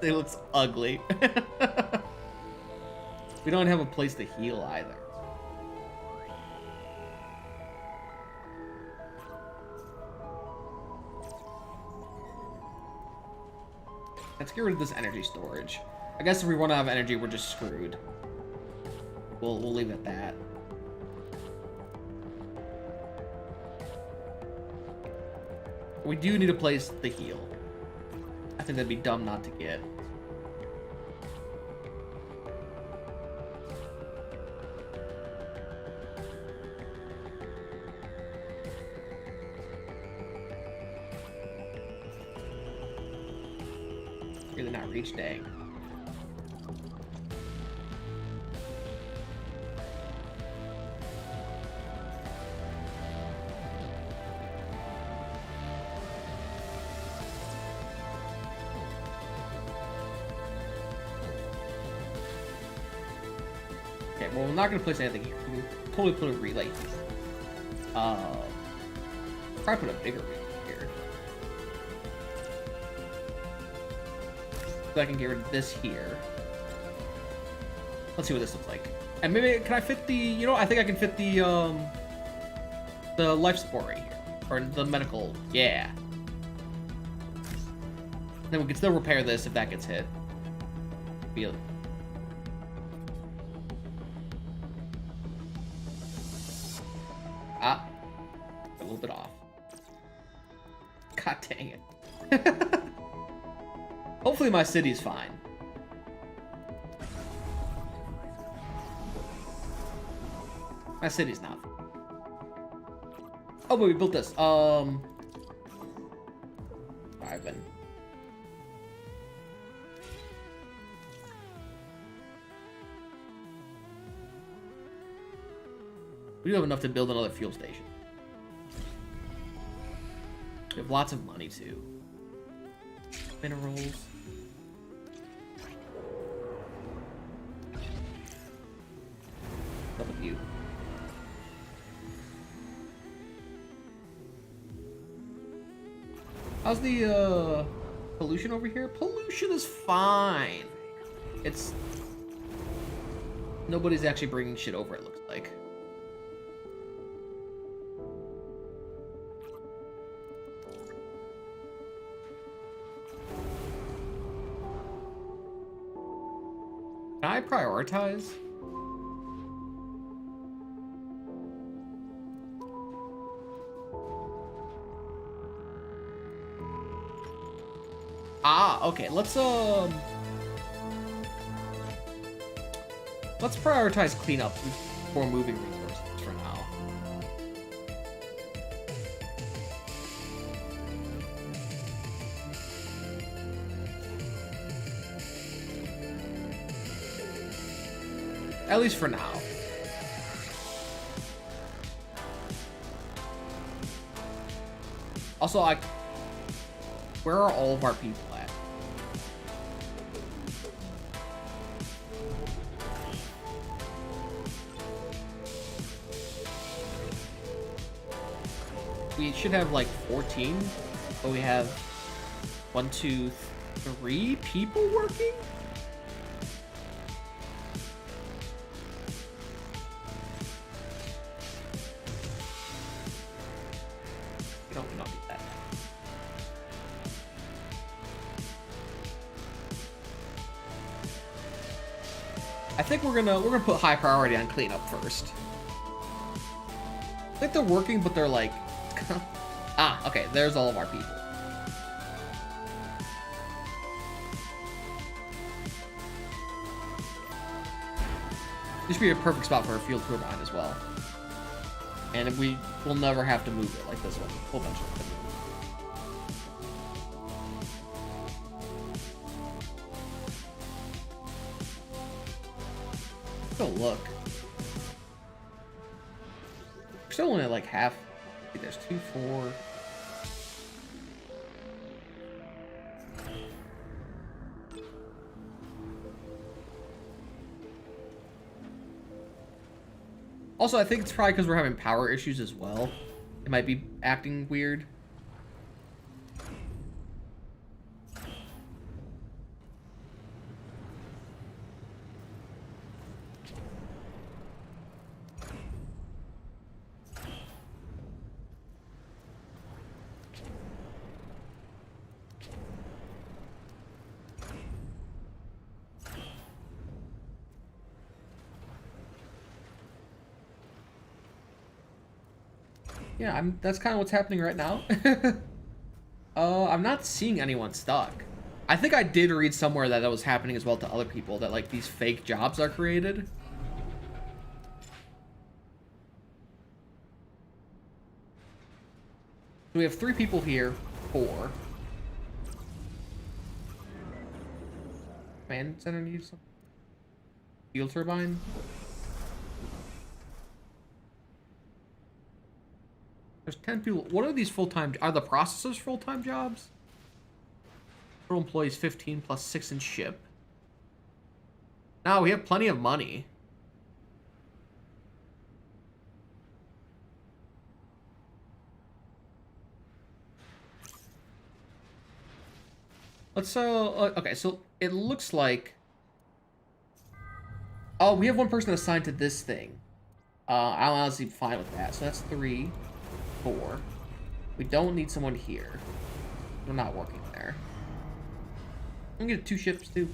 It looks ugly. We don't have a place to heal either. Let's get rid of this energy storage. I guess if we run out of energy, we're just screwed. We'll leave it at that. We do need a place to heal. I think that'd be dumb not to get. Really not reach, dang. Okay, well, we're not going to place anything here. We can totally put a relay here. Probably put a bigger relay here. So I can get rid of this here. Let's see what this looks like. And maybe, can I fit the, you know, I think I can fit the life support right here. Or the medical, yeah. Then we can still repair this if that gets hit. Be little bit off. God dang it. Hopefully my city's fine. My city's not. Oh, but we built this. Ivan. We do have enough to build another fuel station. We have lots of money too. Minerals. What with you? How's the pollution over here? Pollution is fine. It's nobody's actually bringing shit over, it looks like. Can I prioritize? Ah, okay. Let's prioritize cleanup before moving resources for now. At least for now. Also, where are all of our people at? We should have like 14, but we have 1, 2, 3 people working? I think we're gonna put high priority on cleanup first. I think they're working, but they're like, ah, okay. There's all of our people. This should be a perfect spot for a field turbine as well, and we will never have to move it like this one. A whole bunch of them. Oh, look. We're still only at like half. There's 2, 4. Also, I think it's probably because we're having power issues as well. It might be acting weird. Yeah, that's kind of what's happening right now. I'm not seeing anyone stuck. I think I did read somewhere that was happening as well to other people, that like these fake jobs are created. We have 3 people here, 4. Command center needs some fuel turbine. There's 10 people. What are these full-time? Are the processors full-time jobs? Total employees 15 plus 6 in ship. Now we have plenty of money. Let's okay, so it looks like, oh, we have one person assigned to this thing. I'm honestly fine with that. So that's 3, 4. We don't need someone here. We're not working there. I'm gonna get 2 ships too.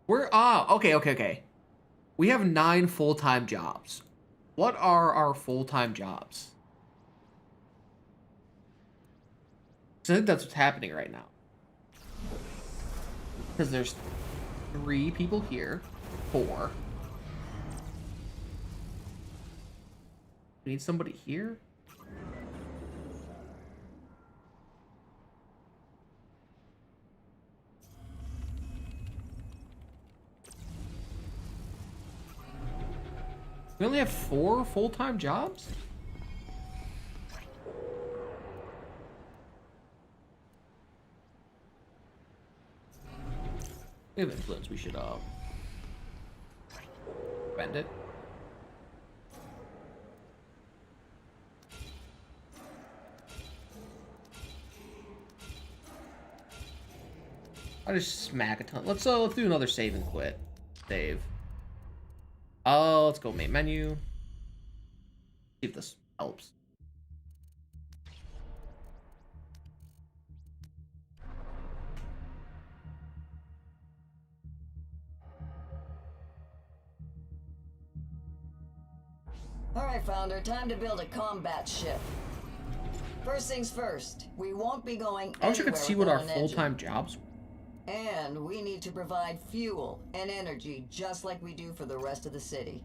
We're okay. We have 9 full-time jobs. What are our full-time jobs? So I think that's what's happening right now. Because there's 3 people here. 4. We need somebody here? We only have 4 full-time jobs? We have influence. We should spend it. I just smack a ton. Let's do another save and quit. Save. Oh, let's go main menu. See if this helps. Alright, Founder, time to build a combat ship. First things first, we won't be going I wish I could anywhere see what our without an full-time engine. jobs were. And we need to provide fuel and energy just like we do for the rest of the city.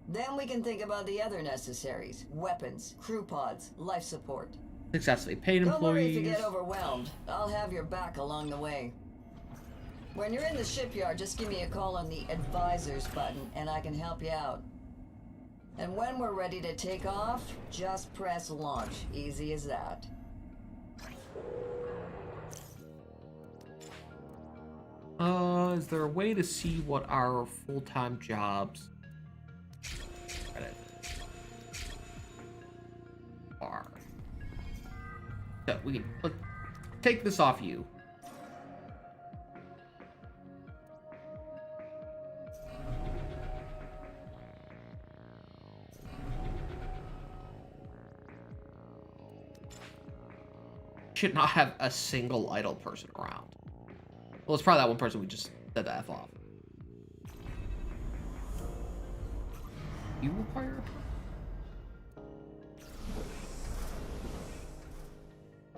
Then we can think about the other necessaries: weapons, crew pods, life support. Successfully paid Don't worry if you employees. get overwhelmed. I'll have your back along the way. When you're in the shipyard, just give me a call on the advisors button and I can help you out. And when we're ready to take off, just press launch. Easy as that. Is there a way to see what our full-time jobs are? So we can take this off you. Should not have a single idle person around. Well, it's probably that one person we just said to F off. You require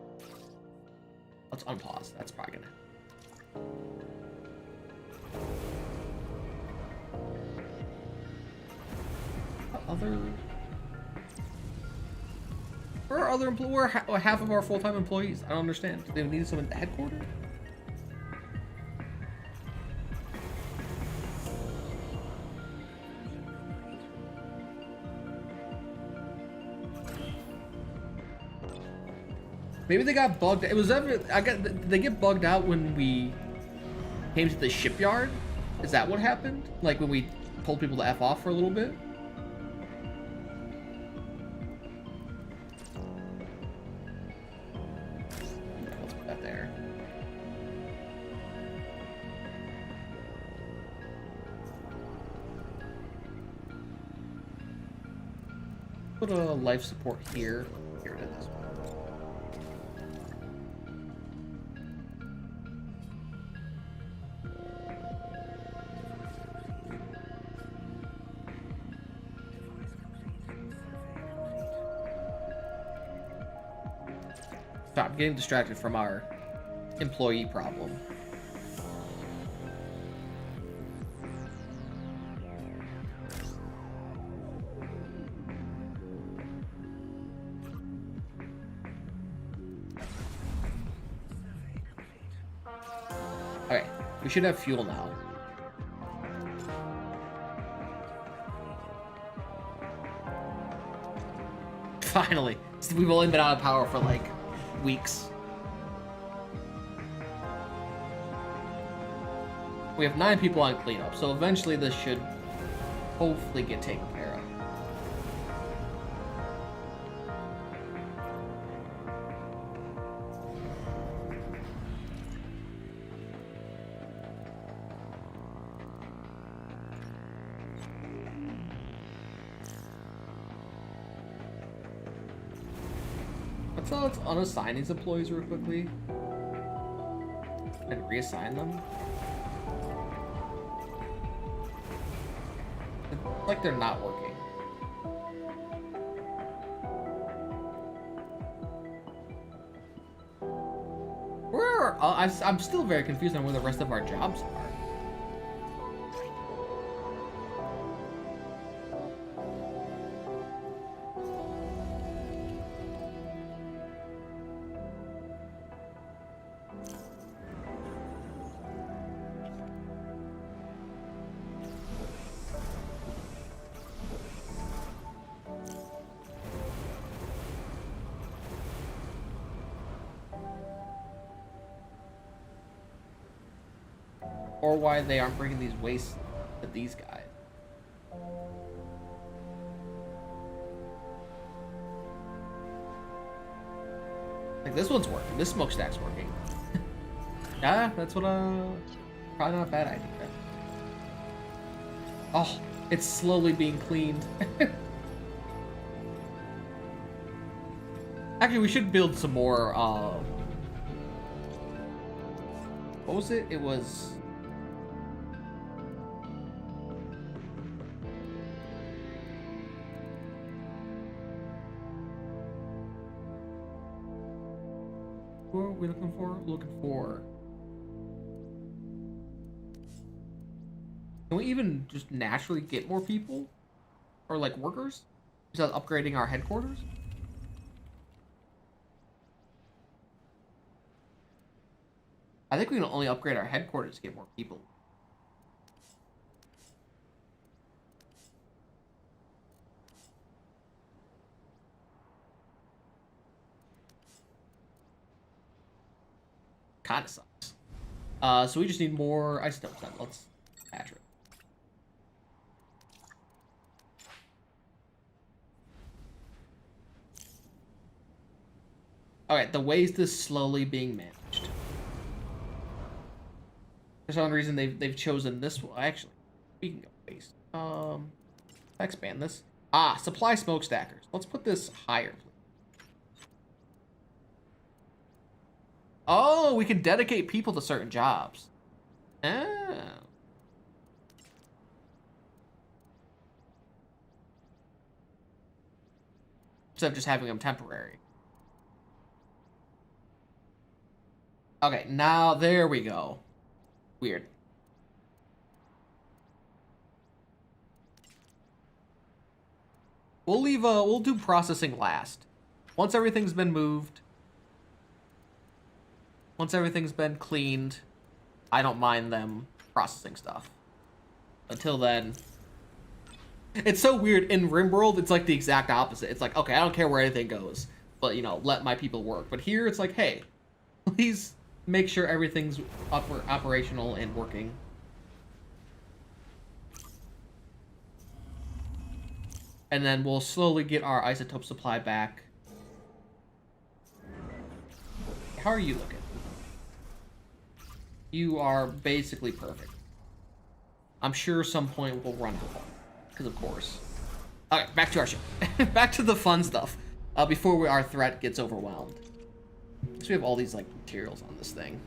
a... Let's unpause. That's probably gonna... Other... Where are other employees? Where are half of our full-time employees? I don't understand. Do they need someone at the headquarters? Maybe they got bugged. It was ever. Did they get bugged out when we came to the shipyard? Is that what happened? Like when we told people to F off for a little bit? Let's put that there. Put a life support here. Here it is. Stop getting distracted from our employee problem. Okay, we should have fuel now. Finally, we've only been out of power for like weeks. We have 9 people on cleanup, so eventually this should hopefully get taken care of. Let's unassign these employees real quickly and reassign them. like they're not working. Where are, I'm still very confused on where the rest of our jobs are. Or why they aren't bringing these wastes to these guys. Like this one's working. This smokestack's working. Yeah, that's what probably not a bad idea. Oh, it's slowly being cleaned. Actually, we should build some more what was it? It was what are we looking for? Looking for. Can we even just naturally get more people? Or like workers? Without upgrading our headquarters? I think we can only upgrade our headquarters to get more people. Kinda sucks. So we just need more isotopes then. Let's patch it. Alright, the waste is slowly being managed. For some reason they've chosen this one. Actually, speaking of waste, expand this. Ah, supply smokestackers. Let's put this higher, please. Oh, we can dedicate people to certain jobs. Oh. Instead of just having them temporary. Okay, now there we go. Weird. We'll do processing last. Once everything's been moved, once everything's been cleaned, I don't mind them processing stuff. Until then, it's so weird. In RimWorld, it's like the exact opposite. It's like, okay, I don't care where anything goes, but you know, let my people work. But here it's like, hey, please make sure everything's operational and working. And then we'll slowly get our isotope supply back. How are you looking? You are basically perfect. I'm sure some point we'll run out of fun. Because of course. Okay, back to our show. Back to the fun stuff. Before our threat gets overwhelmed. So we have all these like materials on this thing.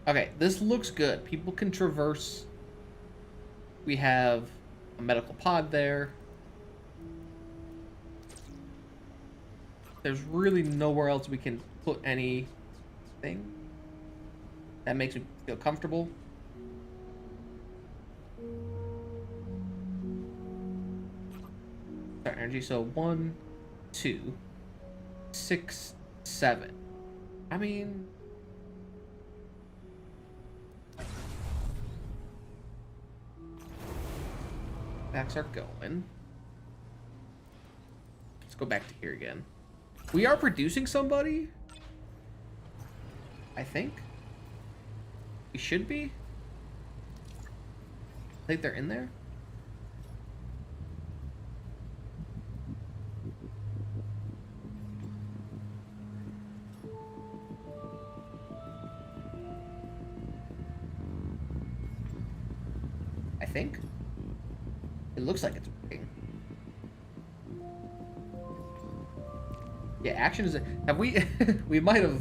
Okay, this looks good. People can traverse. We have a medical pod there. There's really nowhere else we can put anything that makes me feel comfortable. Start energy, so 1, 2, 6, 7. I mean, backs are going. Let's go back to here again. We are producing somebody, I think. We should be. I think they're in there. I think. It looks like it's working. Yeah, action is. Have we? We might have.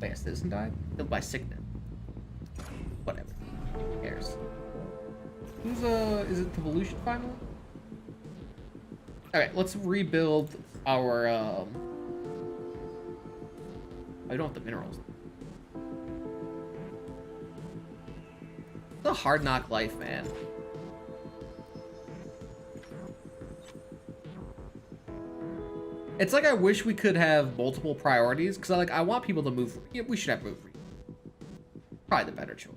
Wait, a citizen died? Killed by sickness. Whatever. Who's is it the Evolution finally? Okay, let's rebuild our I don't have the minerals. It's a hard knock life, man. It's like I wish we could have multiple priorities, because I want people to move. Yeah, we should have move. Probably the better choice.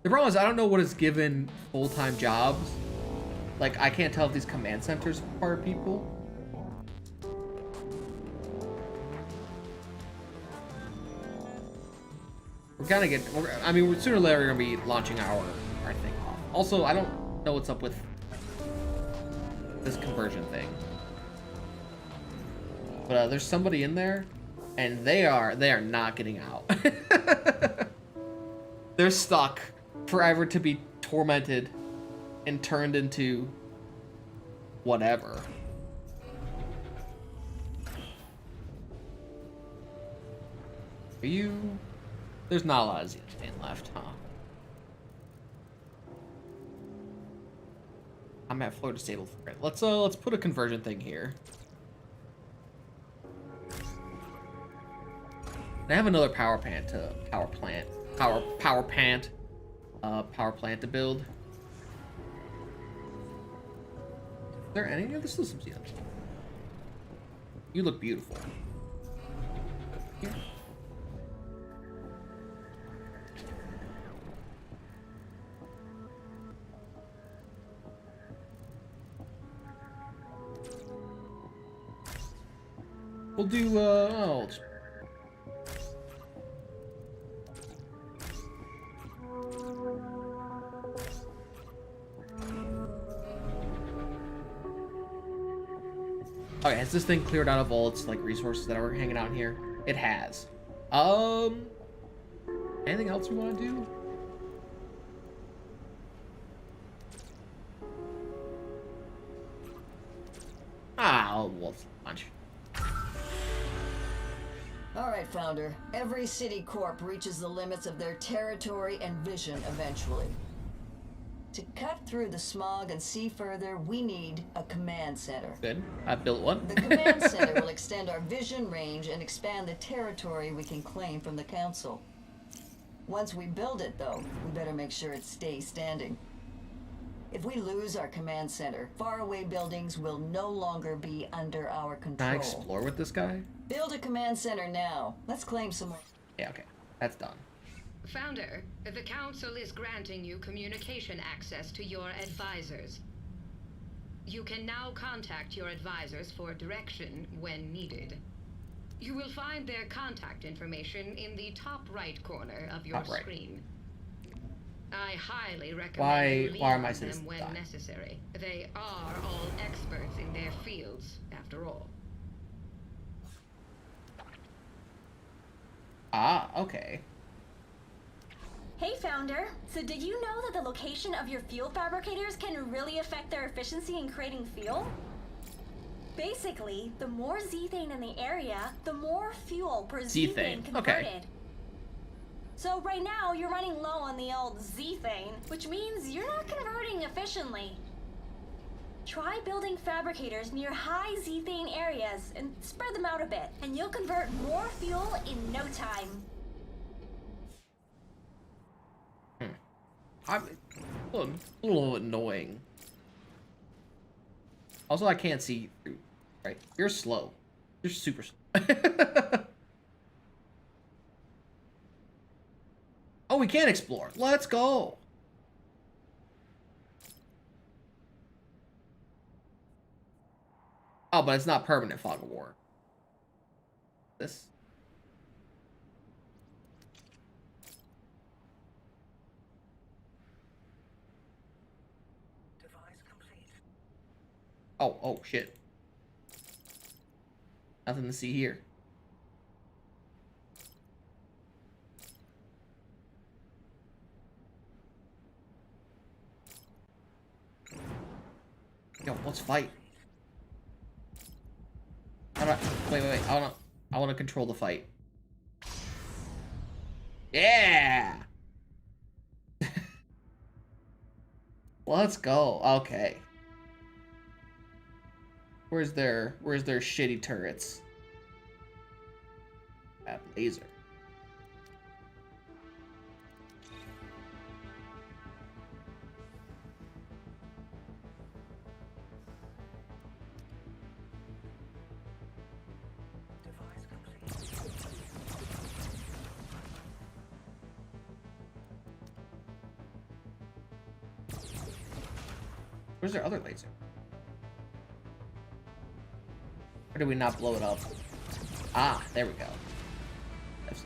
The problem is I don't know what is given full-time jobs. Like, I can't tell if these command centers require people. We're kind of getting, I mean, sooner or later we're going to be launching our thing off. Also, I don't know what's up with this conversion thing. But there's somebody in there, and they are not getting out. They're stuck forever to be tormented and turned into whatever. Are you... There's not a lot of Xenospan left, huh? I'm at floor disabled for it. Let's put a conversion thing here. I have another power plant to build. Is there any? There's still some Xenos. You look beautiful. Here. We'll do, oh, okay, has this thing cleared out of all its, like, resources that are hanging out in here? It has. Anything else we want to do? Well, lunch. Alright, Founder. Every city corp reaches the limits of their territory and vision eventually. To cut through the smog and see further, we need a command center. Good. I built one. The command center will extend our vision range and expand the territory we can claim from the Council. Once we build it, though, we better make sure it stays standing. If we lose our command center, faraway buildings will no longer be under our control. Can I explore with this guy? Build a command center now. Let's claim some more. Yeah, okay. That's done. Founder, the Council is granting you communication access to your advisors. You can now contact your advisors for direction when needed. You will find their contact information in the top right corner of your screen. I highly recommend why are my them citizens when dying? necessary. They are all experts in their fields, after all. Ah, okay. Hey, Founder. So did you know that the location of your fuel fabricators can really affect their efficiency in creating fuel? Basically, the more zethane in the area, the more fuel per zethane converted. Okay. So right now, you're running low on the old zethane, which means you're not converting efficiently. Try building fabricators near high zethane areas and spread them out a bit, and you'll convert more fuel in no time. I'm a little annoying. Also, I can't see you. Right? You're slow. You're super slow. Oh, we can explore. Let's go. Oh, but it's not permanent fog of war. This. Oh, shit. Nothing to see here. Yo, let's fight. How do I... Wait. I don't know. I want to control the fight. Yeah! Let's go. Okay. Where's their shitty turrets? That laser. Where's their other laser? Or did we not blow it up? Ah, there we go. That's...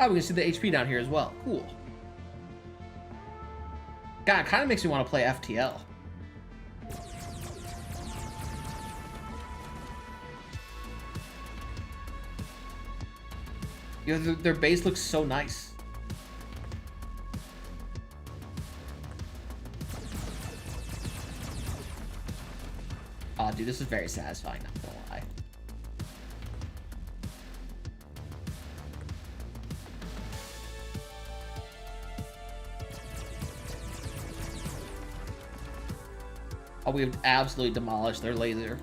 Oh, we can see the HP down here as well. Cool. God, it kind of makes me want to play FTL. You know, their base looks so nice. Oh, dude, this is very satisfying, not gonna lie. Oh, we have absolutely demolished their laser.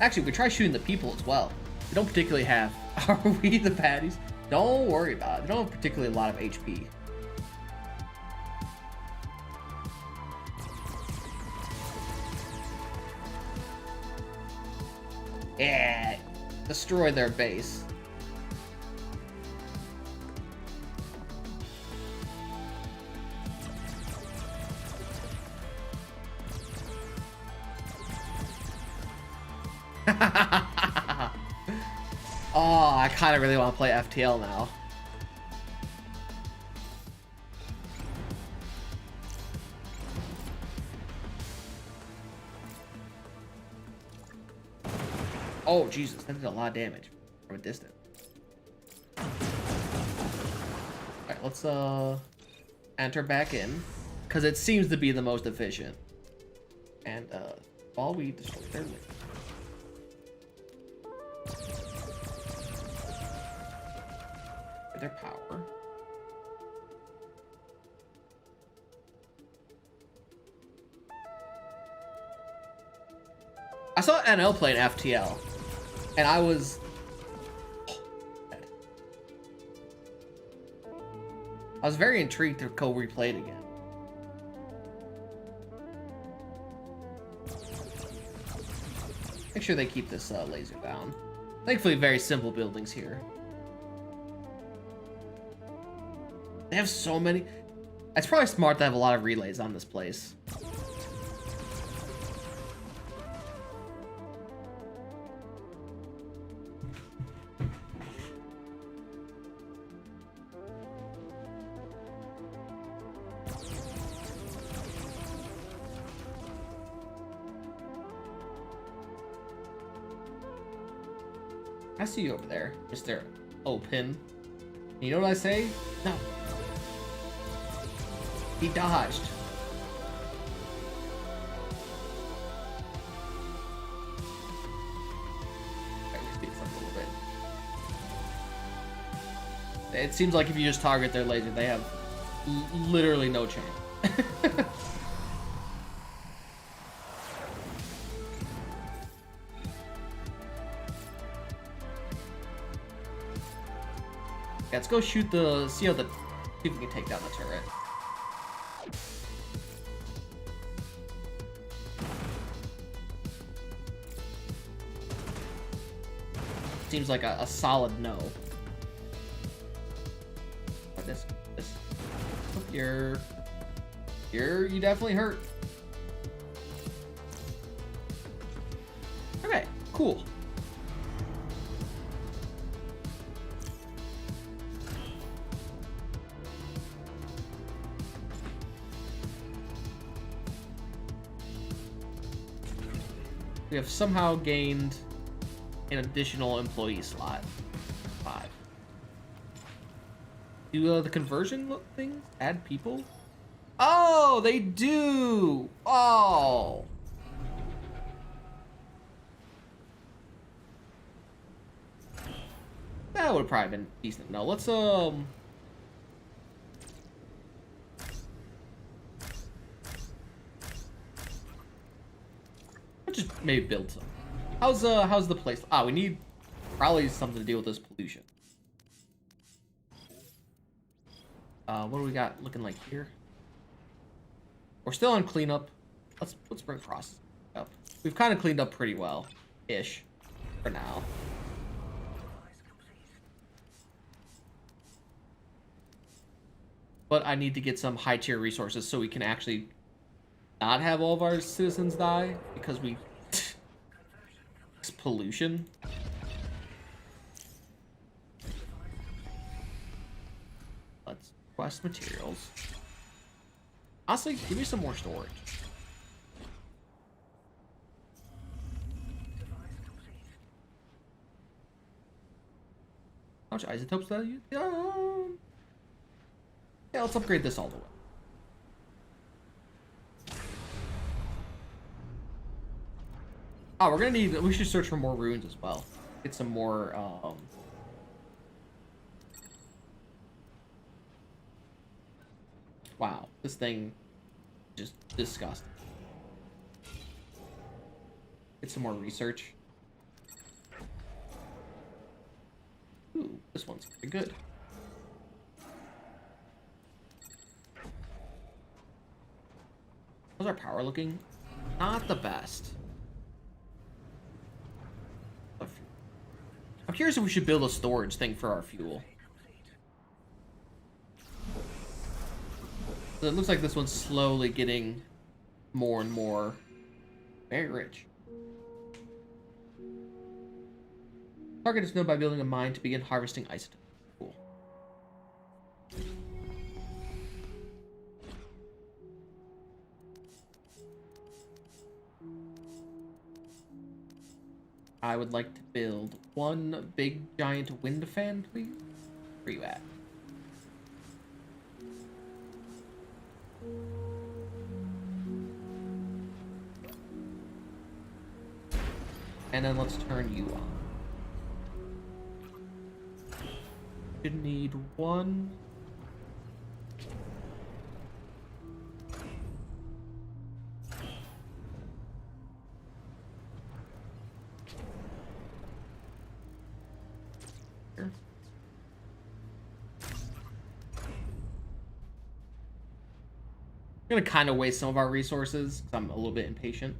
Actually, we try shooting the people as well. We don't particularly have... Are we the baddies? Don't worry about it. We don't have particularly a lot of HP. Yeah. Destroy their base. Oh, I kind of really want to play FTL now. Oh, Jesus, that did a lot of damage from a distance. Alright, let's enter back in, because it seems to be the most efficient. And while we destroy their link. Their power. I saw NL play an FTL, and I was... I was very intrigued to go replay it again. Make sure they keep this laser down. Thankfully, very simple buildings here. They have so many. It's probably smart to have a lot of relays on this place. I see you over there, Mr. Open. You know what I say? No. He dodged. It seems like if you just target their laser, they have literally no chance. Let's go shoot the, see if we can take down the turret. Seems like a solid no. But this, you definitely hurt. Okay, cool. We have somehow gained an additional employee slot. 5. Do the conversion things add people? Oh, they do! Oh! That would have probably been decent. No, let's let's just maybe build some. How's the place? Ah, we need probably something to deal with this pollution. What do we got looking like here? We're still on cleanup. Let's bring process up. We've kind of cleaned up pretty well, ish, for now. But I need to get some high tier resources so we can actually not have all of our citizens die because we it's pollution. Let's request materials. Honestly, give me some more storage. How much isotopes do I use? Yeah, let's upgrade this all the way. Oh, we're gonna need. We should search for more runes as well. Get some more. Wow, this thing, just disgusting. Get some more research. Ooh, this one's pretty good. How's our power looking? Not the best. I'm curious if we should build a storage thing for our fuel. So it looks like this one's slowly getting more and more very rich. Target is known by building a mine to begin harvesting isotopes. Cool. I would like to build one big giant wind fan, please. Where you at? And then let's turn you on. Should need one. Here. I'm gonna kind of waste some of our resources because I'm a little bit impatient.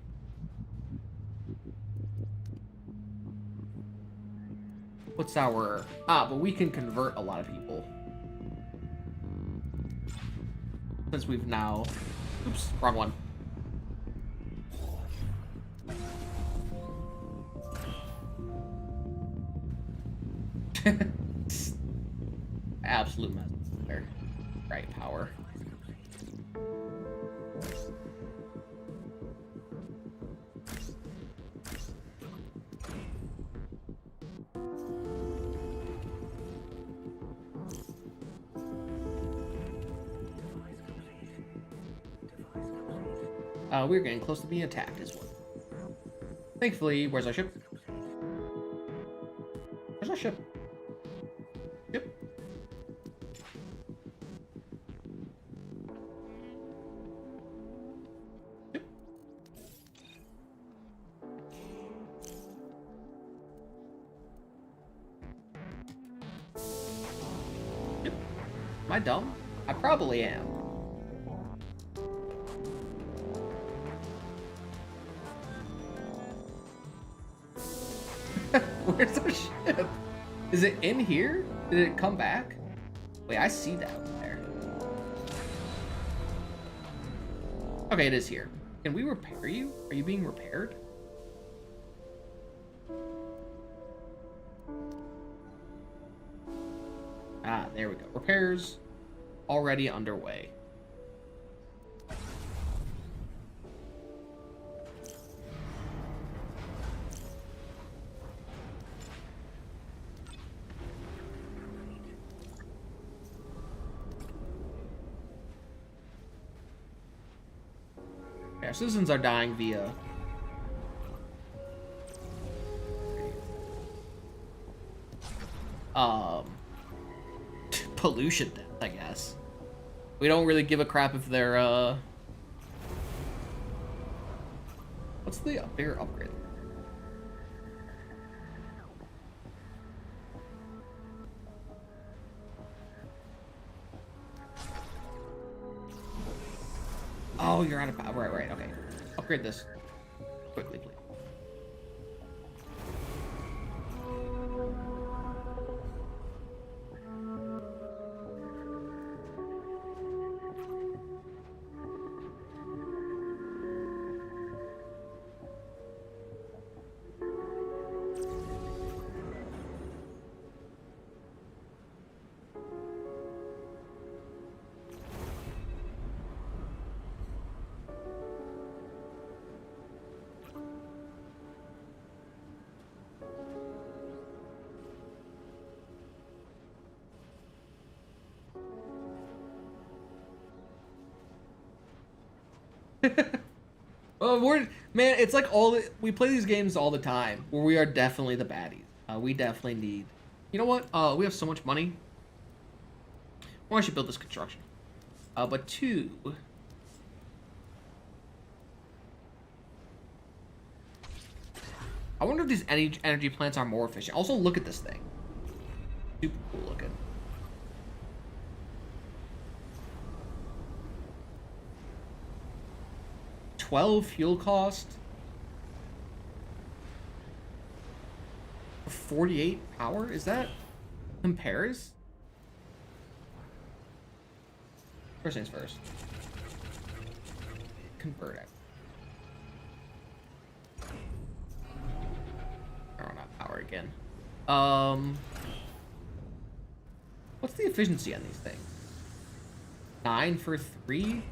What's our... Ah, but we can convert a lot of people. Since we've now... Oops, wrong one. Absolute mess there. Right, power. We're getting close to being attacked as well. Thankfully, where's our ship? Where's our ship? Yep. Yep. Yep. Am I dumb? I probably am. Where's our ship? Is it in here? Did it come back? Wait, I see that over there. Okay, it is here. Can we repair you? Are you being repaired? Ah, there we go. Repairs already underway. Yeah, citizens are dying via pollution death, I guess. We don't really give a crap if they're what's the bigger upgrade? Oh, you're out of power. Right, okay. Upgrade this quickly, please. Well, man, it's like we play these games all the time where we are definitely the baddies. We definitely need. You know what? We have so much money. Well, I should build this construction. But two. I wonder if these energy plants are more efficient. Also, look at this thing. Super cool looking. $12 fuel cost. 48 power? Is that compares? First things first. Convert it. Oh, not power again. What's the efficiency on these things? 9 for 3?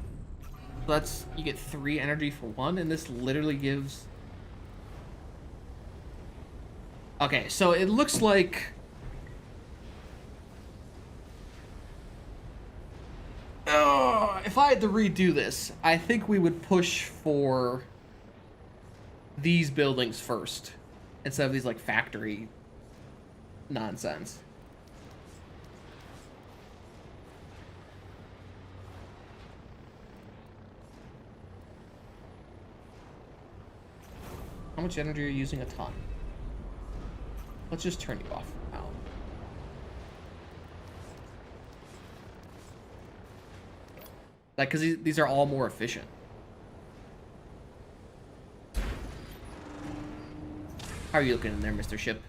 So that's, you get 3 energy for 1, and this literally gives... Okay, so it looks like... if I had to redo this, I think we would push for these buildings first, instead of these, like, factory nonsense. How much energy are you using? A ton. Let's just turn you off for now. Like, because these are all more efficient. How are you looking in there, Mr. Ship?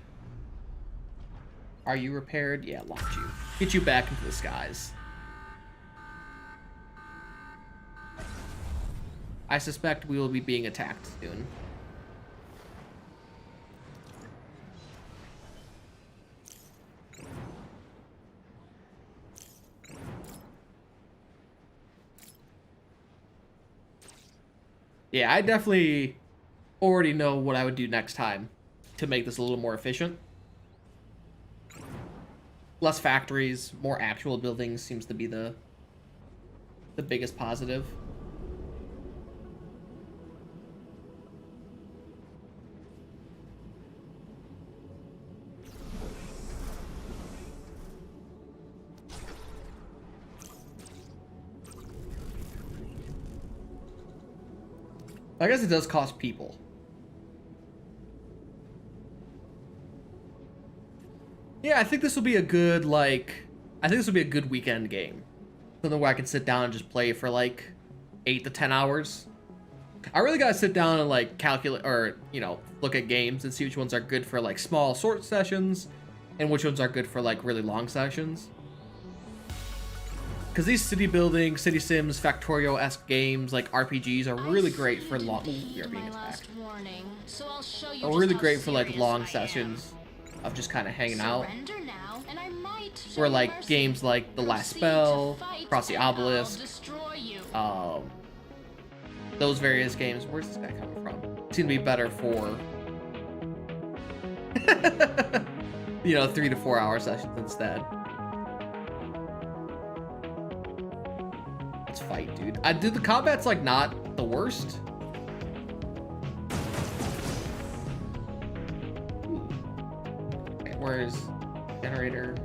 Are you repaired? Yeah, launch you. Get you back into the skies. I suspect we will be being attacked soon. Yeah, I definitely already know what I would do next time to make this a little more efficient. Less factories, more actual buildings seems to be the biggest positive. I guess it does cost people. Yeah, I think this will be a good, like... I think this will be a good weekend game. Something where I can sit down and just play for, like, 8 to 10 hours. I really gotta sit down and, like, calculate, or, you know, look at games and see which ones are good for, like, small, short sessions, and which ones are good for, like, really long sessions. Because these city building, city sims, Factorio-esque games, like RPGs, are really great for long. You're being attacked. Are really great for like long sessions of just kind of hanging out. Or like games like The Last Spell, Cross the Obelisk, those various games. Where's this guy coming from? It's gonna be better for, you know, 3 to 4 hour sessions instead. Let's fight, dude. The combat's like not the worst. Where's generator?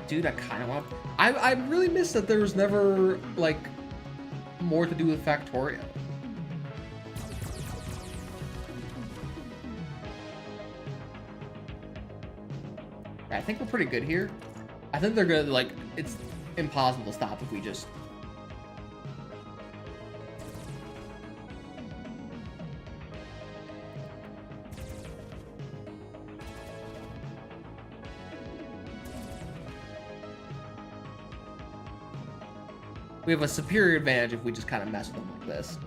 Dude, I kind of want. I really miss that there was never like more to do with Factorio. I think we're pretty good here. I think they're gonna like. It's impossible to stop if we just. We have a superior advantage if we just kind of mess with them like this.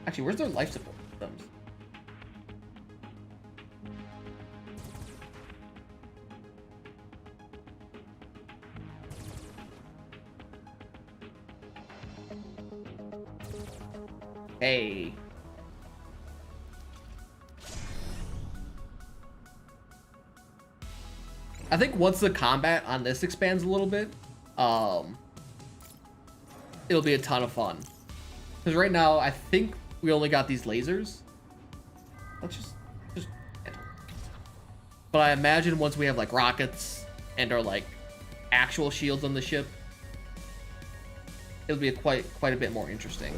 Actually, where's their life support systems? Hey. I think once the combat on this expands a little bit, it'll be a ton of fun. Because right now, I think we only got these lasers. Let's just. But I imagine once we have like rockets and our like actual shields on the ship, it'll be quite a bit more interesting.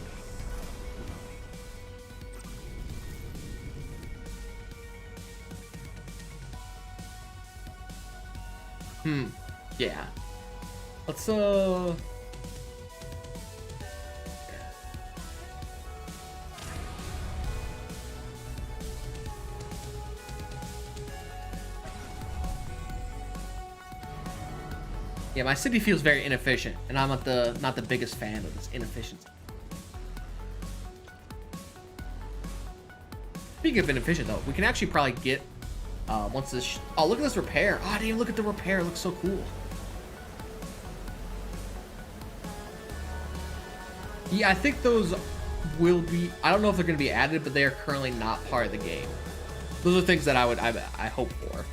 Yeah. Let's Yeah, my city feels very inefficient, and I'm not the biggest fan of this inefficiency. Speaking of inefficient, though, we can actually probably get once this. Oh, look at this repair! Oh, I didn't even look at the repair. It looks so cool. Yeah, I think those will be. I don't know if they're going to be added, but they are currently not part of the game. Those are things that I hope for.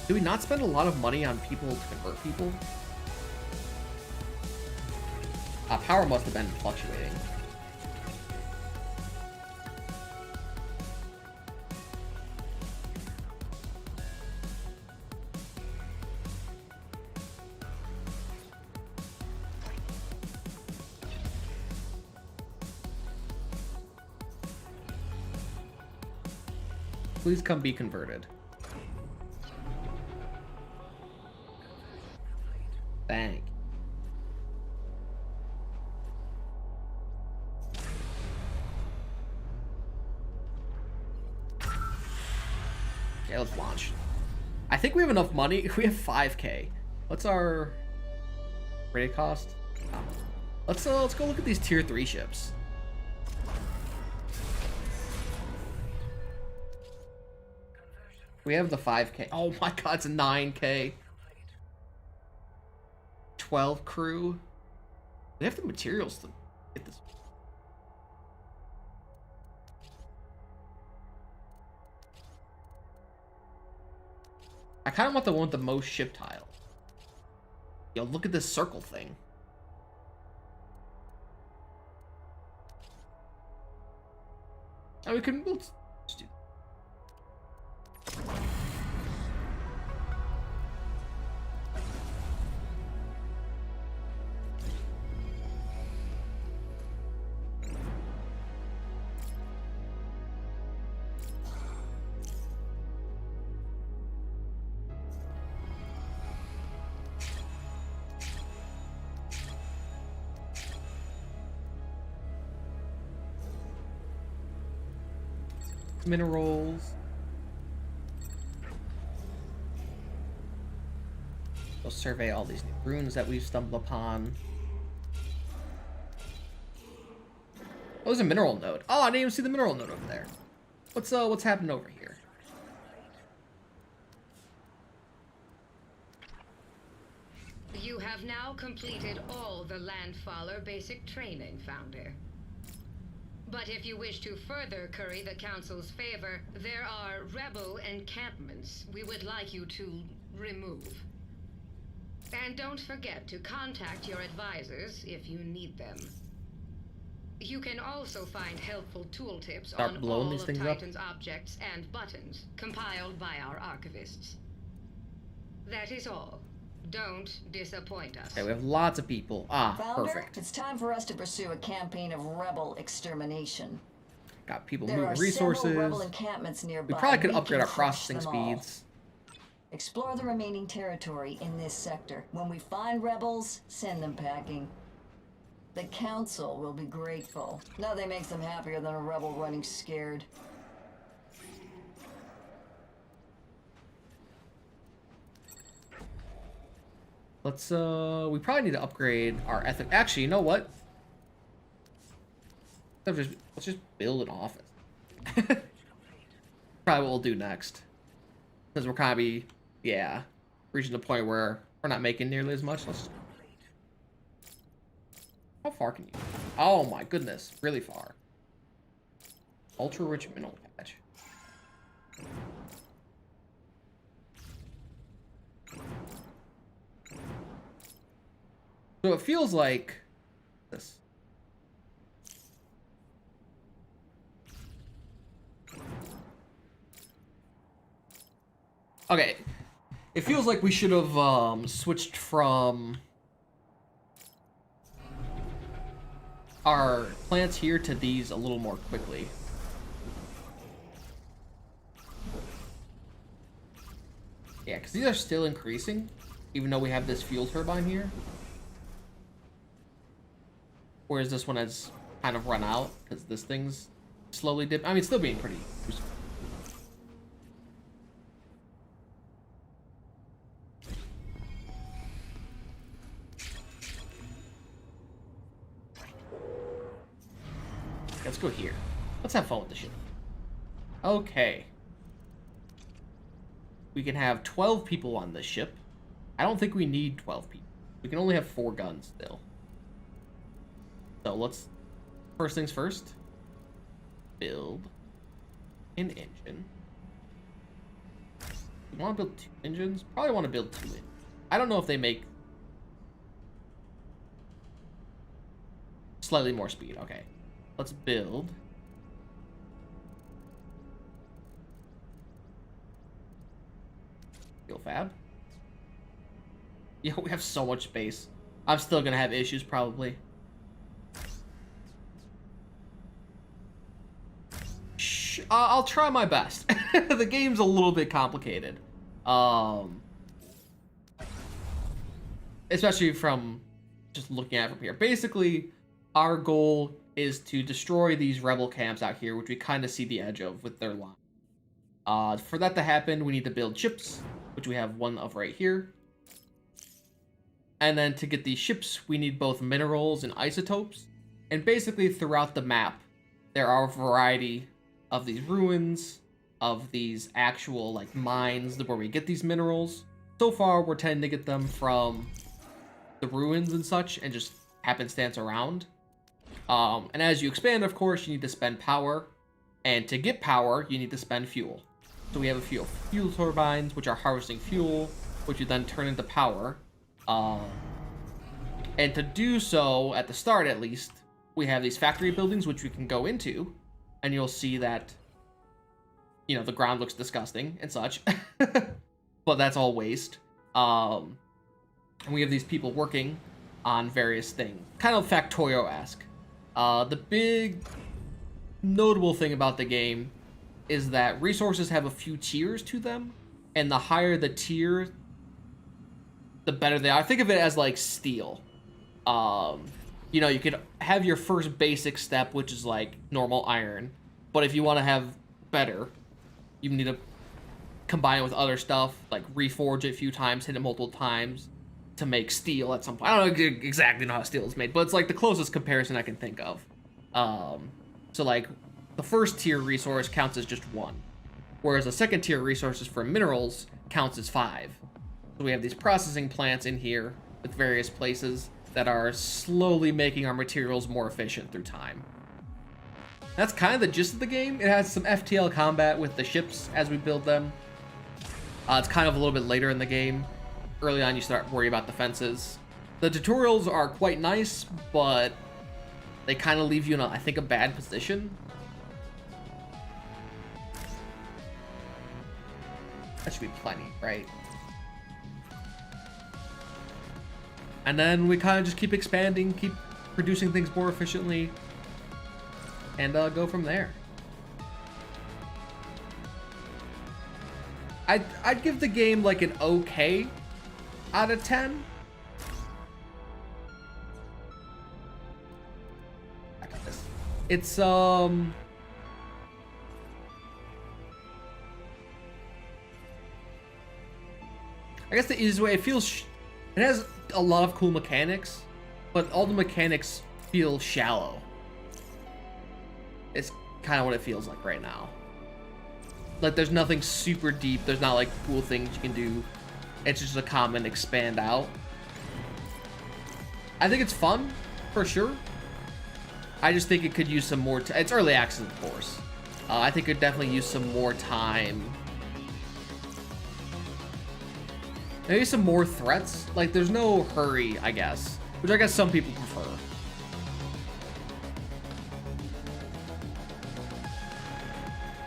Do we not spend a lot of money on people to convert people? Power must have been fluctuating. Please come be converted. Thank. Okay, let's launch. I think we have enough money. We have 5K. What's our rated cost? Oh. Let's go look at these tier 3 ships. We have the 5K. Oh my god, it's a 9K. 12 crew. They have the materials to get this. I kind of want the one with the most ship tile. Yo, look at this circle thing. Oh, we can. Let's do. Minerals. We'll survey all these new runes that we've stumbled upon. Oh, there's a mineral node. Oh, I didn't even see the mineral node over there. What's happening over here? You have now completed all the Landfaller basic training, Founder. But if you wish to further curry the Council's favor, there are rebel encampments we would like you to remove. And don't forget to contact your advisors if you need them. You can also find helpful tooltips Start on blowing all these of things up. Titan's objects and buttons, compiled by our archivists. That is all. Don't disappoint us. Okay, we have lots of people. Ah, Founder, perfect. it's time for us to pursue a campaign of rebel extermination. Got people There moving are resources. several rebel encampments nearby. We probably could and upgrade can our crush processing them all. speeds. Explore the remaining territory in this sector. When we find rebels, send them packing. The Council will be grateful. Nothing makes them happier than a rebel running scared. Let's we probably need to upgrade our ethic. Actually, you know what? Let's just build an office. Probably what we'll do next. Because we're kind of reaching the point where we're not making nearly as much. How far can you? Oh my goodness, really far. Ultra rich mineral patch. So it feels like this. Okay. It feels like we should have switched from our plants here to these a little more quickly. Yeah, because these are still increasing, even though we have this fuel turbine here. Whereas this one has kind of run out, because this thing's slowly dip. I mean, it's still being pretty useful. Let's go here. Let's have fun with the ship. Okay. We can have 12 people on this ship. I don't think we need 12 people. We can only have 4 guns still. So let's, first things first, build an engine. We want to build 2 engines? Probably want to build 2 engines. I don't know if they make slightly more speed. Okay. Let's build. Fuel fab. Yeah, we have so much space. I'm still gonna have issues probably. Shh, I'll try my best. The game's a little bit complicated. Especially from just looking at it from here. Basically, our goal is to destroy these rebel camps out here, which we kind of see the edge of with their line. For that to happen, we need to build ships, which we have one of right here. And then to get these ships, we need both minerals and isotopes. And basically throughout the map, there are a variety of these ruins, of these actual like mines where we get these minerals. So far, we're tending to get them from the ruins and such, and just happenstance around. And as you expand, of course, you need to spend power. And to get power, you need to spend fuel. So we have a few fuel turbines, which are harvesting fuel, which you then turn into power. And to do so, at the start at least, we have these factory buildings, which we can go into. And you'll see that, you know, the ground looks disgusting and such. But that's all waste. And we have these people working on various things. Kind of Factorio-esque. The big notable thing about the game is that resources have a few tiers to them, and the higher the tier, the better they are. Think of it as like steel. You know, you could have your first basic step, which is like normal iron, but if you want to have better, you need to combine it with other stuff, like reforge it a few times, hit it multiple times to make steel at some point. I don't exactly know how steel is made, but it's like the closest comparison I can think of. So like the first tier resource counts as just 1, whereas the second tier resources for minerals counts as 5. So we have these processing plants in here with various places that are slowly making our materials more efficient through time. That's kind of the gist of the game. It has some FTL combat with the ships as we build them. It's kind of a little bit later in the game. Early on, you start worrying about defenses. The tutorials are quite nice, but they kind of leave you in, I think, a bad position. That should be plenty, right? And then we kind of just keep expanding, keep producing things more efficiently, and go from there. I'd give the game like an okay out of 10. It's I guess the easiest way, it feels it has a lot of cool mechanics, but all the mechanics feel shallow. It's kind of what it feels like right now. Like there's nothing super deep, there's not like cool things you can do. It's just a common expand out. I think it's fun, for sure. I just think it could use some more it's early access, of course. I think it could definitely use some more time. Maybe some more threats. Like, there's no hurry, I guess. Which I guess some people prefer.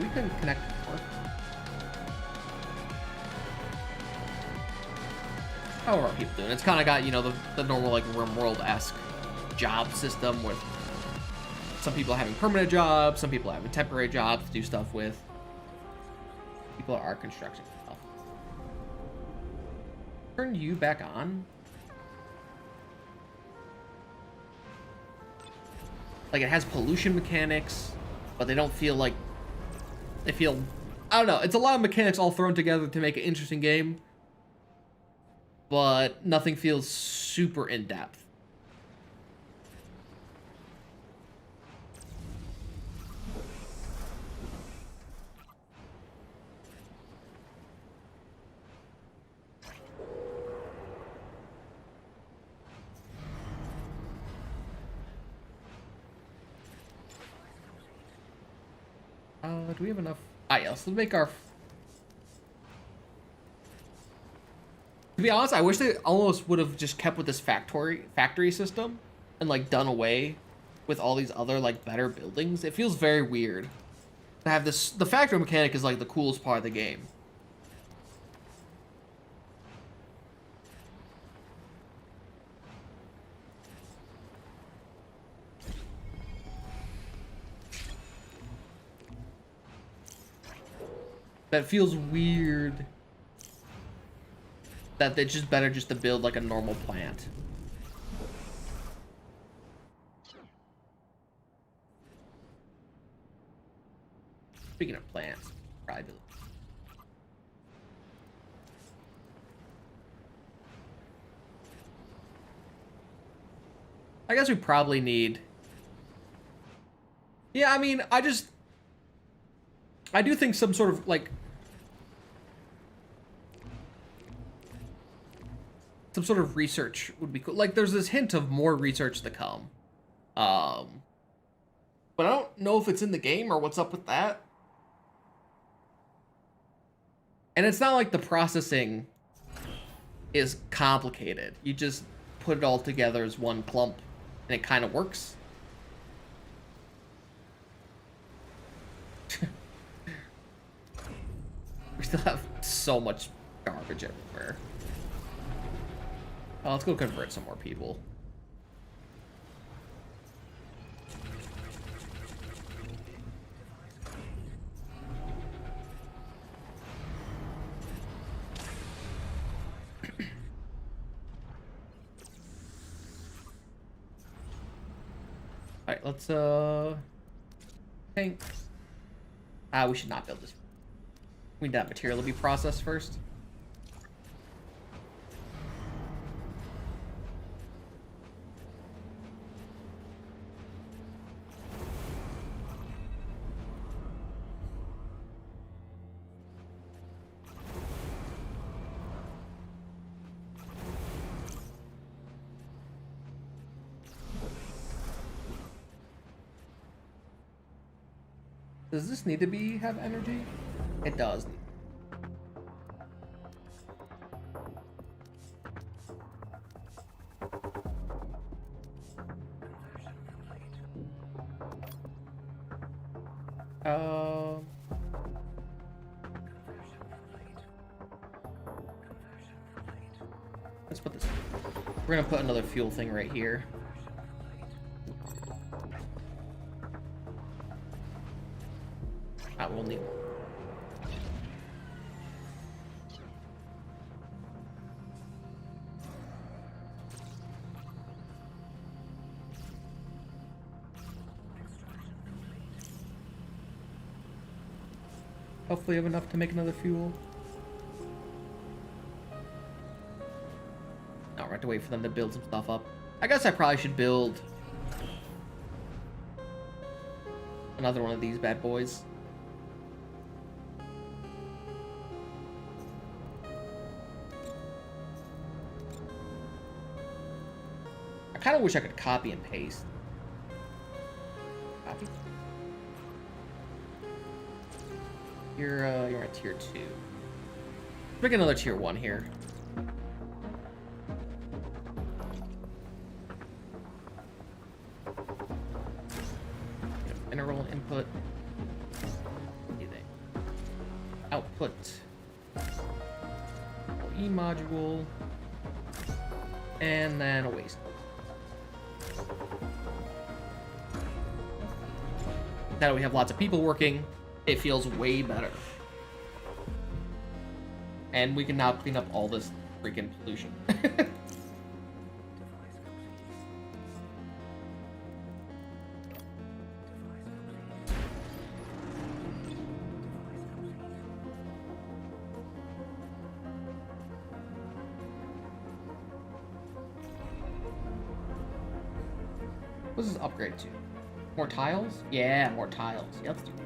We can connect more. How are people doing? It's kind of got, you know, the normal, like, RimWorld-esque job system with some people having permanent jobs, some people having temporary jobs to do stuff with. People are constructing stuff. Turn you back on. Like, it has pollution mechanics, but they don't feel like... They feel... I don't know. It's a lot of mechanics all thrown together to make an interesting game, but nothing feels super in-depth. Do we have enough? Yeah, let's make our... To be honest, I wish they almost would have just kept with this factory system and like done away with all these other like better buildings. It feels very weird to have this. The factory mechanic is like the coolest part of the game. That feels weird that it's just better just to build like a normal plant. Speaking of plants, probably build. I guess we probably need... Yeah, I mean, I do think some sort of like... Some sort of research would be cool. Like, there's this hint of more research to come. But I don't know if it's in the game or what's up with that. And it's not like the processing is complicated. You just put it all together as one clump, and it kind of works. We still have so much garbage everywhere. Oh, let's go convert some more people. Alright, let's tanks. We should not build this. We need that material to be processed first. Does this need to have energy? It does. Let's put this. We're gonna put another fuel thing right here. We'll need. Hopefully have enough to make another fuel. Now we're have to wait for them to build some stuff up. I guess I probably should build another one of these bad boys. I kind of wish I could copy and paste. Copy. You're a tier 2. Make another tier 1 here. Mineral input. Anything. Output. E module. And then a waste. Now that we have lots of people working, it feels way better. And we can now clean up all this freaking pollution. What does this upgrade to? More tiles? Yeah, more tiles. Yeah, let's do that.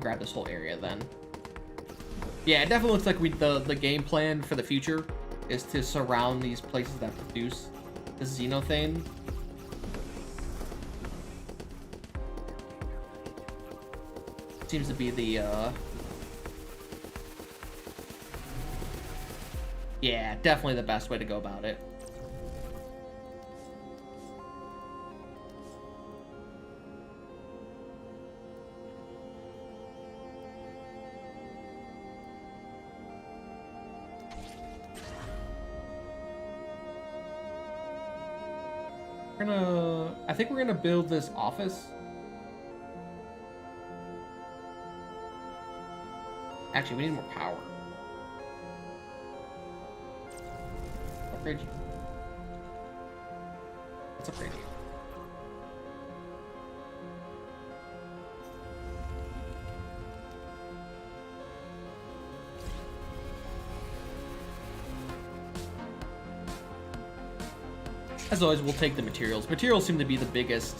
Grab this whole area then. Yeah, it definitely looks like the game plan for the future is to surround these places that produce the xenothane. Seems to be the yeah, definitely the best way to go about it. I think we're gonna build this office. Actually, we need more power. Upgrade you. Let's upgrade you. As always, we'll take the materials. Materials seem to be the biggest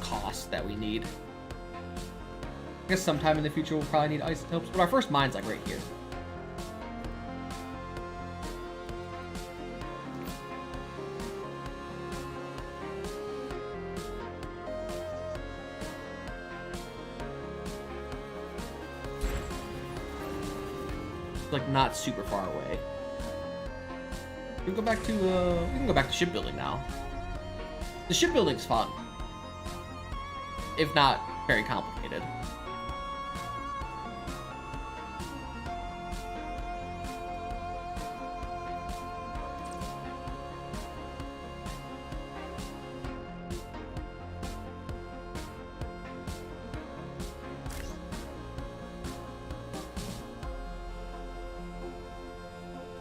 cost that we need. I guess sometime in the future we'll probably need isotopes, but our first mine's like right here. It's like not super far away. We can go back to shipbuilding now. The shipbuilding's fun, if not very complicated.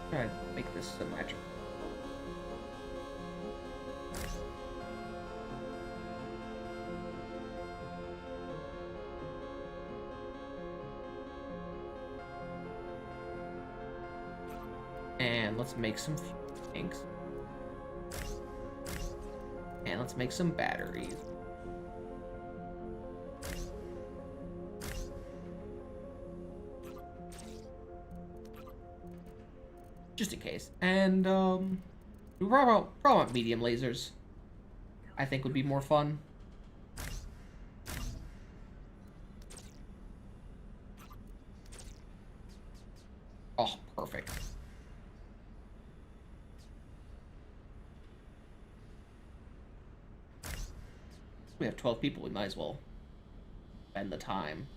Try to make this symmetrical. And let's make some fuel tanks. And let's make some batteries. just in case. And we probably want medium lasers. I think would be more fun. Oh, perfect. We have 12 people. We might as well spend the time.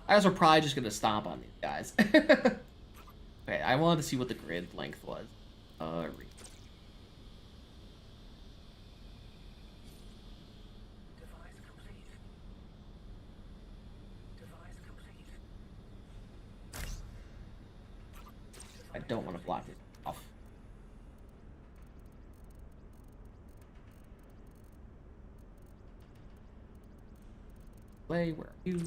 I guess we're probably just gonna stomp on these guys. Okay, I wanted to see what the grid length was. I don't want to block it off. Where are you?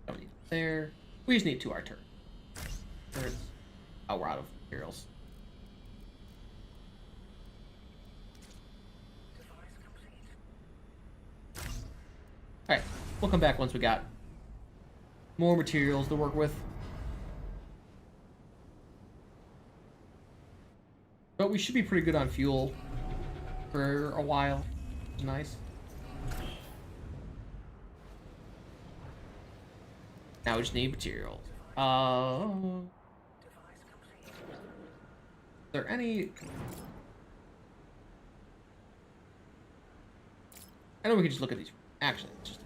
Don't need it there. We just need 2 artillery. Turrets. Oh, we're out of materials. Alright, we'll come back once we got more materials to work with. But we should be pretty good on fuel for a while. Nice. Now we just need materials. Is there any... I know we can just look at these. Actually, let's just...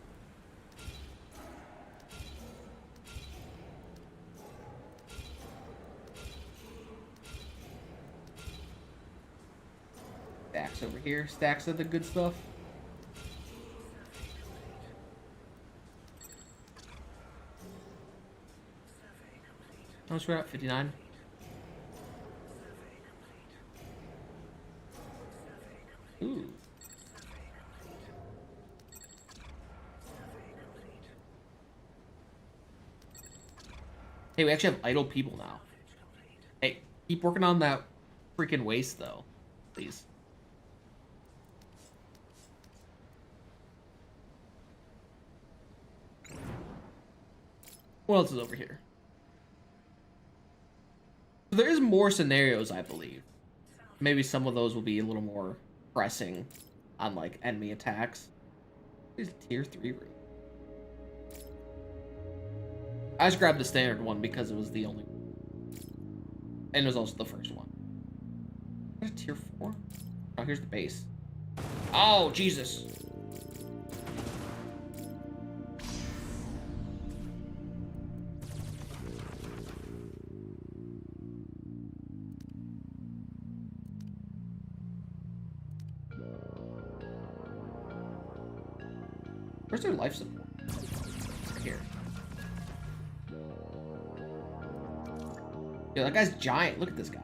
Stacks over here. Stacks of the good stuff. How much we're at? 59. Ooh. Hey, we actually have idle people now. Hey, keep working on that freaking waste, though. Please. What else is over here? There is more scenarios, I believe. Maybe some of those will be a little more pressing on, like, enemy attacks. This is tier 3 room. I just grabbed the standard one because it was the only one. And it was also the first one. Is that a tier 4? Oh, here's the base. Oh, Jesus. Where's their life support? Here. Yeah, that guy's giant. Look at this guy.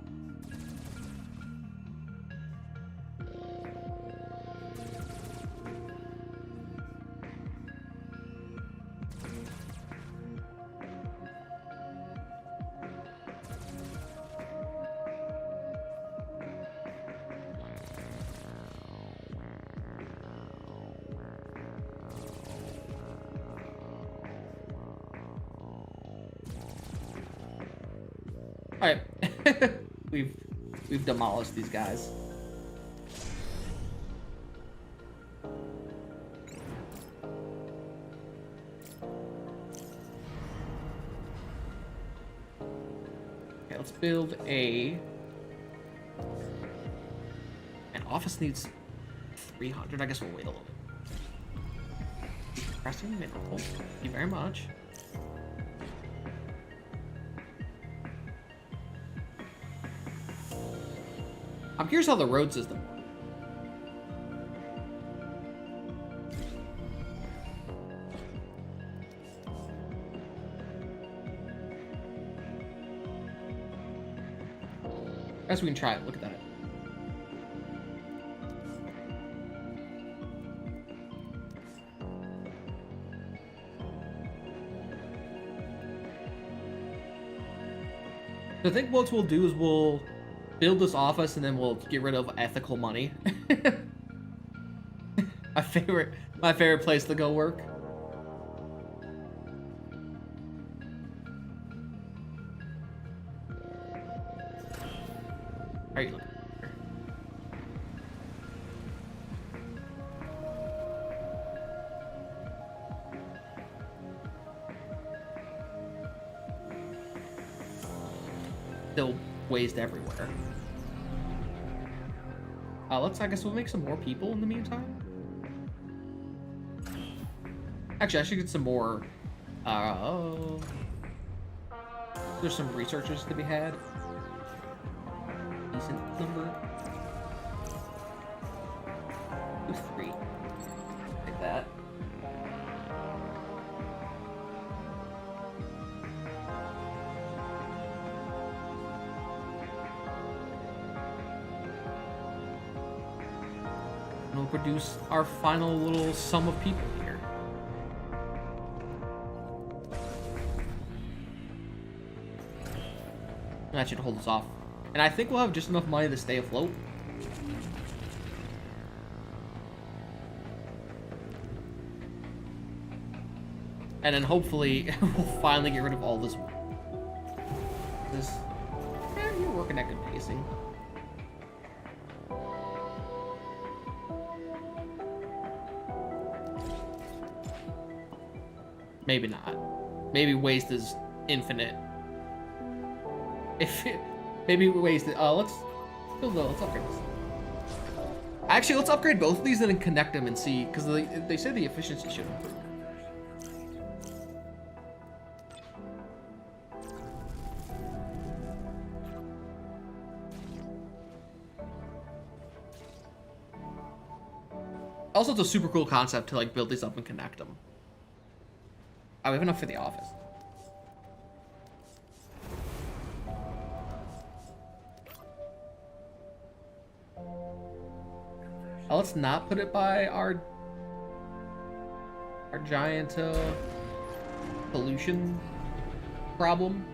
Alright. we've demolished these guys. Okay, let's build an office needs 300. I guess we'll wait a little bit. Pressing mineral. Thank you very much. I'm curious how the road system works. I guess we can try it. Look at that. So I think what we'll do is we'll build this office and then we'll get rid of ethical money. my favorite place to go work. How are you looking? Still waste everywhere. I guess we'll make some more people in the meantime. Actually, I should get some more. There's some researchers to be had. Decent number. Who's 3? Like that. And we'll produce our final little sum of people here. That should hold us off. And I think we'll have just enough money to stay afloat. And then hopefully we'll finally get rid of all this. Yeah, you're working at good pacing. Maybe not. Maybe waste is infinite. If it, maybe waste it. Let's upgrade this. Actually, let's upgrade both of these and then connect them and see, because they say the efficiency should improve. Also, it's a super cool concept to like build these up and connect them. Oh, we have enough for the office. Let's not put it by our giant pollution problem.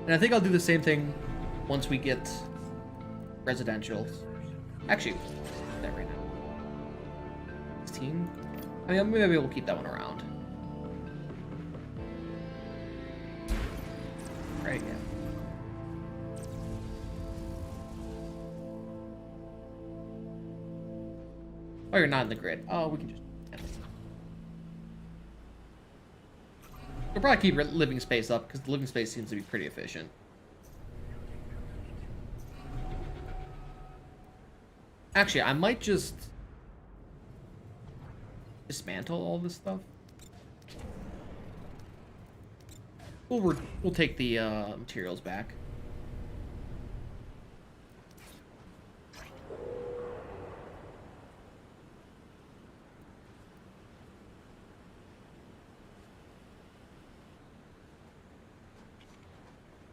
And I think I'll do the same thing once we get residential. Actually, do that right now. 16? I mean, maybe we'll keep that one around. Right, yeah. Oh, you're not in the grid. Oh, we can just... We'll probably keep living space up, because the living space seems to be pretty efficient. Actually, I might just dismantle all this stuff. We'll take the materials back.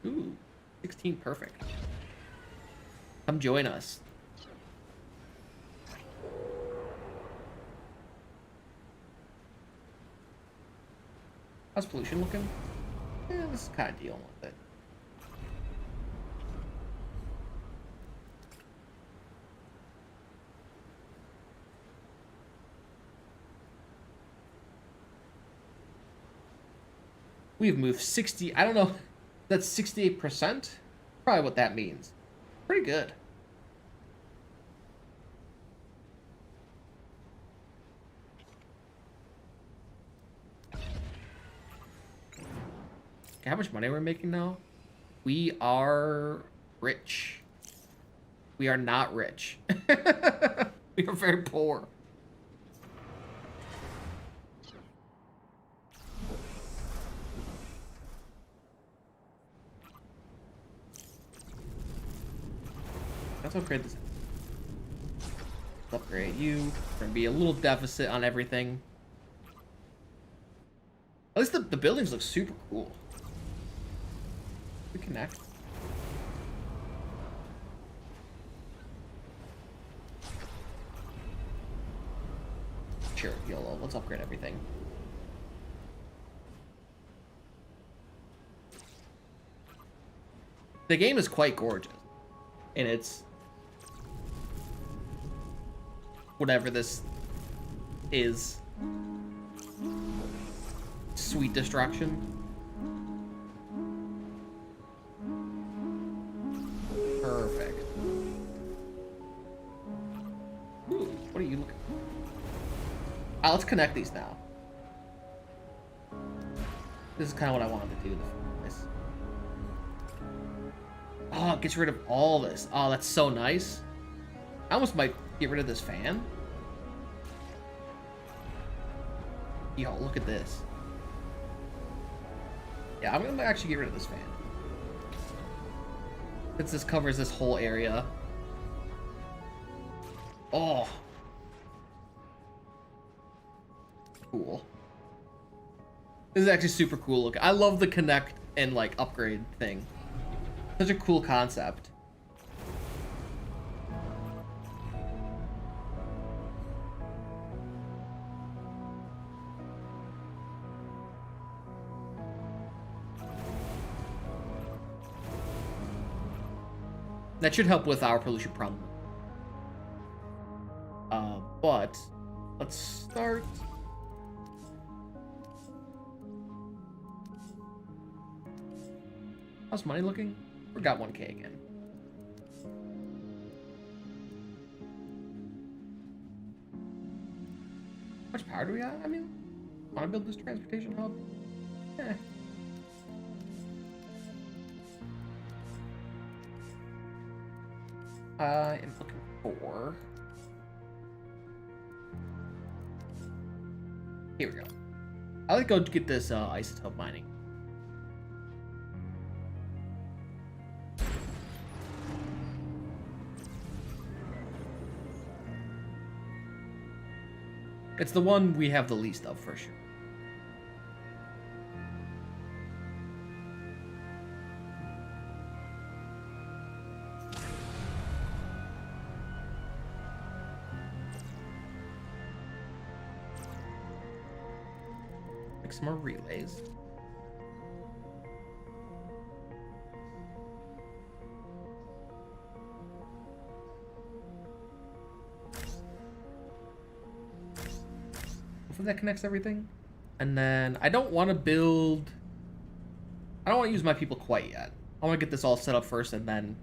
Ooh, 16, perfect. Come join us. How's pollution looking? Yeah, this is kind of dealing with it. We've moved 60, I don't know, that's 68%? Probably what that means. Pretty good. How much money we're making now? We are rich. We are not rich. We are very poor. Let's upgrade this. Let's upgrade you. We're gonna be a little deficit on everything. At least the buildings look super cool. We connect. Sure, YOLO. Let's upgrade everything. The game is quite gorgeous. And it's whatever this is. sweet destruction. Perfect. Ooh, what are you looking for? Let's connect these now. This is kind of what I wanted to do. This. Oh, it gets rid of all this. Oh, that's so nice. I almost might get rid of this fan. Yo, look at this. Yeah, I'm gonna actually get rid of this fan. Since this covers this whole area. Oh. Cool. This is actually super cool looking. I love the connect and like upgrade thing. Such a cool concept. That should help with our pollution problem. But let's start. How's money looking? We got 1K again. How much power do we have? I mean, want to build this transportation hub? Eh. I am looking for... Here we go. I'll go get this isotope mining. It's the one we have the least of, for sure. Make some more relays. Hopefully that connects everything. And then I don't want to build... I don't want to use my people quite yet. I want to get this all set up first and then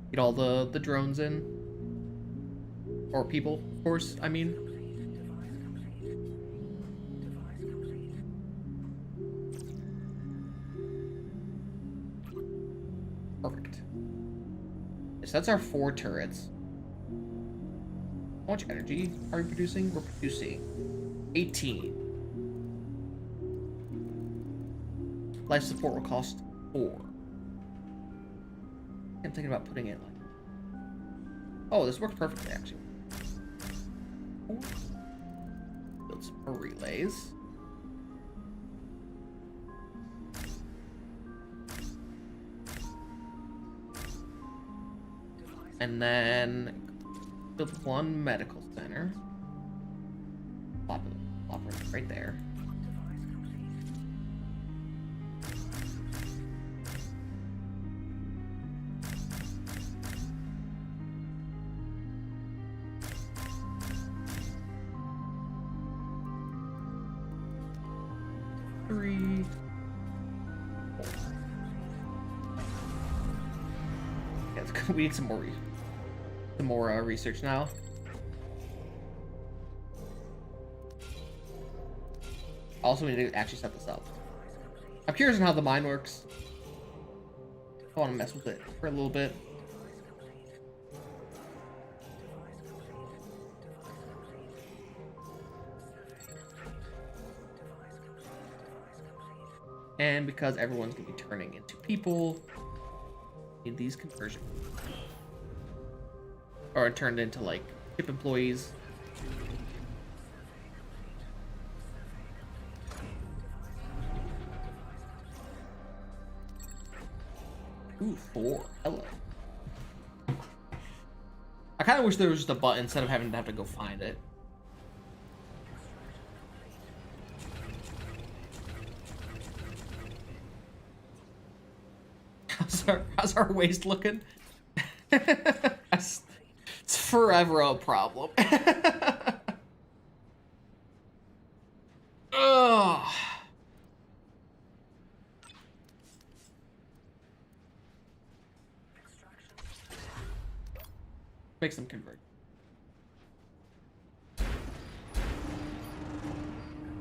get all the drones in. Or people, of course, I mean. Perfect. So that's our 4 turrets. How much energy are we producing? We're producing 18. Life support will cost 4. I'm thinking about putting it like... Oh, this works perfectly, actually. Build some more relays. And then build 1 medical center. Plop it right there. Three. 4. Yeah, we need some more research now. Also, we need to actually set this up. I'm curious on how the mine works. I want to mess with it for a little bit. And because everyone's going to be turning into people, need these conversions. Or turned into, like, ship employees. Ooh, 4. Hello. I kind of wish there was just a button instead of having to go find it. How's our waste looking? It's forever a problem. Ugh. Makes them convert.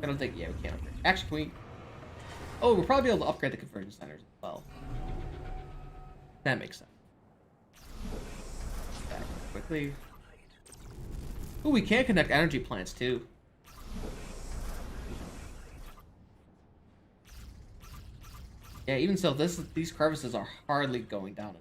I don't think, yeah, we can't upgrade. Actually, can we? Oh, we'll probably be able to upgrade the conversion centers as well. That makes sense. Back quickly. Oh, we can connect energy plants too. Yeah, even so, these crevices are hardly going down.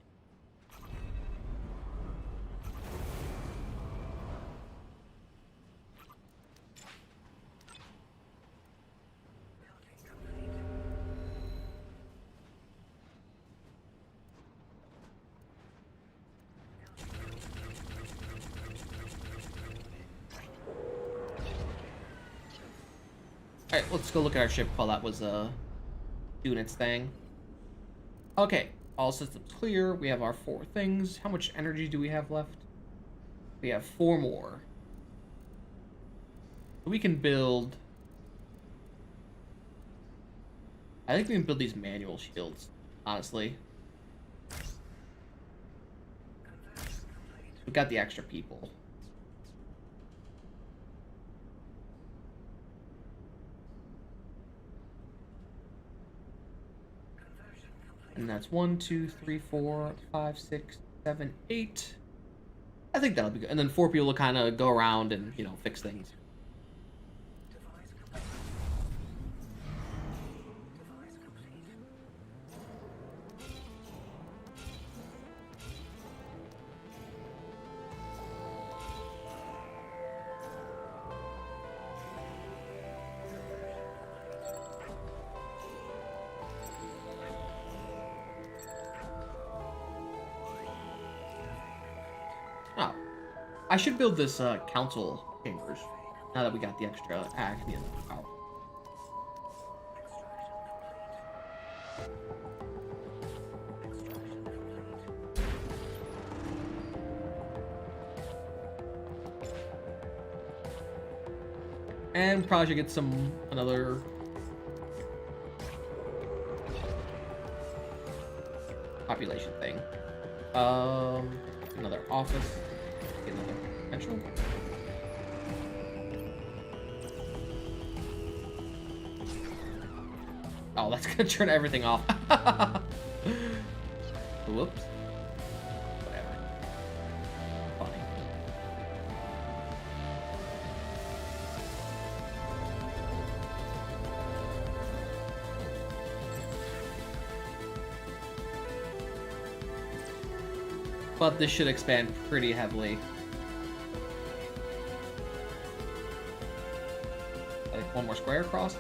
Alright, let's go look at our ship while that was doing its thing. Okay, all systems clear. We have our 4 things. How much energy do we have left? We have 4 more. We can build... I think we can build these manual shields, honestly. We got the extra people. And that's 1, 2, 3, 4, 5, 6, 7, 8. I think that'll be good. And then 4 people will kind of go around and, you know, fix things. Oh, I should build this council chambers now that we got the extra acne and power. And probably should get another population thing. Another office. Get another potential. Oh, that's gonna turn everything off. Whoops. Whatever. Funny. But this should expand pretty heavily. I think 1 more square across.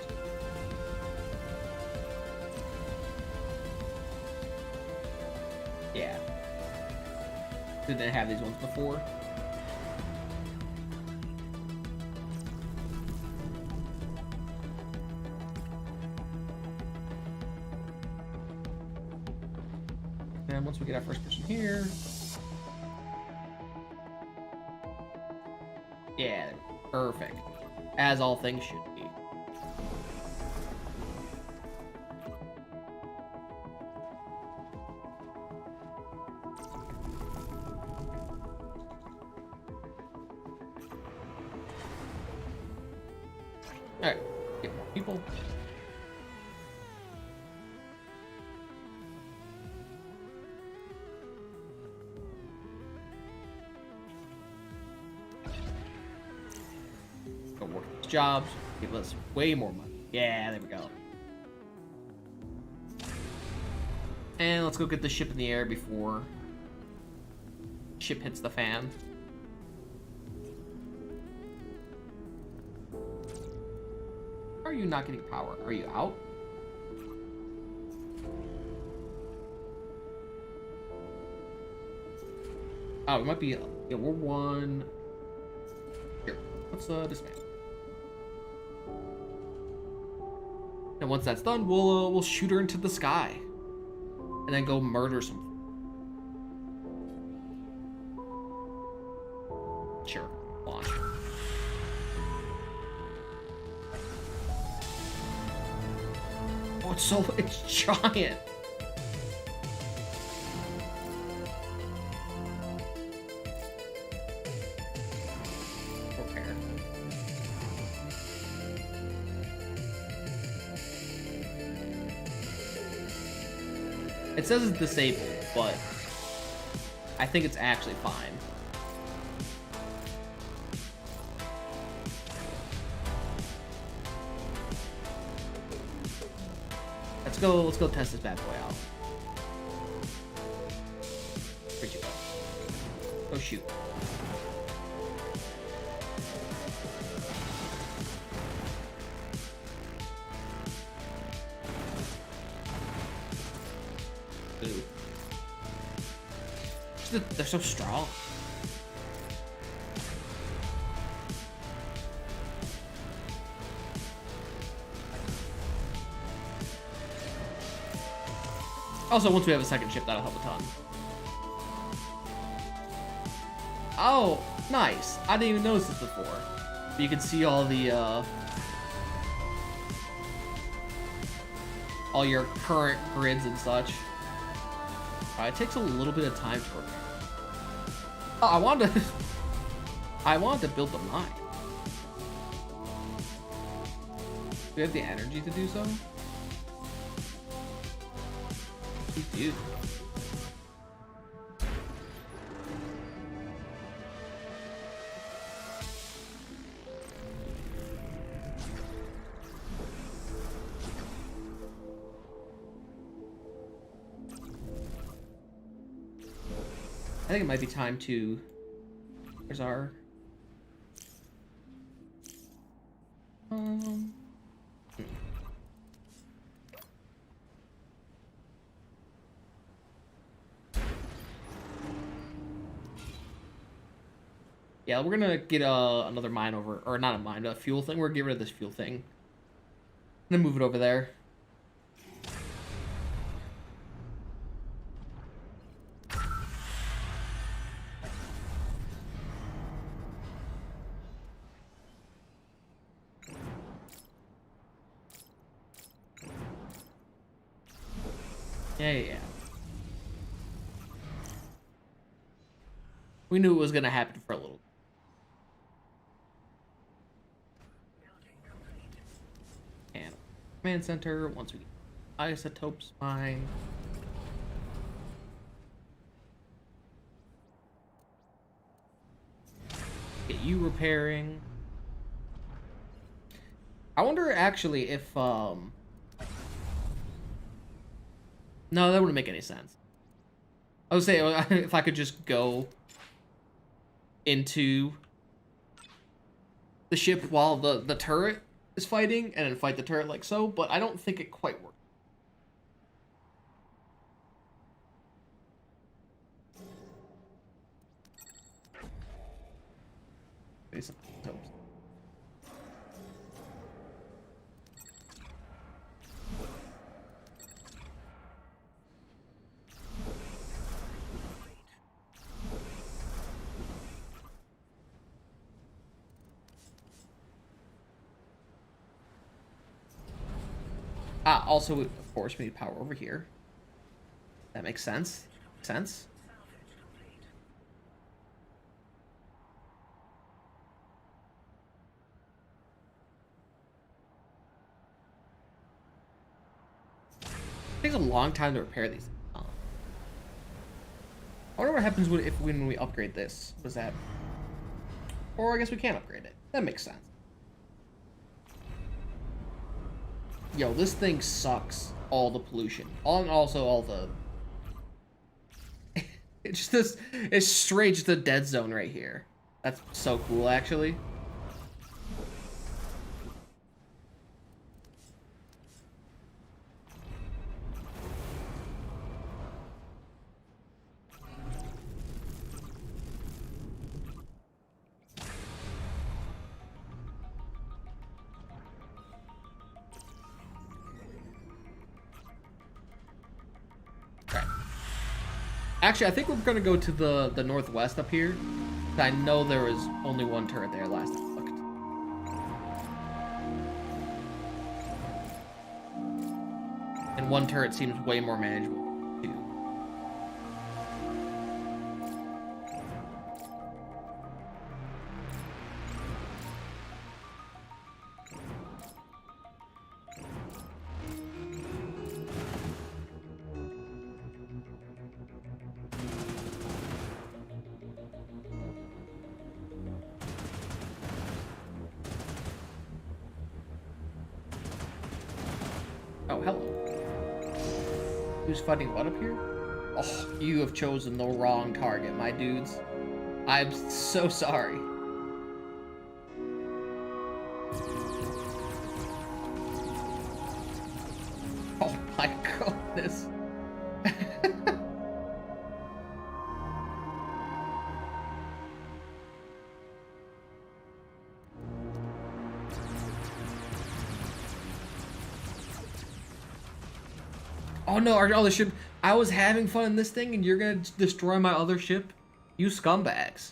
Yeah. Didn't have these ones before. And once we get our first person here. Yeah, perfect. As all things should be. Alright, get more people. Go work these jobs, give us way more money. Yeah, there we go. And let's go get the ship in the air before ship hits the fan. Are you not getting power? Are you out? Oh, it might be. Yeah, we're 1. Here, let's dismantle. And once that's done, we'll shoot her into the sky, and then go murder some. Sure, launch. Oh, it's giant. It says it's disabled, but I think it's actually fine. Let's go test this bad boy out. Where'd you go? Oh shoot. Ooh. They're so strong. Also, once we have a second ship, that'll help a ton. Oh, nice. I didn't even notice this before. But you can see all the, all your current grids and such. It takes a little bit of time to repair. Oh, I wanted to build the mine. Do we have the energy to do so? We do. I think it might be time to... Where's our... Yeah, we're gonna get another mine over, or not a mine, a fuel thing. We're gonna get rid of this fuel thing. I'm gonna move it over there. Yeah. We knew it was gonna happen for a little. And command center, once we get isotopes mine. Get you repairing. I wonder actually if no, that wouldn't make any sense. I would say if I could just go into the ship while the turret is fighting and then fight the turret like so, but I don't think it quite works. Also, of course, we need power over here. That makes sense. It takes a long time to repair these. I wonder what happens when we upgrade this. Was that? Or I guess we can't upgrade it. That makes sense. Yo, this thing sucks all the pollution. And also all the... it's straight just a dead zone right here. That's so cool, actually. Actually, I think we're gonna go to the northwest up here. I know there was only one turret there last time I looked. And one turret seems way more manageable, too. hello. Who's fighting what up here? Oh, you have chosen the wrong target, my dudes. I'm so sorry. Oh my goodness. Oh no, our other ship. I was having fun in this thing and you're gonna destroy my other ship? You scumbags.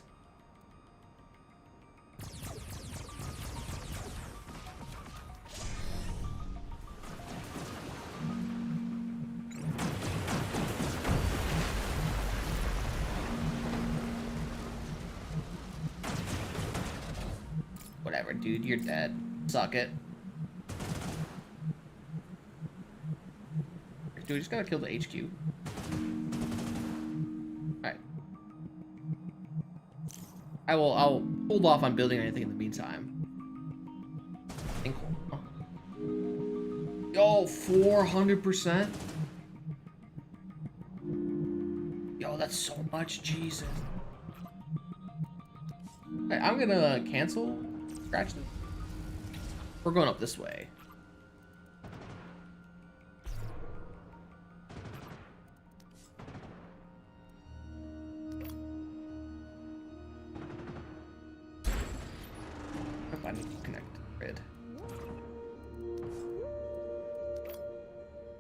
Whatever, dude, you're dead. Suck it. Dude, we just gotta kill the HQ. Alright. I'll hold off on building anything in the meantime. Yo, 400%? Yo, that's so much, Jesus. Okay, I'm gonna cancel. Scratch this. We're going up this way. I need to connect to the grid.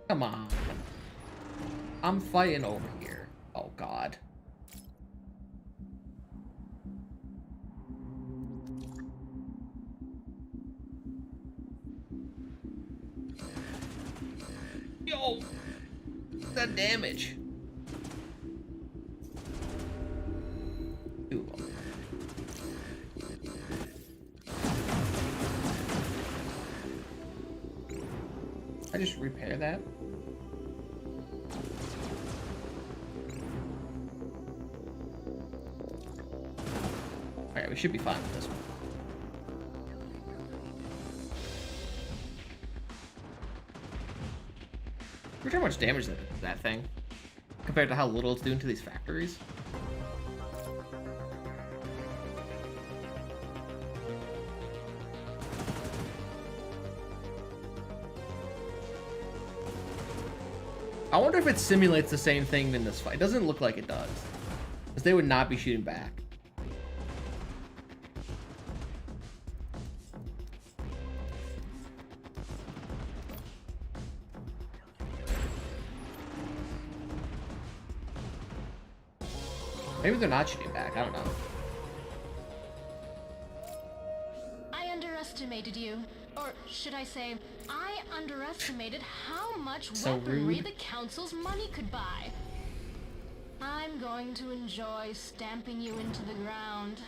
Come on. I'm fighting over here. Oh, God. Yo! That damage. Ooh. I just repair that. Alright, we should be fine with this one. Look how much damage that thing compared to how little it's doing to these factories. I wonder if it simulates the same thing in this fight. It doesn't look like it does. Because they would not be shooting back. Maybe they're not shooting back. I don't know. I underestimated you. Or should I say, I underestimated how much So weaponry rude. the Council's money could buy. I'm going to enjoy stamping you into the ground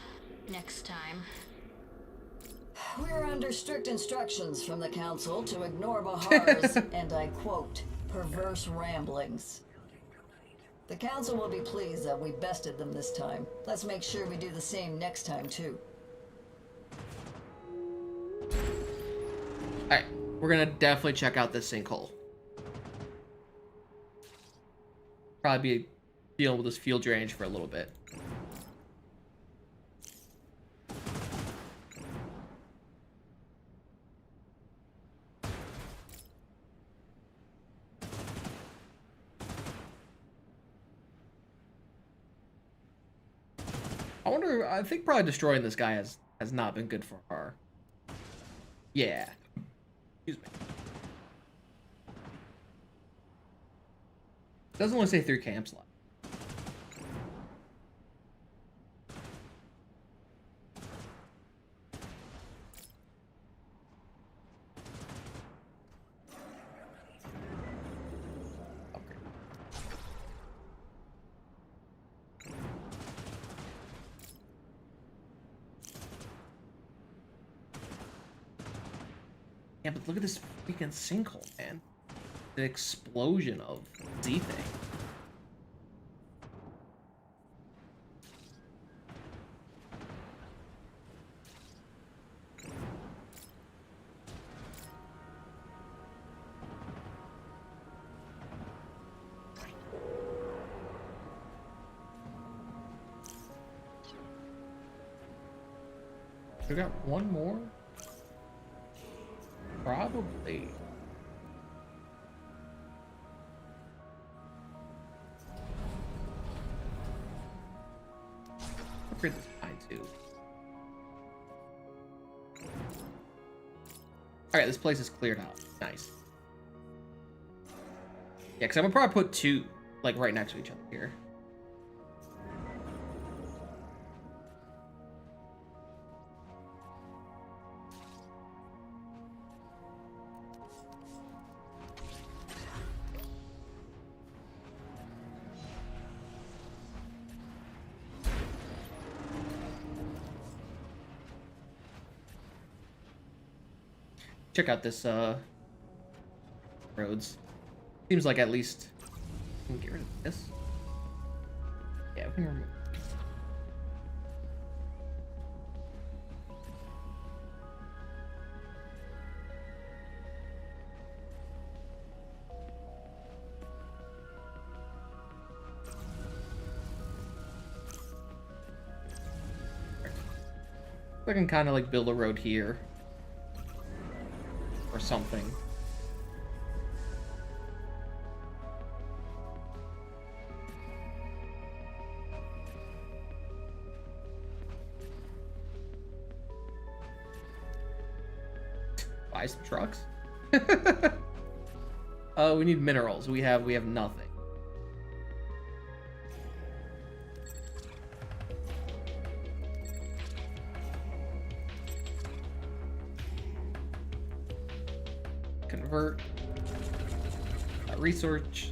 next time. We're under strict instructions from the Council to ignore Bahar's, and I quote, perverse ramblings. The Council will be pleased that we bested them this time. Let's make sure we do the same next time, too. Alright, we're gonna definitely check out this sinkhole. Probably be dealing with this fuel drainage for a little bit. I wonder, I think probably destroying this guy has not been good for her. Yeah. Excuse me. It doesn't only say 3 camps left. Okay. Yeah, but look at this freaking sinkhole, man. The explosion of Z thing. We got one more? Probably. Upgrade this pine too. Alright, this place is cleared out. Nice. Yeah, because I'm gonna probably put two, like, right next to each other here. Check out this roads. Seems like at least we can get rid of this. Yeah, we can remove. I can kind of like build a road here. Or something. Buy some trucks. We need minerals. We have nothing. Convert. Research.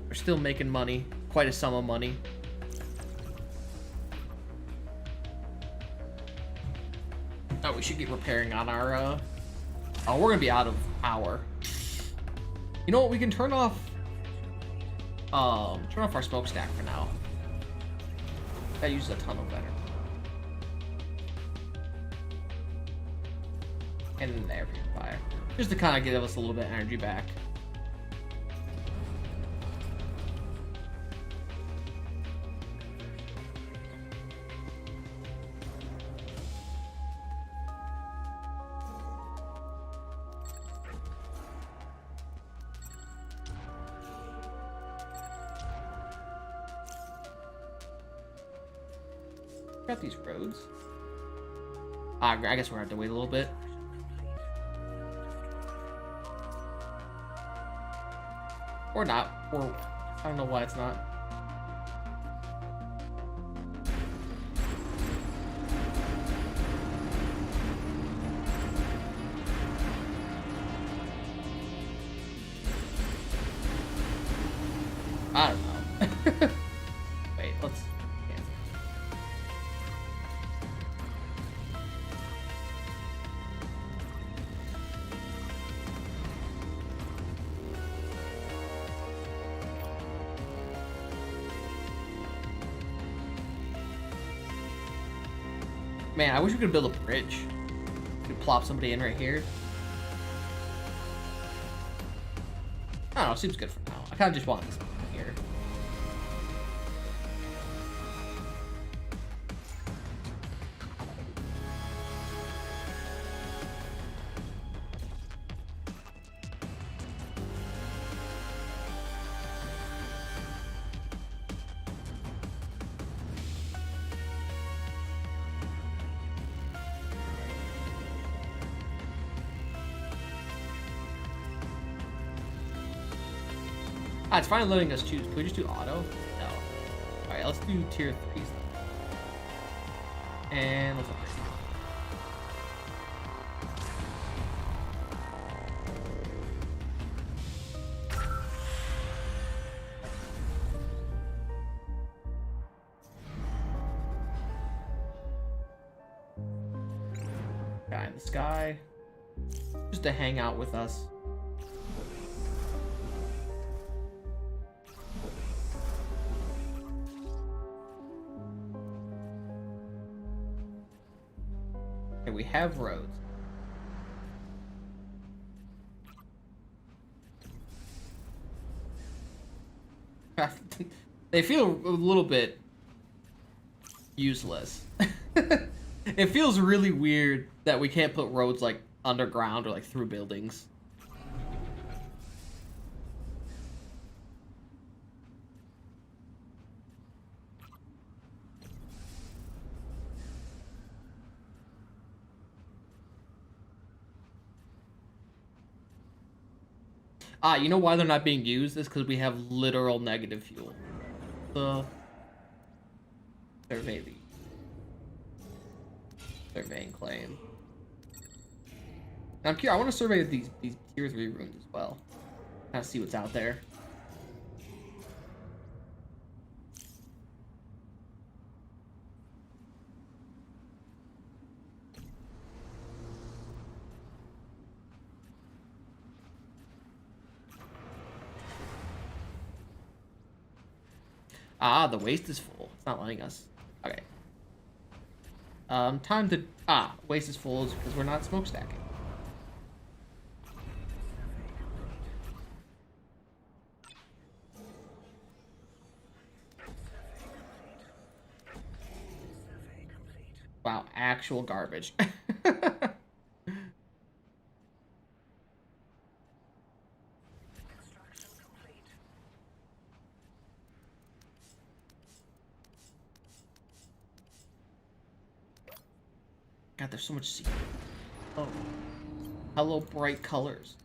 We're still making money. Quite a sum of money. Oh, we should get repairing on our, Oh, we're gonna be out of power. You know what? We can turn off our smokestack for now. That uses a ton of energy. And then there, fire. Just to kind of give us a little bit of energy back. Got these roads. I guess we're gonna have to wait a little bit. Or not. Or I don't know why it's not. I don't know. Wait, let's cancel. Man, I wish we could build a bridge. We could plop somebody in right here. I don't know, seems good for now. I kind of just want this here. Ah, it's finally letting us choose. Can we just do auto? No. Alright, let's do tier 3 stuff. And let's upgrade. Guy in the sky. Just to hang out with us. We have roads. They feel a little bit useless. It feels really weird that we can't put roads like underground or like through buildings. You know why they're not being used? Is because we have literal negative fuel. The survey the surveying claim. Now I'm curious. I want to survey these tier 3 rooms as well. Kind of see what's out there. The waste is full. It's not letting us. Okay. Time to... waste is full because we're not smokestacking. Wow, actual garbage. God, there's so much sea. Oh. Hello, bright colors.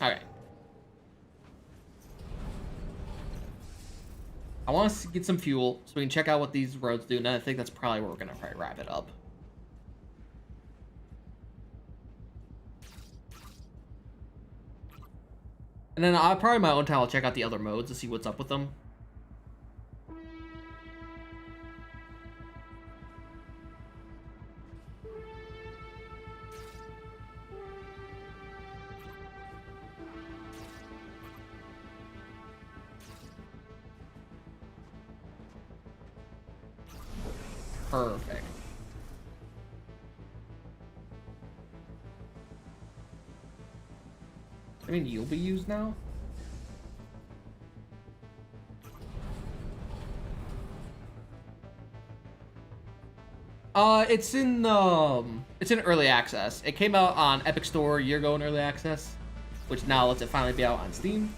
Alright. I want us to get some fuel so we can check out what these roads do, and I think that's probably where we're going to probably wrap it up. And then I'll probably my own time I'll check out the other modes to see what's up with them. Perfect. I mean, you'll be used now? It's in early access. It came out on Epic Store a year ago in early access, which now lets it finally be out on Steam.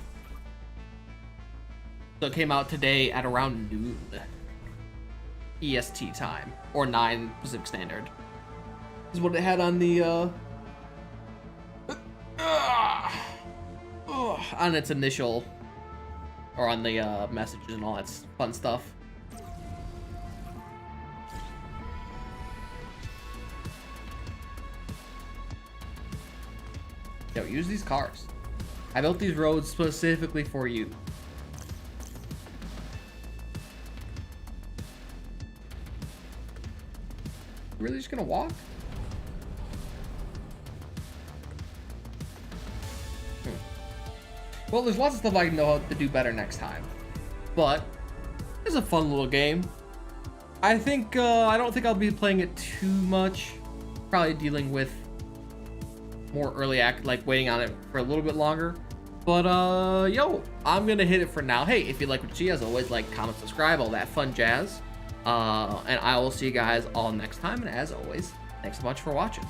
So it came out today at around noon. EST time, or 9 Pacific Standard. This is what it had on the on its initial, or on the messages and all that fun stuff. Yo, use these cars. I built these roads specifically for you. Really just gonna walk? Well, there's lots of stuff I know how to do better next time, but it's a fun little game. I think I don't think I'll be playing it too much. Probably dealing with more early like waiting on it for a little bit longer. But yo, I'm gonna hit it for now. Hey, if you like what you see, as always, like, comment, subscribe, all that fun jazz. And I will see you guys all next time. And as always, thanks so much for watching.